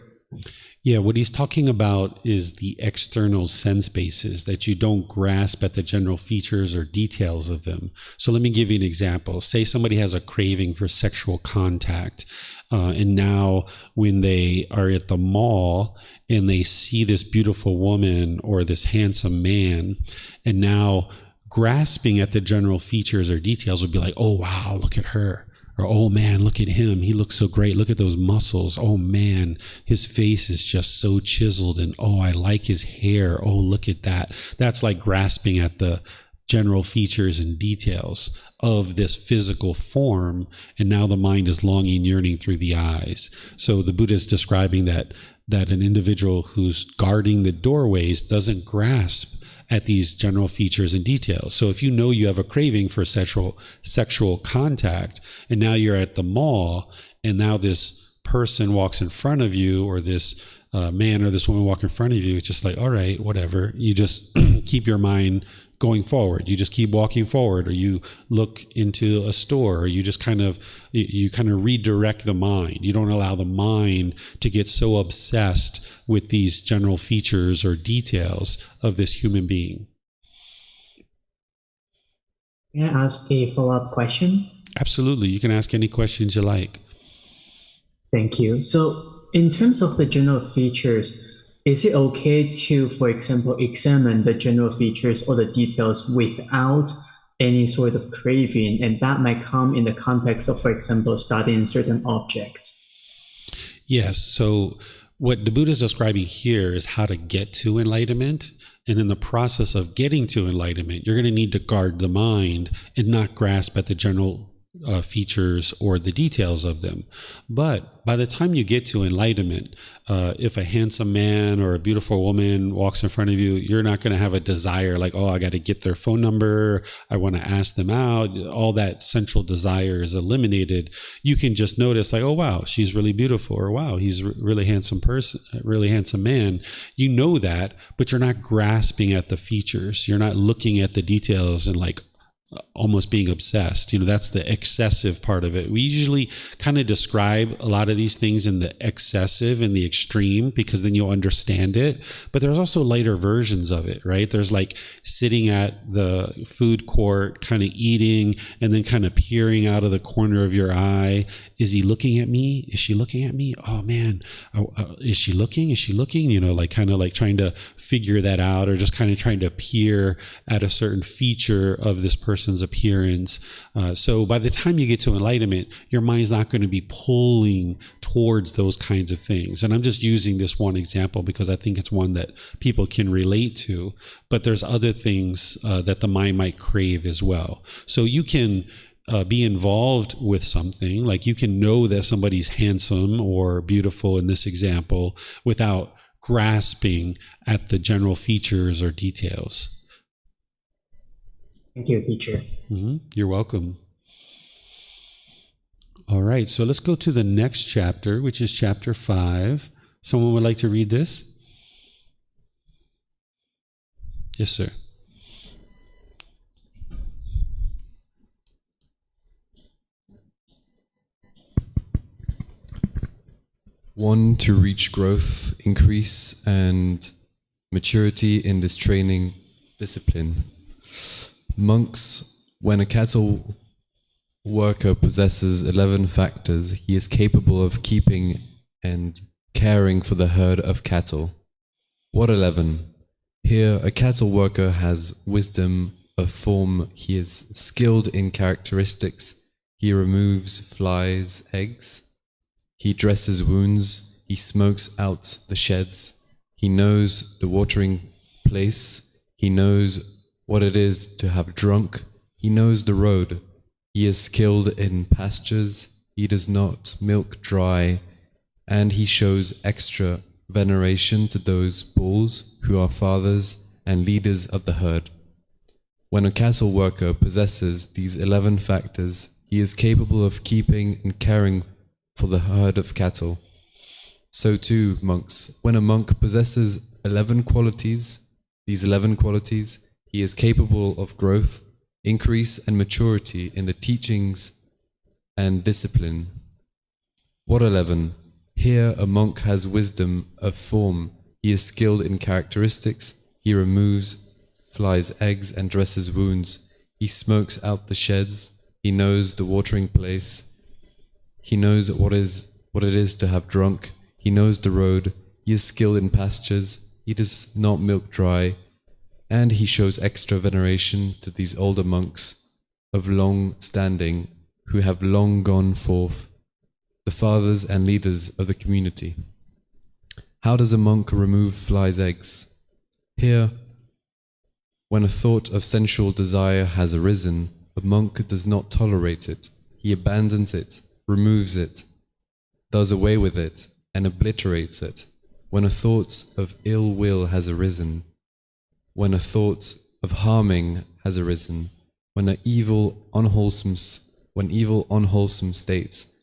Yeah, what he's talking about is the external sense bases, that you don't grasp at the general features or details of them. So let me give you an example. Say somebody has a craving for sexual contact, and now when they are at the mall and they see this beautiful woman or this handsome man, and now grasping at the general features or details would be like, oh, wow, look at her. Or, oh, man, look at him. He looks so great. Look at those muscles. Oh, man, his face is just so chiseled. And, oh, I like his hair. Oh, look at that. That's like grasping at the general features and details of this physical form. And now the mind is longing, yearning through the eyes. So the Buddha is describing that an individual who's guarding the doorways doesn't grasp at these general features and details. So if you know you have a craving for sexual contact, and now you're at the mall, and now this person walks in front of you, or this man or this woman walk in front of you, it's just like, all right, whatever. You just keep your mind going forward. You just keep walking forward, or you look into a store, or you just kind of redirect the mind. You don't allow the mind to get so obsessed with these general features or details of this human being. Can I ask a follow-up question? Absolutely. You can ask any questions you like. Thank you. So in terms of the general features, is it okay to, for example, examine the general features or the details without any sort of craving, and that might come in the context of, for example, studying certain objects. Yes. So what the Buddha is describing here is how to get to enlightenment. And in the process of getting to enlightenment, you're going to need to guard the mind and not grasp at the general features or the details of them. But by the time you get to enlightenment, if a handsome man or a beautiful woman walks in front of you, you're not going to have a desire like, oh, I got to get their phone number, I want to ask them out. All that central desire is eliminated. You can just notice like, oh, wow, she's really beautiful, or wow, he's a really handsome person, really handsome man. You know that, but you're not grasping at the features. You're not looking at the details and like almost being obsessed. That's the excessive part of it. We usually kind of describe a lot of these things in the excessive and the extreme, because then you'll understand it. But there's also lighter versions of it, right? There's like sitting at the food court, kind of eating, and then kind of peering out of the corner of your eye. Is he looking at me? Is she looking at me? Oh man, is she looking? Is she looking? Like kind of like trying to figure that out, or just kind of trying to peer at a certain feature of this person's appearance. So by the time you get to enlightenment, your mind's not going to be pulling towards those kinds of things. And I'm just using this one example because I think it's one that people can relate to, but there's other things that the mind might crave as well. So you can be involved with something, like you can know that somebody's handsome or beautiful in this example without grasping at the general features or details. Thank you, teacher. You're welcome. All right, so let's go to the next chapter, which is chapter 5. Someone would like to read this? Yes, sir. One, to reach growth, increase, and maturity in this training discipline. Monks, when a cattle worker possesses 11 factors, he is capable of keeping and caring for the herd of cattle. What 11? Here, a cattle worker has wisdom of form, he is skilled in characteristics, he removes flies, eggs, he dresses wounds, he smokes out the sheds, he knows the watering place, he knows what it is to have drunk, he knows the road, he is skilled in pastures, he does not milk dry, and he shows extra veneration to those bulls who are fathers and leaders of the herd. When a cattle worker possesses these 11 factors, he is capable of keeping and caring for the herd of cattle. So too, monks, when a monk possesses 11 qualities, these 11 qualities, he is capable of growth, increase, and maturity in the teachings and discipline. What 11? Here a monk has wisdom of form, he is skilled in characteristics, he removes flies' eggs and dresses wounds, he smokes out the sheds, he knows the watering place, he knows what it is to have drunk, he knows the road, he is skilled in pastures, he does not milk dry, and he shows extra veneration to these older monks of long standing who have long gone forth, the fathers and leaders of the community. How does a monk remove flies' eggs? Here, when a thought of sensual desire has arisen, a monk does not tolerate it. He abandons it, removes it, does away with it, and obliterates it. When a thought of ill will has arisen, when a thought of harming has arisen, when evil, unwholesome states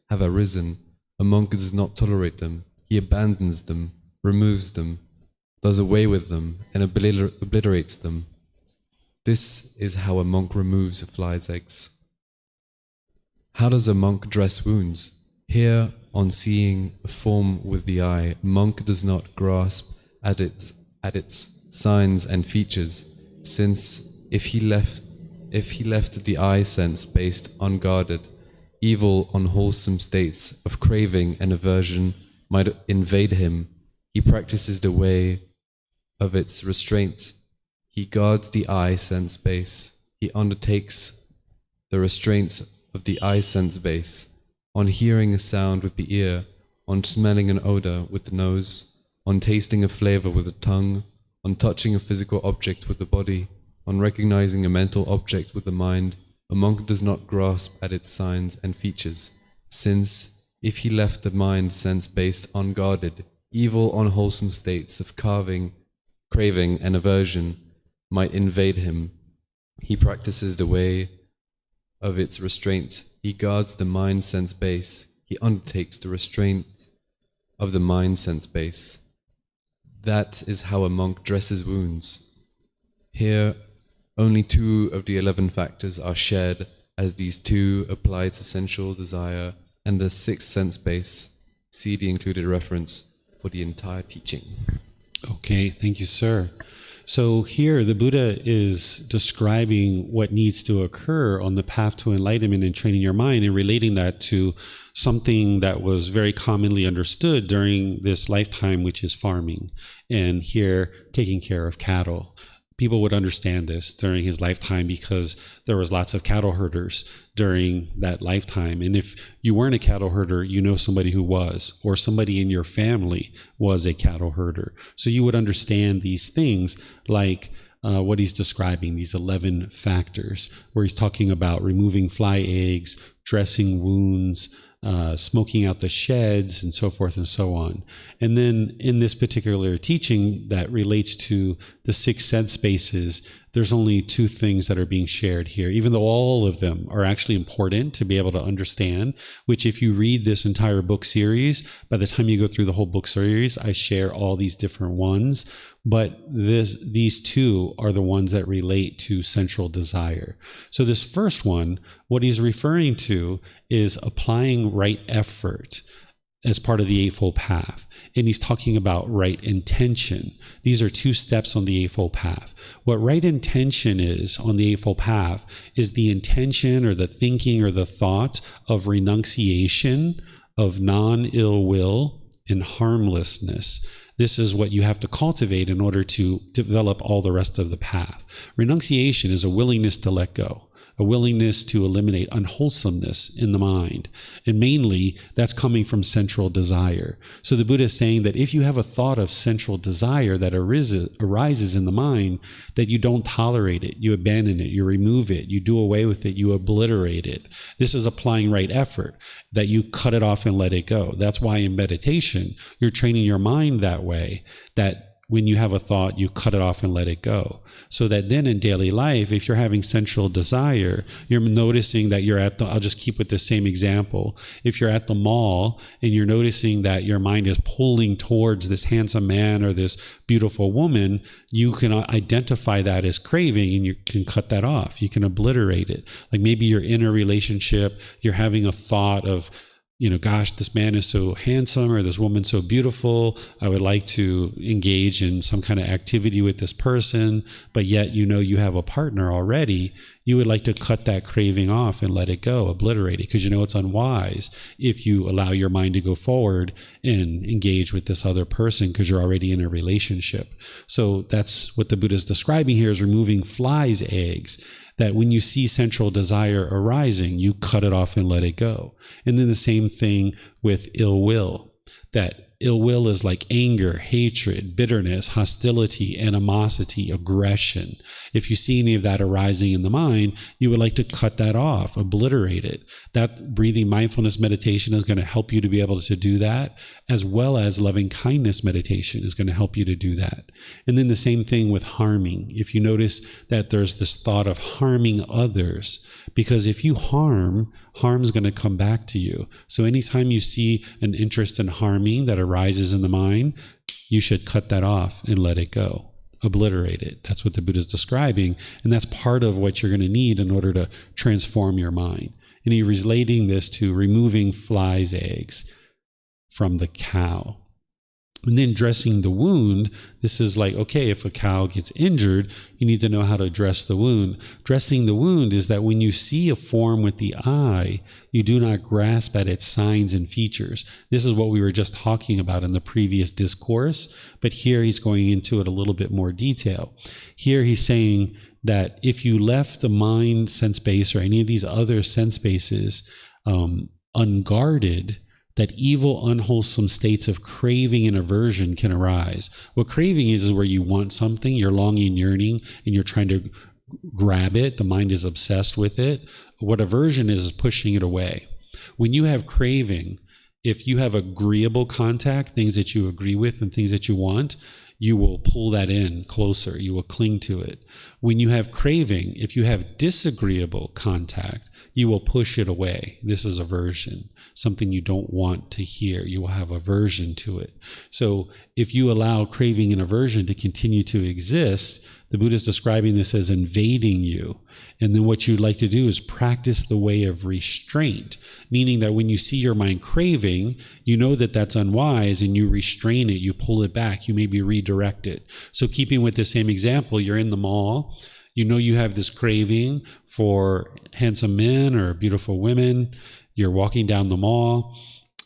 have arisen, a monk does not tolerate them. He abandons them, removes them, does away with them, and obliterates them. This is how a monk removes flies' eggs. How does a monk dress wounds? Here, on seeing a form with the eye, a monk does not grasp at its signs and features, since if he left the eye sense based unguarded, evil, unwholesome states of craving and aversion might invade him. He practices the way of its restraint. He guards the eye sense base. he undertakes the restraint of the eye sense base, on hearing a sound with the ear, on smelling an odor with the nose, on tasting a flavor with the tongue, on touching a physical object with the body, on recognizing a mental object with the mind. A monk does not grasp at its signs and features, since, if he left the mind sense-based unguarded, evil, unwholesome states of craving, and aversion might invade him. He practices the way of its restraint. He guards the mind sense base. He undertakes the restraint of the mind sense base. That is how a monk dresses wounds. Here, only 2 of the 11 factors are shared, as these 2 apply to sensual desire and the 6th sense base. See the included reference for the entire teaching. Okay, thank you, sir. So here the Buddha is describing what needs to occur on the path to enlightenment and training your mind, and relating that to something that was very commonly understood during this lifetime, which is farming, and here taking care of cattle. People would understand this during his lifetime because there was lots of cattle herders during that lifetime. And if you weren't a cattle herder, you know somebody who was, or somebody in your family was a cattle herder. So you would understand these things like what he's describing, these 11 factors, where he's talking about removing fly eggs, dressing wounds, smoking out the sheds, and so forth and so on. And then in this particular teaching that relates to the 6 sense spaces, there's only 2 things that are being shared here, even though all of them are actually important to be able to understand, which if you read this entire book series, by the time you go through the whole book series, I share all these different ones. But these 2 are the ones that relate to sensual desire. So this first one, what he's referring to is applying right effort as part of the Eightfold Path. And he's talking about right intention. These are 2 steps on the Eightfold Path. What right intention is on the Eightfold Path is the intention or the thinking or the thought of renunciation, of non-ill will, and harmlessness. This is what you have to cultivate in order to develop all the rest of the path. Renunciation is a willingness to let go, a willingness to eliminate unwholesomeness in the mind. And mainly, that's coming from sensual desire. So the Buddha is saying that if you have a thought of sensual desire that arises in the mind, that you don't tolerate it, you abandon it, you remove it, you do away with it, you obliterate it. This is applying right effort, that you cut it off and let it go. That's why in meditation, you're training your mind that way, that when you have a thought, you cut it off and let it go. So that then in daily life, if you're having sensual desire, you're noticing that you're at I'll just keep with the same example. If you're at the mall and you're noticing that your mind is pulling towards this handsome man or this beautiful woman, you can identify that as craving and you can cut that off. You can obliterate it. Like maybe you're in a relationship, you're having a thought of, gosh, this man is so handsome or this woman so beautiful. I would like to engage in some kind of activity with this person, but yet you have a partner already. You would like to cut that craving off and let it go, obliterate it, because it's unwise if you allow your mind to go forward and engage with this other person because you're already in a relationship. So that's what the Buddha is describing here, is removing flies' eggs. That when you see sensual desire arising, you cut it off and let it go. And then the same thing with ill will, that ill will is like anger, hatred, bitterness, hostility, animosity, aggression. If you see any of that arising in the mind, you would like to cut that off, obliterate it. That breathing mindfulness meditation is going to help you to be able to do that, as well as loving kindness meditation is going to help you to do that. And then the same thing with harming. If you notice that there's this thought of harming others, because if you harm's going to come back to you. So anytime you see an interest in harming that arises in the mind, you should cut that off and let it go. Obliterate it. That's what the Buddha is describing. And that's part of what you're going to need in order to transform your mind. And he's relating this to removing flies' eggs from the cow. And then dressing the wound, this is like, okay, if a cow gets injured, you need to know how to dress the wound. Dressing the wound is that when you see a form with the eye, you do not grasp at its signs and features. This is what we were just talking about in the previous discourse, but here he's going into it a little bit more detail. Here he's saying that if you left the mind sense base or any of these other sense bases unguarded, that evil, unwholesome states of craving and aversion can arise. What craving is where you want something, you're longing, yearning, and you're trying to grab it. The mind is obsessed with it. What aversion is pushing it away. When you have craving, if you have agreeable contact, things that you agree with and things that you want, you will pull that in closer. You will cling to it. When you have craving, if you have disagreeable contact, you will push it away. This is aversion, something you don't want to hear. You will have aversion to it. So if you allow craving and aversion to continue to exist, the Buddha is describing this as invading you. And then what you'd like to do is practice the way of restraint, meaning that when you see your mind craving, you know that that's unwise and you restrain it, you pull it back, you maybe redirect it. So keeping with the same example, you're in the mall, you know you have this craving for handsome men or beautiful women, you're walking down the mall,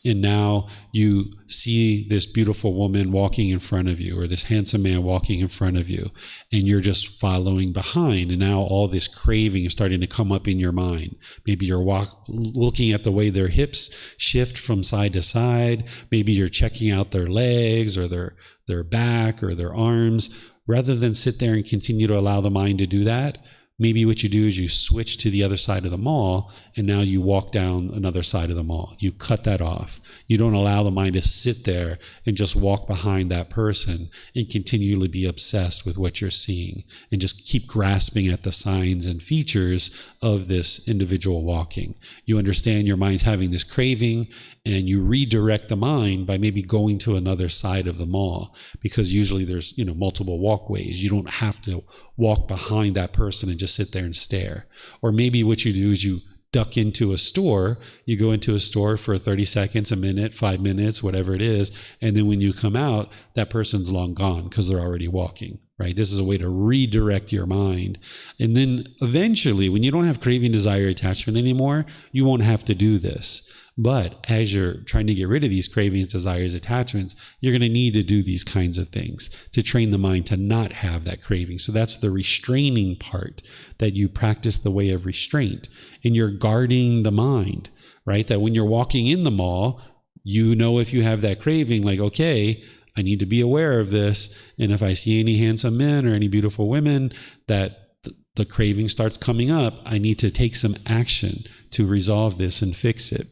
and now you see this beautiful woman walking in front of you or this handsome man walking in front of you, and you're just following behind. And now all this craving is starting to come up in your mind. Maybe you're looking at the way their hips shift from side to side. Maybe you're checking out their legs or their back or their arms. Rather than sit there and continue to allow the mind to do that, maybe what you do is you switch to the other side of the mall, and now you walk down another side of the mall. You cut that off. You don't allow the mind to sit there and just walk behind that person and continually be obsessed with what you're seeing and just keep grasping at the signs and features of this individual walking. You understand your mind's having this craving, and you redirect the mind by maybe going to another side of the mall, because usually there's, multiple walkways. You don't have to walk behind that person and just sit there and stare. Or maybe what you do is you duck into a store. You go into a store for 30 seconds, a minute, 5 minutes, whatever it is. And then when you come out, that person's long gone because they're already walking, right? This is a way to redirect your mind. And then eventually, when you don't have craving, desire, attachment anymore, you won't have to do this. But as you're trying to get rid of these cravings, desires, attachments, you're going to need to do these kinds of things to train the mind to not have that craving. So that's the restraining part, that you practice the way of restraint, and you're guarding the mind, right? That when you're walking in the mall, if you have that craving, like, okay, I need to be aware of this. And if I see any handsome men or any beautiful women, that the craving starts coming up, I need to take some action to resolve this and fix it.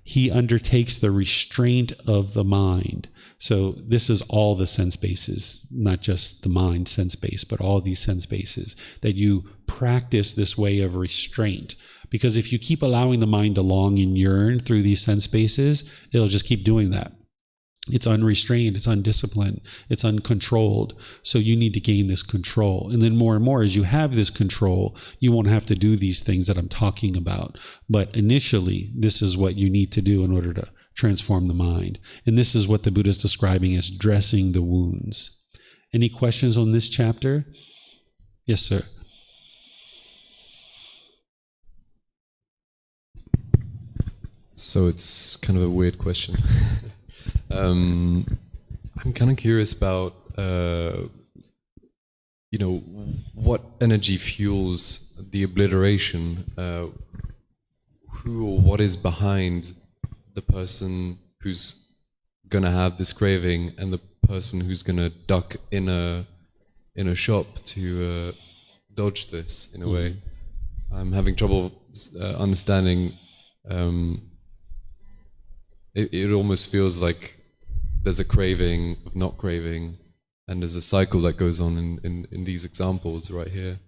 He undertakes the restraint of the mind. So this is all the sense bases, not just the mind sense base, but all these sense bases, that you practice this way of restraint. Because if you keep allowing the mind to long and yearn through these sense bases, it'll just keep doing that. It's unrestrained, it's undisciplined, it's uncontrolled. So you need to gain this control. And then more and more, as you have this control, you won't have to do these things that I'm talking about. But initially, this is what you need to do in order to transform the mind. And this is what the Buddha is describing as dressing the wounds. Any questions on this chapter? Yes, sir. So it's kind of a weird question. I'm kind of curious about, what energy fuels the obliteration, who or what is behind the person who's going to have this craving and the person who's going to duck in a shop to dodge this in a way. I'm having trouble understanding. It almost feels like there's a craving of not craving, and there's a cycle that goes on in these examples right here.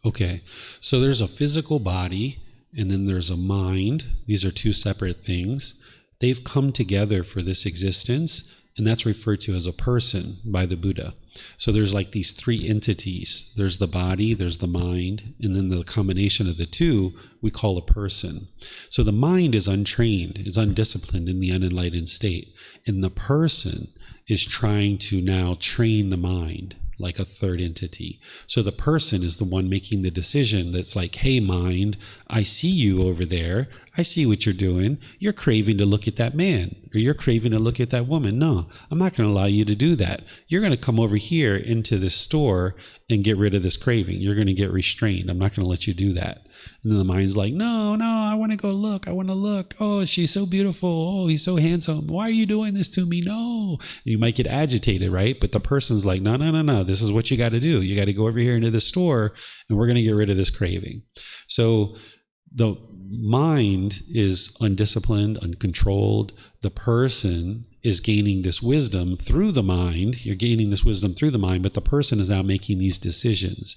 Okay, so there's a physical body, and then there's a mind. These are two separate things. They've come together for this existence, and that's referred to as a person by the Buddha. So there's like these three entities. There's the body, there's the mind, and then the combination of the two we call a person. So the mind is untrained, is undisciplined in the unenlightened state. And the person is trying to now train the mind, like a third entity. So the person is the one making the decision that's like, hey, mind, I see you over there. I see what you're doing. You're craving to look at that man, or you're craving to look at that woman. No, I'm not going to allow you to do that. You're going to come over here into this store and get rid of this craving. You're going to get restrained. I'm not going to let you do that. And then the mind's like, no, I want to go look. I want to look. Oh, she's so beautiful. Oh, he's so handsome. Why are you doing this to me? No. And you might get agitated, right? But the person's like, no. This is what you got to do. You got to go over here into the store and we're going to get rid of this craving. So the mind is undisciplined, uncontrolled. The person is gaining this wisdom through the mind. You're gaining this wisdom through the mind, but the person is now making these decisions.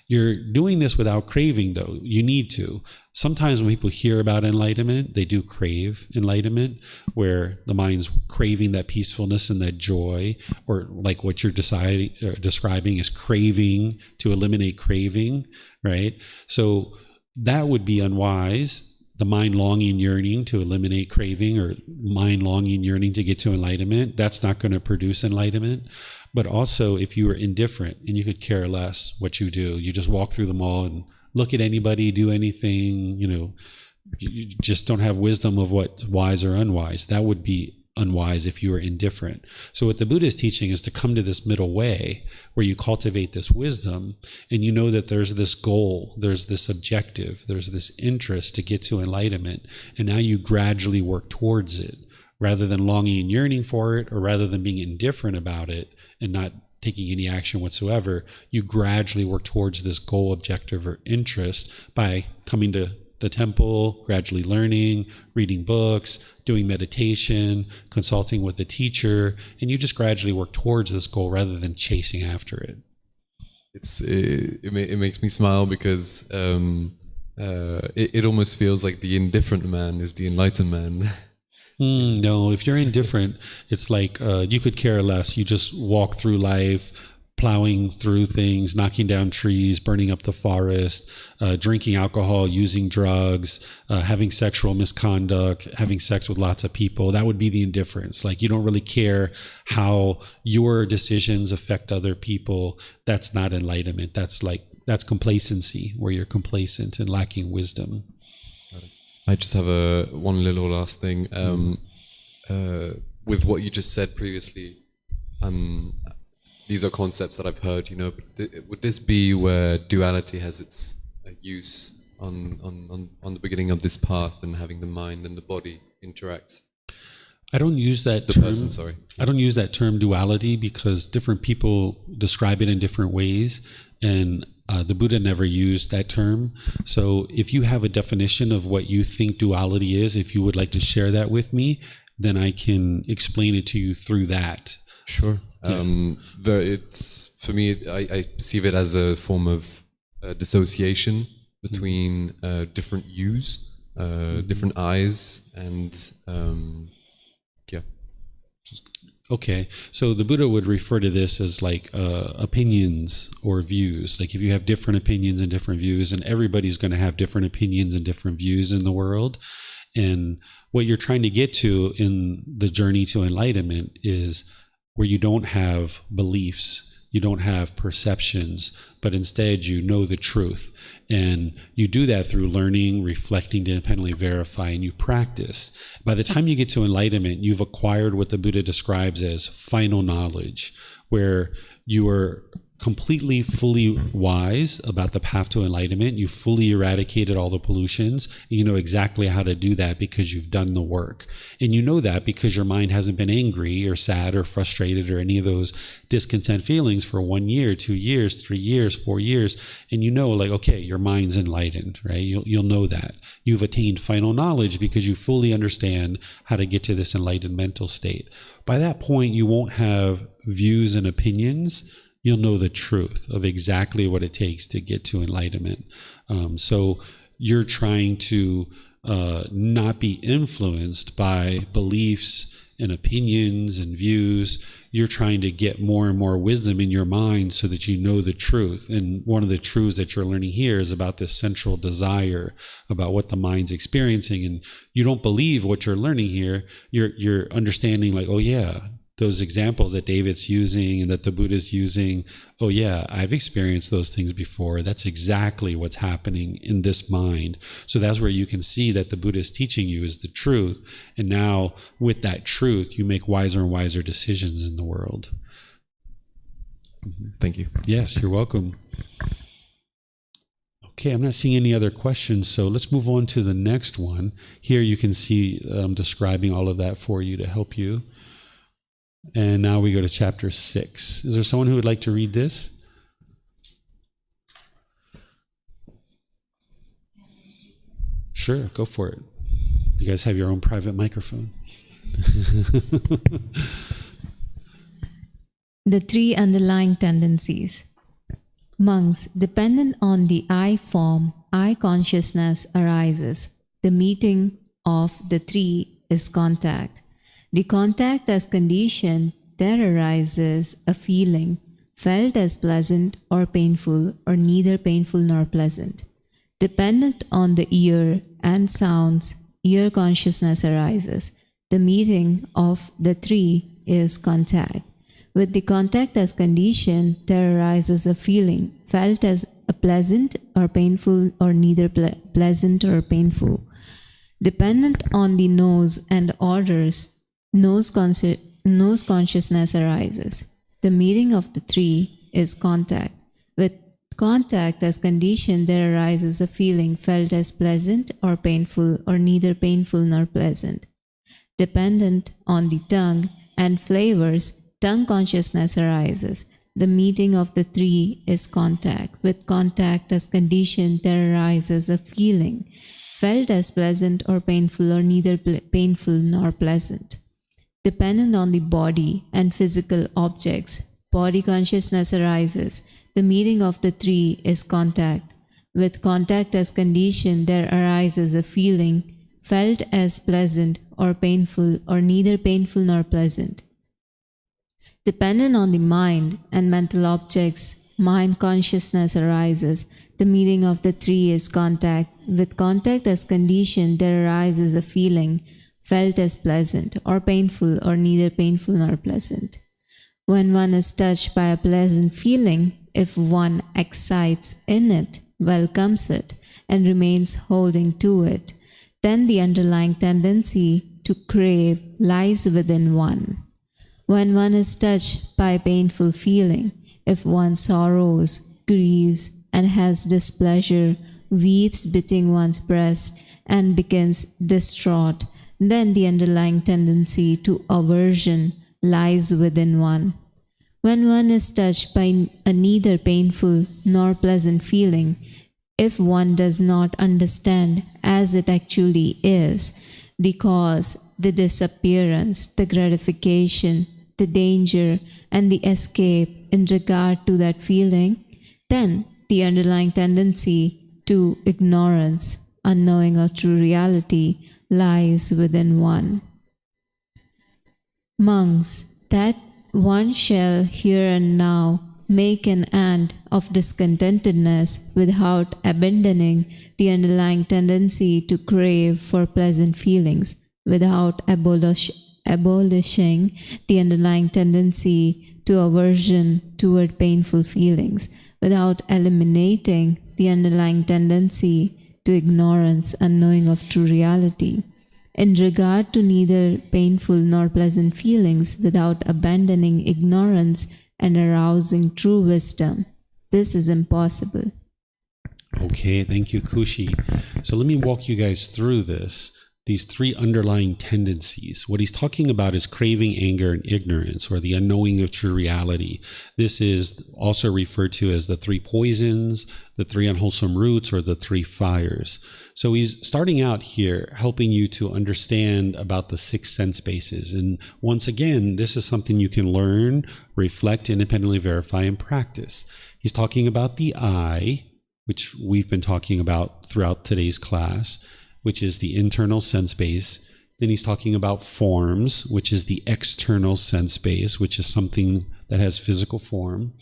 You're doing this without craving, though. You need to. Sometimes when people hear about enlightenment, they do crave enlightenment, where the mind's craving that peacefulness and that joy, or like what you're describing is craving to eliminate craving, right? So that would be unwise. The mind longing, yearning to eliminate craving, or mind longing, yearning to get to enlightenment, that's not going to produce enlightenment. But also, if you were indifferent and you could care less what you do, you just walk through the mall and look at anybody, do anything, you just don't have wisdom of what's wise or unwise. That would be unwise if you were indifferent. So what the Buddha is teaching is to come to this middle way where you cultivate this wisdom, and you know that there's this goal, there's this objective, there's this interest to get to enlightenment, and now you gradually work towards it rather than longing and yearning for it, or rather than being indifferent about it and not taking any action whatsoever. You gradually work towards this goal, objective, or interest by coming to the temple, gradually learning, reading books, doing meditation, consulting with a teacher, and you just gradually work towards this goal rather than chasing after it. It makes me smile because it almost feels like the indifferent man is the enlightened man. No, if you're indifferent, it's like you could care less. You just walk through life, plowing through things, knocking down trees, burning up the forest, drinking alcohol, using drugs, having sexual misconduct, having sex with lots of people. That would be the indifference. Like, you don't really care how your decisions affect other people. That's not enlightenment. That's complacency, where you're complacent and lacking wisdom. I just have one little last thing. With what you just said previously, these are concepts that I've heard, but would this be where duality has its use on the beginning of this path, and having the mind and the body interact? I don't use that term. I don't use that term duality because different people describe it in different ways, and the Buddha never used that term. So if you have a definition of what you think duality is, if you would like to share that with me, then I can explain it to you through that. Sure. It's, for me, I perceive it as a form of dissociation between different yous, different eyes, and Okay, so the Buddha would refer to this as like opinions or views. Like, if you have different opinions and different views, and everybody's going to have different opinions and different views in the world. And what you're trying to get to in the journey to enlightenment is where you don't have beliefs, you don't have perceptions, but instead you know the truth. And you do that through learning, reflecting to independently verify, and you practice. By the time you get to enlightenment, you've acquired what the Buddha describes as final knowledge, where you are completely, fully wise about the path to enlightenment. You fully eradicated all the pollutions, and you know exactly how to do that because you've done the work. And you know that because your mind hasn't been angry or sad or frustrated or any of those discontent feelings for 1 year, 2 years, 3 years, 4 years. And you know, like, okay, your mind's enlightened, right? You'll know that. You've attained final knowledge because you fully understand how to get to this enlightened mental state. By that point, you won't have views and opinions. You'll know the truth of exactly what it takes to get to enlightenment. So you're trying to not be influenced by beliefs and opinions and views. You're trying to get more and more wisdom in your mind so that you know the truth. And one of the truths that you're learning here is about this central desire, about what the mind's experiencing. And you don't believe what you're learning here. You're understanding, like, oh yeah, those examples that David's using and that the Buddha's using, oh yeah, I've experienced those things before. That's exactly what's happening in this mind. So that's where you can see that the Buddha is teaching you is the truth. And now with that truth, you make wiser and wiser decisions in the world. Thank you. Yes, you're welcome. Okay, I'm not seeing any other questions, so let's move on to the next one. Here you can see I'm describing all of that for you to help you. And now we go to chapter 6. Is there someone who would like to read this? Sure, go for it. You guys have your own private microphone. The three underlying tendencies. Monks, dependent on the I form, I consciousness arises. The meeting of the three is contact. The contact as condition, there arises a feeling, felt as pleasant or painful, or neither painful nor pleasant. Dependent on the ear and sounds, ear consciousness arises. The meeting of the three is contact. With the contact as condition, there arises a feeling, felt as a pleasant or painful, or neither pleasant or painful. Dependent on the nose and odors, nose consciousness arises. The meeting of the three is contact. With contact as condition, there arises a feeling, felt as pleasant or painful, or neither painful nor pleasant. Dependent on the tongue and flavors, tongue consciousness arises. The meeting of the three is contact. With contact as condition, there arises a feeling, felt as pleasant or painful, or neither painful nor pleasant. Dependent on the body and physical objects, body consciousness arises. The meeting of the three is contact. With contact as condition, there arises a feeling, felt as pleasant or painful, or neither painful nor pleasant. Dependent on the mind and mental objects, mind consciousness arises. The meeting of the three is contact. With contact as condition, there arises a feeling, felt as pleasant or painful, or neither painful nor pleasant. When one is touched by a pleasant feeling, if one excites in it, welcomes it, and remains holding to it, then the underlying tendency to crave lies within one. When one is touched by a painful feeling, if one sorrows, grieves, and has displeasure, weeps, beating one's breast, and becomes distraught, then the underlying tendency to aversion lies within one. When one is touched by a neither painful nor pleasant feeling, if one does not understand as it actually is, the cause, the disappearance, the gratification, the danger, and the escape in regard to that feeling, then the underlying tendency to ignorance, unknowing of true reality, lies within one. Monks, that one shall here and now make an end of discontentedness without abandoning the underlying tendency to crave for pleasant feelings, without abolishing the underlying tendency to aversion toward painful feelings, without eliminating the underlying tendency to ignorance, unknowing of true reality. In regard to neither painful nor pleasant feelings, without abandoning ignorance and arousing true wisdom, this is impossible. Okay, thank you, Kushi. So let me walk you guys through these three underlying tendencies. What he's talking about is craving, anger, and ignorance, or the unknowing of true reality. This is also referred to as the three poisons, the three unwholesome roots, or the three fires. So he's starting out here helping you to understand about the 6 sense bases. And once again, this is something you can learn, reflect, independently verify, and practice. He's talking about the I, which we've been talking about throughout today's class, which is the internal sense base. Then he's talking about forms, which is the external sense base, which is something that has physical form.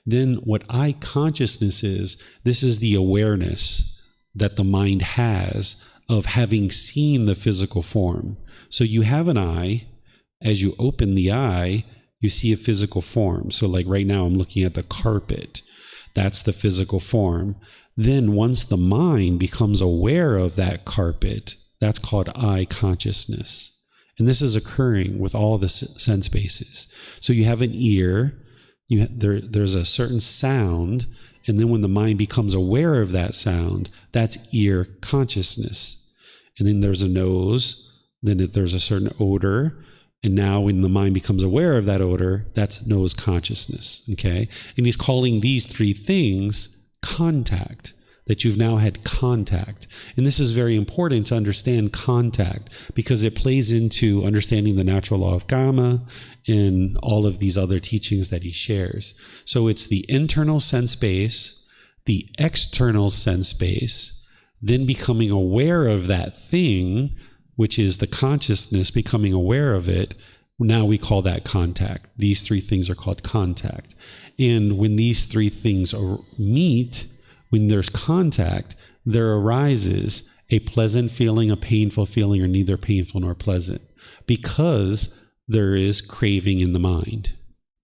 Then what I consciousness is, this is the awareness that the mind has of having seen the physical form. So you have an eye, As you open the eye, you see a physical form. So like right now, I'm looking at the carpet. That's the physical form. Then once the mind becomes aware of that carpet, that's called eye consciousness. And this is occurring with all the sense bases. So you have an ear, there's a certain sound, and then when the mind becomes aware of that sound, that's ear consciousness. And then there's a nose, then there's a certain odor, and now when the mind becomes aware of that odor, that's nose consciousness, okay? And he's calling these three things contact, that you've now had contact. And this is very important to understand contact because it plays into understanding the natural law of karma and all of these other teachings that he shares. So it's the internal sense base, the external sense base, then becoming aware of that thing, which is the consciousness becoming aware of it. Now we call that contact. These three things are called contact. And when these three things meet, when there's contact, there arises a pleasant feeling, a painful feeling, or neither painful nor pleasant, because there is craving in the mind.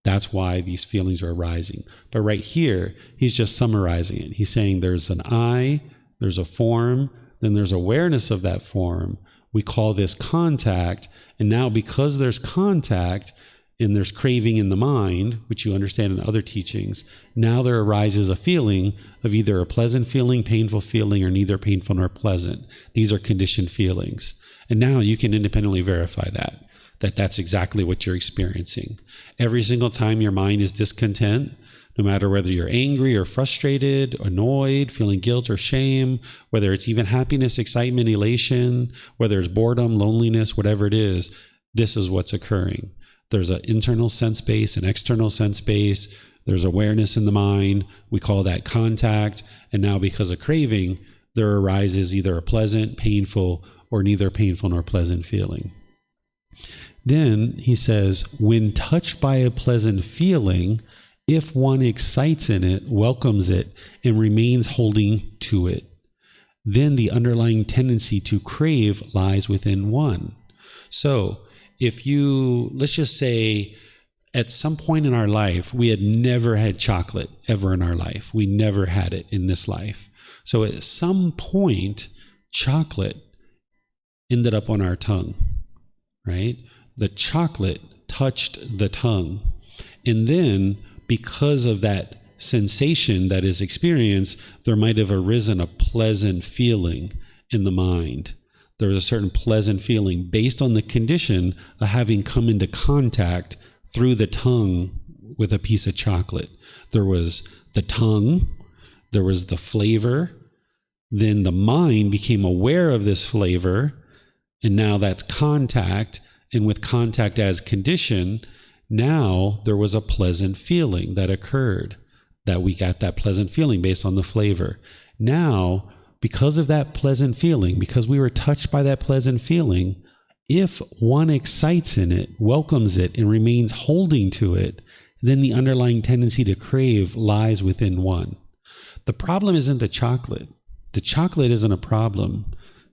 That's why these feelings are arising. But right here, he's just summarizing it. He's saying there's an I, there's a form, then there's awareness of that form. We call this contact. And now because there's contact, and there's craving in the mind, which you understand in other teachings, now there arises a feeling of either a pleasant feeling, painful feeling, or neither painful nor pleasant. These are conditioned feelings. And now you can independently verify that that's exactly what you're experiencing. Every single time your mind is discontent, no matter whether you're angry or frustrated, annoyed, feeling guilt or shame, whether it's even happiness, excitement, elation, whether it's boredom, loneliness, whatever it is, this is what's occurring. There's an internal sense base, an external sense base. There's awareness in the mind. We call that contact. And now because of craving, there arises either a pleasant, painful, or neither painful nor pleasant feeling. Then he says, when touched by a pleasant feeling, if one excites in it, welcomes it, and remains holding to it, then the underlying tendency to crave lies within one. So, if you, let's just say at some point in our life, we had never had chocolate ever in our life. We never had it in this life. So at some point, chocolate ended up on our tongue, right? The chocolate touched the tongue. And then because of that sensation that is experienced, there might have arisen a pleasant feeling in the mind. There was a certain pleasant feeling based on the condition of having come into contact through the tongue with a piece of chocolate. There was the tongue, there was the flavor, then the mind became aware of this flavor, and now that's contact, and with contact as condition, now there was a pleasant feeling that occurred, that we got that pleasant feeling based on the flavor. Now, because of that pleasant feeling, because we were touched by that pleasant feeling, if one excites in it, welcomes it, and remains holding to it, then the underlying tendency to crave lies within one. The problem isn't the chocolate. The chocolate isn't a problem.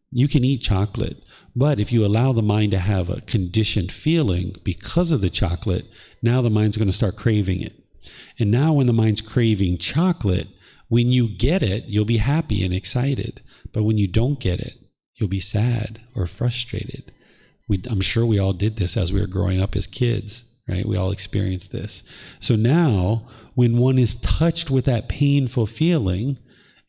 You can eat chocolate, but if you allow the mind to have a conditioned feeling because of the chocolate, now the mind's going to start craving it. And now when the mind's craving chocolate, when you get it, you'll be happy and excited. But when you don't get it, you'll be sad or frustrated. I'm sure we all did this as we were growing up as kids, right? We all experienced this. So now, when one is touched with that painful feeling,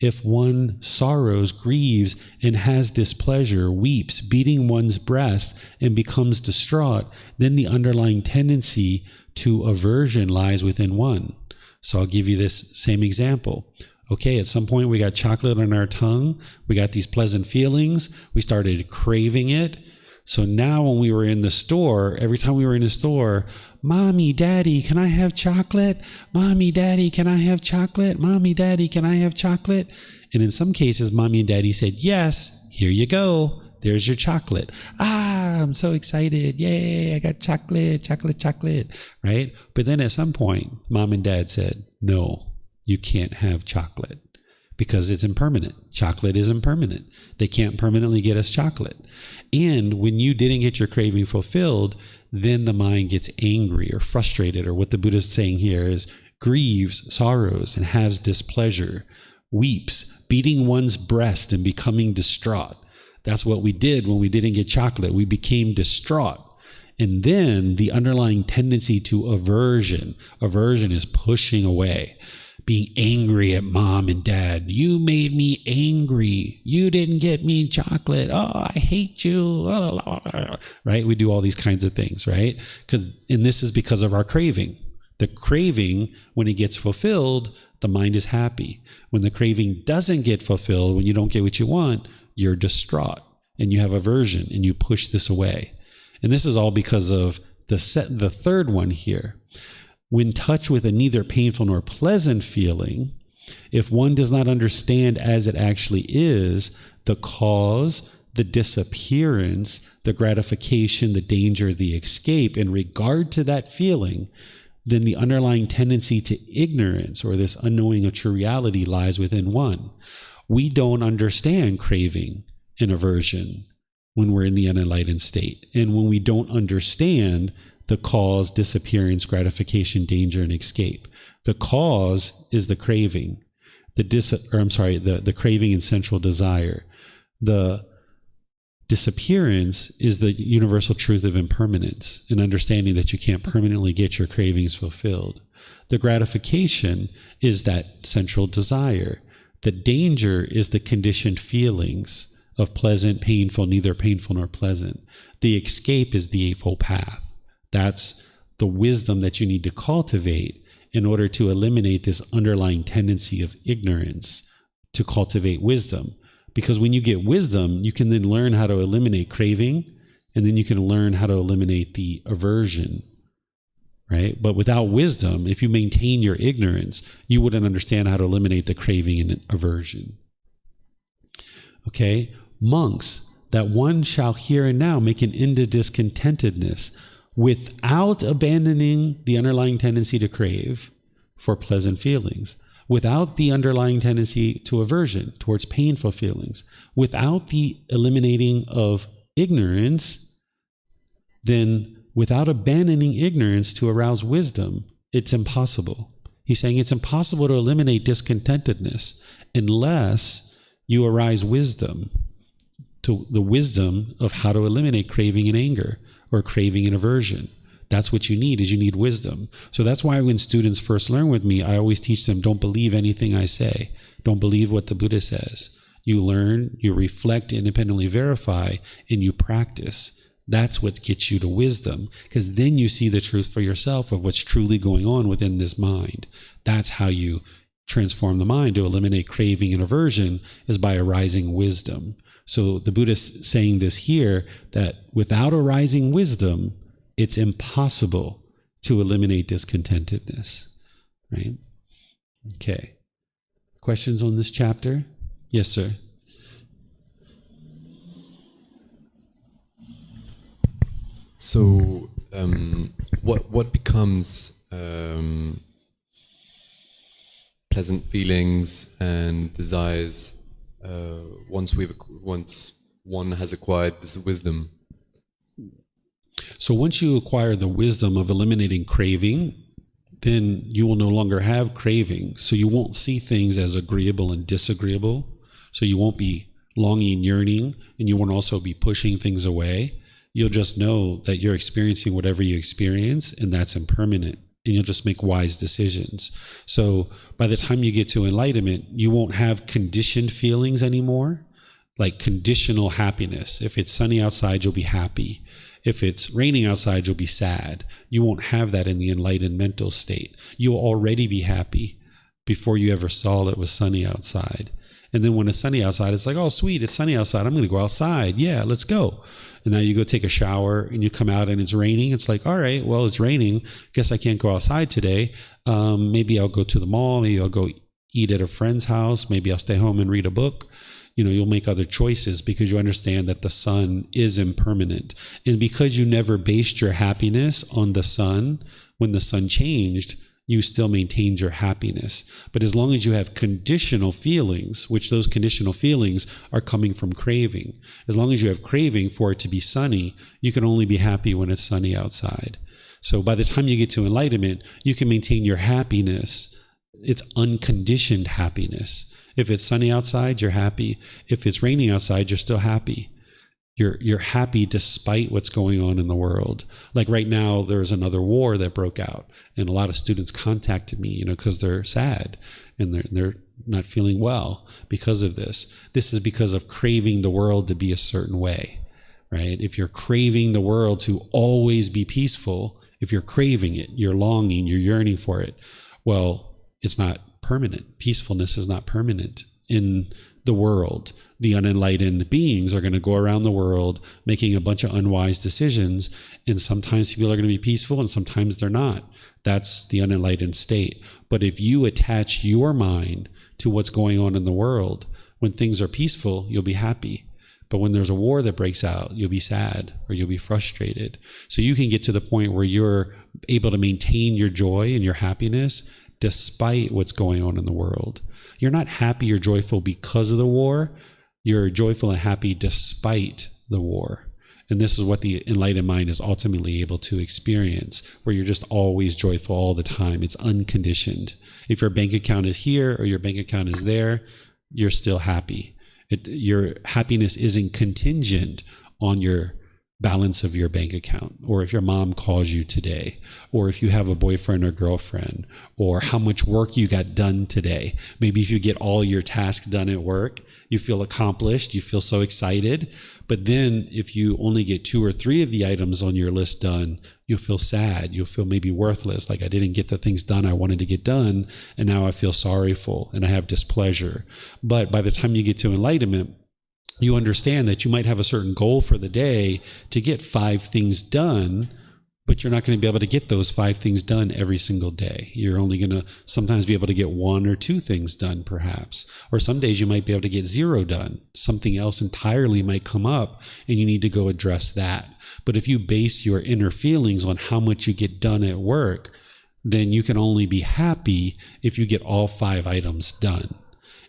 if one sorrows, grieves, and has displeasure, weeps, beating one's breast, and becomes distraught, then the underlying tendency to aversion lies within one. So I'll give you this same example. Okay, at some point we got chocolate on our tongue. We got these pleasant feelings. We started craving it. So now when we were in the store, every time we were in the store, Mommy, Daddy, can I have chocolate? Mommy, Daddy, can I have chocolate? Mommy, Daddy, can I have chocolate? And in some cases, Mommy and Daddy said, yes, here you go. There's your chocolate. Ah, I'm so excited. Yay, I got chocolate, chocolate, chocolate, right? But then at some point, Mom and Dad said, no, you can't have chocolate because it's impermanent. Chocolate is impermanent. They can't permanently get us chocolate. And when you didn't get your craving fulfilled, then the mind gets angry or frustrated, or what the Buddha is saying here is grieves, sorrows, and has displeasure, weeps, beating one's breast and becoming distraught. That's what we did when we didn't get chocolate. We became distraught. And then the underlying tendency to aversion is pushing away, being angry at mom and dad. You made me angry. You didn't get me chocolate. Oh, I hate you. Right? We do all these kinds of things, right? And this is because of our craving. The craving, when it gets fulfilled, the mind is happy. When the craving doesn't get fulfilled, when you don't get what you want, you're distraught and you have aversion and you push this away. And this is all because of the third one here. When touched with a neither painful nor pleasant feeling, if one does not understand as it actually is, the cause, the disappearance, the gratification, the danger, the escape, in regard to that feeling, then the underlying tendency to ignorance, or this unknowing of true reality, lies within one. We don't understand craving and aversion when we're in the unenlightened state. And when we don't understand the cause, disappearance, gratification, danger, and escape. The cause is the craving, the craving and sensual desire. The disappearance is the universal truth of impermanence, and understanding that you can't permanently get your cravings fulfilled. The gratification is that central desire. The danger is the conditioned feelings of pleasant, painful, neither painful nor pleasant. The escape is the Eightfold Path. That's the wisdom that you need to cultivate in order to eliminate this underlying tendency of ignorance, to cultivate wisdom. Because when you get wisdom, you can then learn how to eliminate craving, and then you can learn how to eliminate the aversion, right? But without wisdom, if you maintain your ignorance, you wouldn't understand how to eliminate the craving and aversion. Okay? Monks, that one shall here and now make an end of discontentedness without abandoning the underlying tendency to crave for pleasant feelings, without the underlying tendency to aversion towards painful feelings, without the eliminating of ignorance, then without abandoning ignorance to arouse wisdom, it's impossible. He's saying it's impossible to eliminate discontentedness unless you arise wisdom, to the wisdom of how to eliminate craving and anger, or craving and aversion. That's what you need, is you need wisdom. So that's why when students first learn with me, I always teach them, don't believe anything I say. Don't believe what the Buddha says. You learn, you reflect, independently verify, and you practice. That's what gets you to wisdom, because then you see the truth for yourself of what's truly going on within this mind. That's how you transform the mind to eliminate craving and aversion, is by arising wisdom. So the Buddha is saying this here, that without arising wisdom, it's impossible to eliminate discontentedness, right? Okay. Questions on this chapter? Yes, sir. So, what becomes pleasant feelings and desires once one has acquired this wisdom? So once you acquire the wisdom of eliminating craving, then you will no longer have craving. So you won't see things as agreeable and disagreeable. So you won't be longing and yearning, and you won't also be pushing things away. You'll just know that you're experiencing whatever you experience, and that's impermanent. And you'll just make wise decisions. So by the time you get to enlightenment, you won't have conditioned feelings anymore, like conditional happiness. If it's sunny outside, you'll be happy. If it's raining outside, you'll be sad. You won't have that in the enlightened mental state. You'll already be happy before you ever saw it was sunny outside. And then when it's sunny outside, it's like, oh, sweet, it's sunny outside. I'm going to go outside. Yeah, let's go. And now you go take a shower and you come out and it's raining. It's like, all right, well, it's raining. Guess I can't go outside today. Maybe I'll go to the mall. Maybe I'll go eat at a friend's house. Maybe I'll stay home and read a book. You know, you'll make other choices because you understand that the sun is impermanent. And because you never based your happiness on the sun, when the sun changed, you still maintained your happiness. But as long as you have conditional feelings, which those conditional feelings are coming from craving, as long as you have craving for it to be sunny, you can only be happy when it's sunny outside. So by the time you get to enlightenment, you can maintain your happiness. It's unconditioned happiness. If it's sunny outside, you're happy. If it's raining outside, you're still happy. You're happy despite what's going on in the world. Like right now, there's another war that broke out, and a lot of students contacted me, because they're sad and they're not feeling well because of this. This is because of craving the world to be a certain way, right? If you're craving the world to always be peaceful, if you're craving it, you're longing, you're yearning for it, well, it's not permanent. Peacefulness is not permanent in the world. The unenlightened beings are going to go around the world making a bunch of unwise decisions, and sometimes people are going to be peaceful and sometimes they're not. That's the unenlightened state. But if you attach your mind to what's going on in the world, when things are peaceful, you'll be happy. But when there's a war that breaks out, you'll be sad or you'll be frustrated. So you can get to the point where you're able to maintain your joy and your happiness despite what's going on in the world. You're not happy or joyful because of the war. You're joyful and happy despite the war. And this is what the enlightened mind is ultimately able to experience, where you're just always joyful all the time. It's unconditioned. If your bank account is here or your bank account is there, you're still happy. Your happiness isn't contingent on your balance of your bank account, or if your mom calls you today, or if you have a boyfriend or girlfriend, or how much work you got done today. Maybe if you get all your tasks done at work, you feel accomplished, you feel so excited. But then if you only get 2 or 3 of the items on your list done, you'll feel sad. You'll feel maybe worthless, like I didn't get the things done I wanted to get done, and now I feel sorrowful and I have displeasure. But by the time you get to enlightenment, you understand that you might have a certain goal for the day to get 5 things done, but you're not going to be able to get those 5 things done every single day. You're only going to sometimes be able to get 1 or 2 things done, perhaps. Or some days you might be able to get 0 done. Something else entirely might come up and you need to go address that. But if you base your inner feelings on how much you get done at work, then you can only be happy if you get all 5 items done.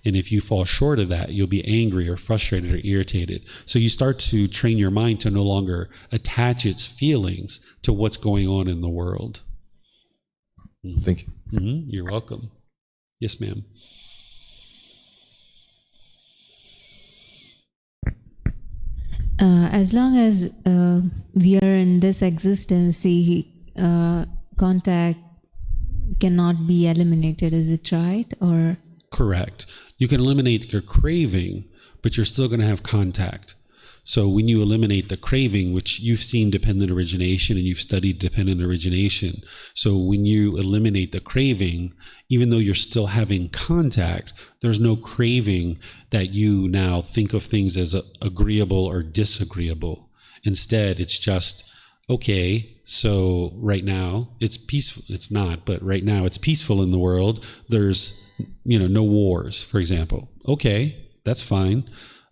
And if you fall short of that, you'll be angry or frustrated or irritated. So you start to train your mind to no longer attach its feelings to what's going on in the world. Thank you. Mm-hmm. You're welcome. Yes, ma'am. As long as we are in this existence, the contact cannot be eliminated. Is it right? Or correct. You can eliminate your craving, but you're still going to have contact. So when you eliminate the craving, which you've seen dependent origination and you've studied dependent origination. So when you eliminate the craving, even though you're still having contact, there's no craving that you now think of things as agreeable or disagreeable. Instead, it's just, okay, so right now it's peaceful. It's not, but right now it's peaceful in the world. There's, no wars, for example. Okay, that's fine.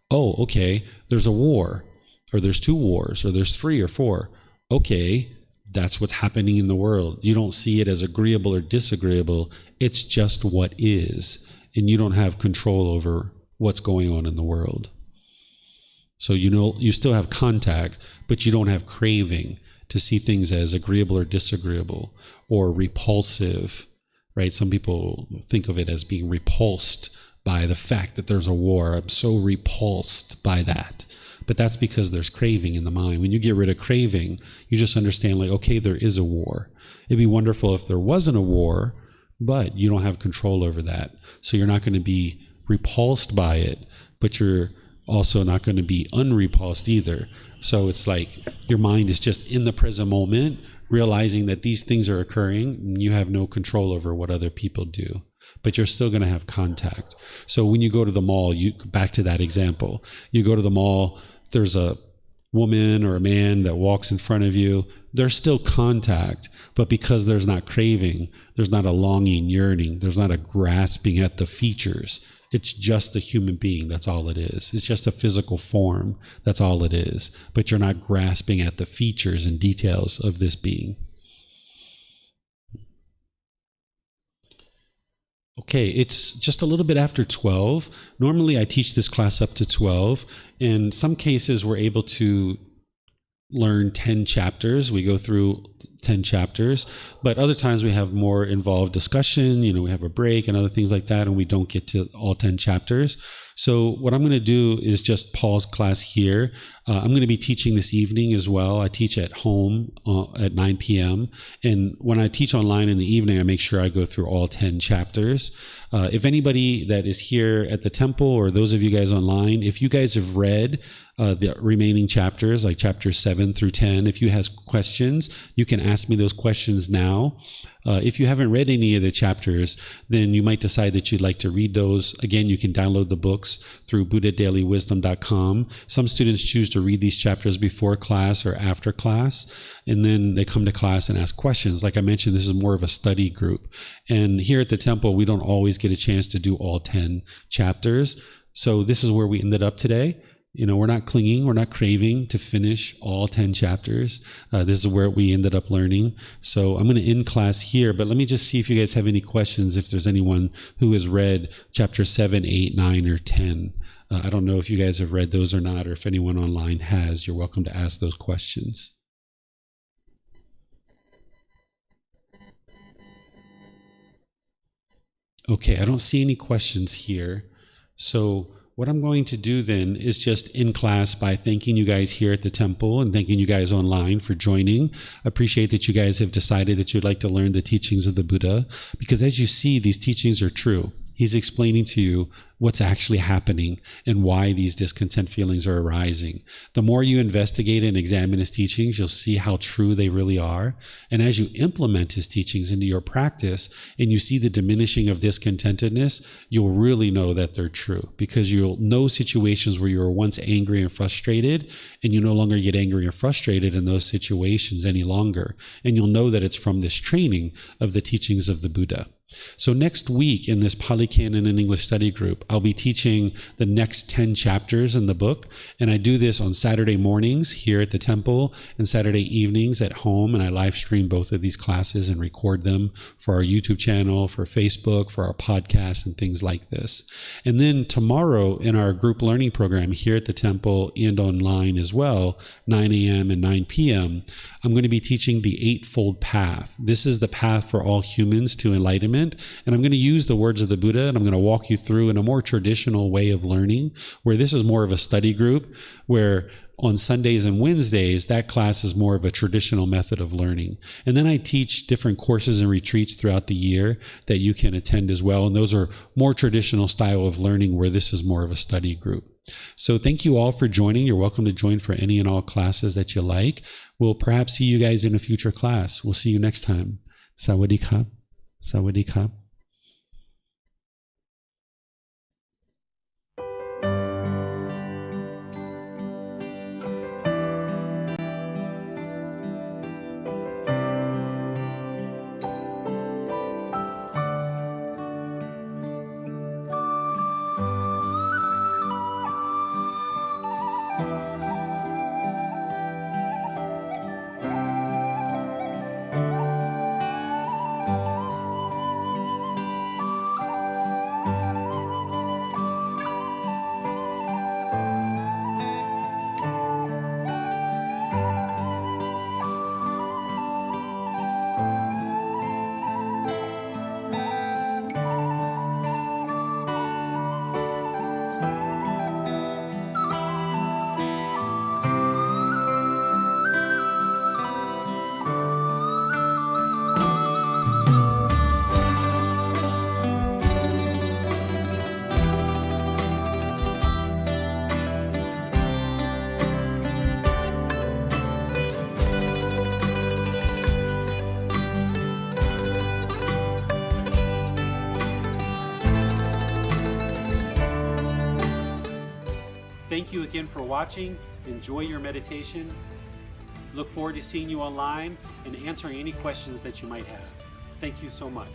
Oh, okay, there's a war, or there's 2 wars, or there's 3 or 4. Okay, that's what's happening in the world. You don't see it as agreeable or disagreeable. It's just what is, and you don't have control over what's going on in the world. So you still have contact, but you don't have craving to see things as agreeable or disagreeable or repulsive, right? Some people think of it as being repulsed by the fact that there's a war. I'm so repulsed by that. But that's because there's craving in the mind. When you get rid of craving, you just understand, like, okay, there is a war. It'd be wonderful if there wasn't a war, but you don't have control over that. So you're not going to be repulsed by it, but you're also not going to be unrepulsed either. So it's like your mind is just in the present moment, realizing that these things are occurring and you have no control over what other people do, but you're still going to have contact. So when you go to the mall, back to that example, you go to the mall, there's a woman or a man that walks in front of you, there's still contact, but because there's not craving, there's not a longing, yearning, there's not a grasping at the features. It's just a human being. That's all it is. It's just a physical form. That's all it is. But you're not grasping at the features and details of this being. Okay, it's just a little bit after 12. Normally I teach this class up to 12. In some cases we're able to learn 10 chapters. We go through 10 chapters, but other times we have more involved discussion, we have a break and other things like that, and we don't get to all 10 chapters. So what I'm going to do is just pause class here. I'm going to be teaching this evening as well. I teach at home at 9 p.m. And when I teach online in the evening, I make sure I go through all 10 chapters. If anybody that is here at the temple or those of you guys online, if you guys have read the remaining chapters, like chapters 7 through 10, if you have questions, you can ask me those questions now. If you haven't read any of the chapters, then you might decide that you'd like to read those. Again, you can download the books through buddhadailywisdom.com. Some students choose to read these chapters before class or after class, and then they come to class and ask questions. Like I mentioned, this is more of a study group. And here at the temple, we don't always get a chance to do all 10 chapters. So this is where we ended up today. We're not clinging, we're not craving to finish all 10 chapters. This is where we ended up learning. So I'm going to end class here, but let me just see if you guys have any questions, if there's anyone who has read chapter 7, 8, 9, or 10. I don't know if you guys have read those or not, or if anyone online has. You're welcome to ask those questions. Okay, I don't see any questions here. So what I'm going to do then is just end class by thanking you guys here at the temple and thanking you guys online for joining. I appreciate that you guys have decided that you'd like to learn the teachings of the Buddha, because as you see, these teachings are true. He's explaining to you what's actually happening and why these discontent feelings are arising. The more you investigate and examine his teachings, you'll see how true they really are. And as you implement his teachings into your practice and you see the diminishing of discontentedness, you'll really know that they're true, because you'll know situations where you were once angry and frustrated, and you no longer get angry or frustrated in those situations any longer. And you'll know that it's from this training of the teachings of the Buddha. So next week in this Pali Canon and English study group, I'll be teaching the next 10 chapters in the book. And I do this on Saturday mornings here at the temple and Saturday evenings at home. And I live stream both of these classes and record them for our YouTube channel, for Facebook, for our podcast, and things like this. And then tomorrow in our group learning program here at the temple and online as well, 9 a.m. and 9 p.m., I'm going to be teaching the Eightfold Path. This is the path for all humans to enlightenment. And I'm going to use the words of the Buddha, and I'm going to walk you through in a more traditional way of learning, where this is more of a study group, where on Sundays and Wednesdays, that class is more of a traditional method of learning. And then I teach different courses and retreats throughout the year that you can attend as well. And those are more traditional style of learning, where this is more of a study group. So thank you all for joining. You're welcome to join for any and all classes that you like. We'll perhaps see you guys in a future class. We'll see you next time. Sawadee Krap. Sawadee Krap. Thank you again for watching. Enjoy your meditation. Look forward to seeing you online and answering any questions that you might have. Thank you so much.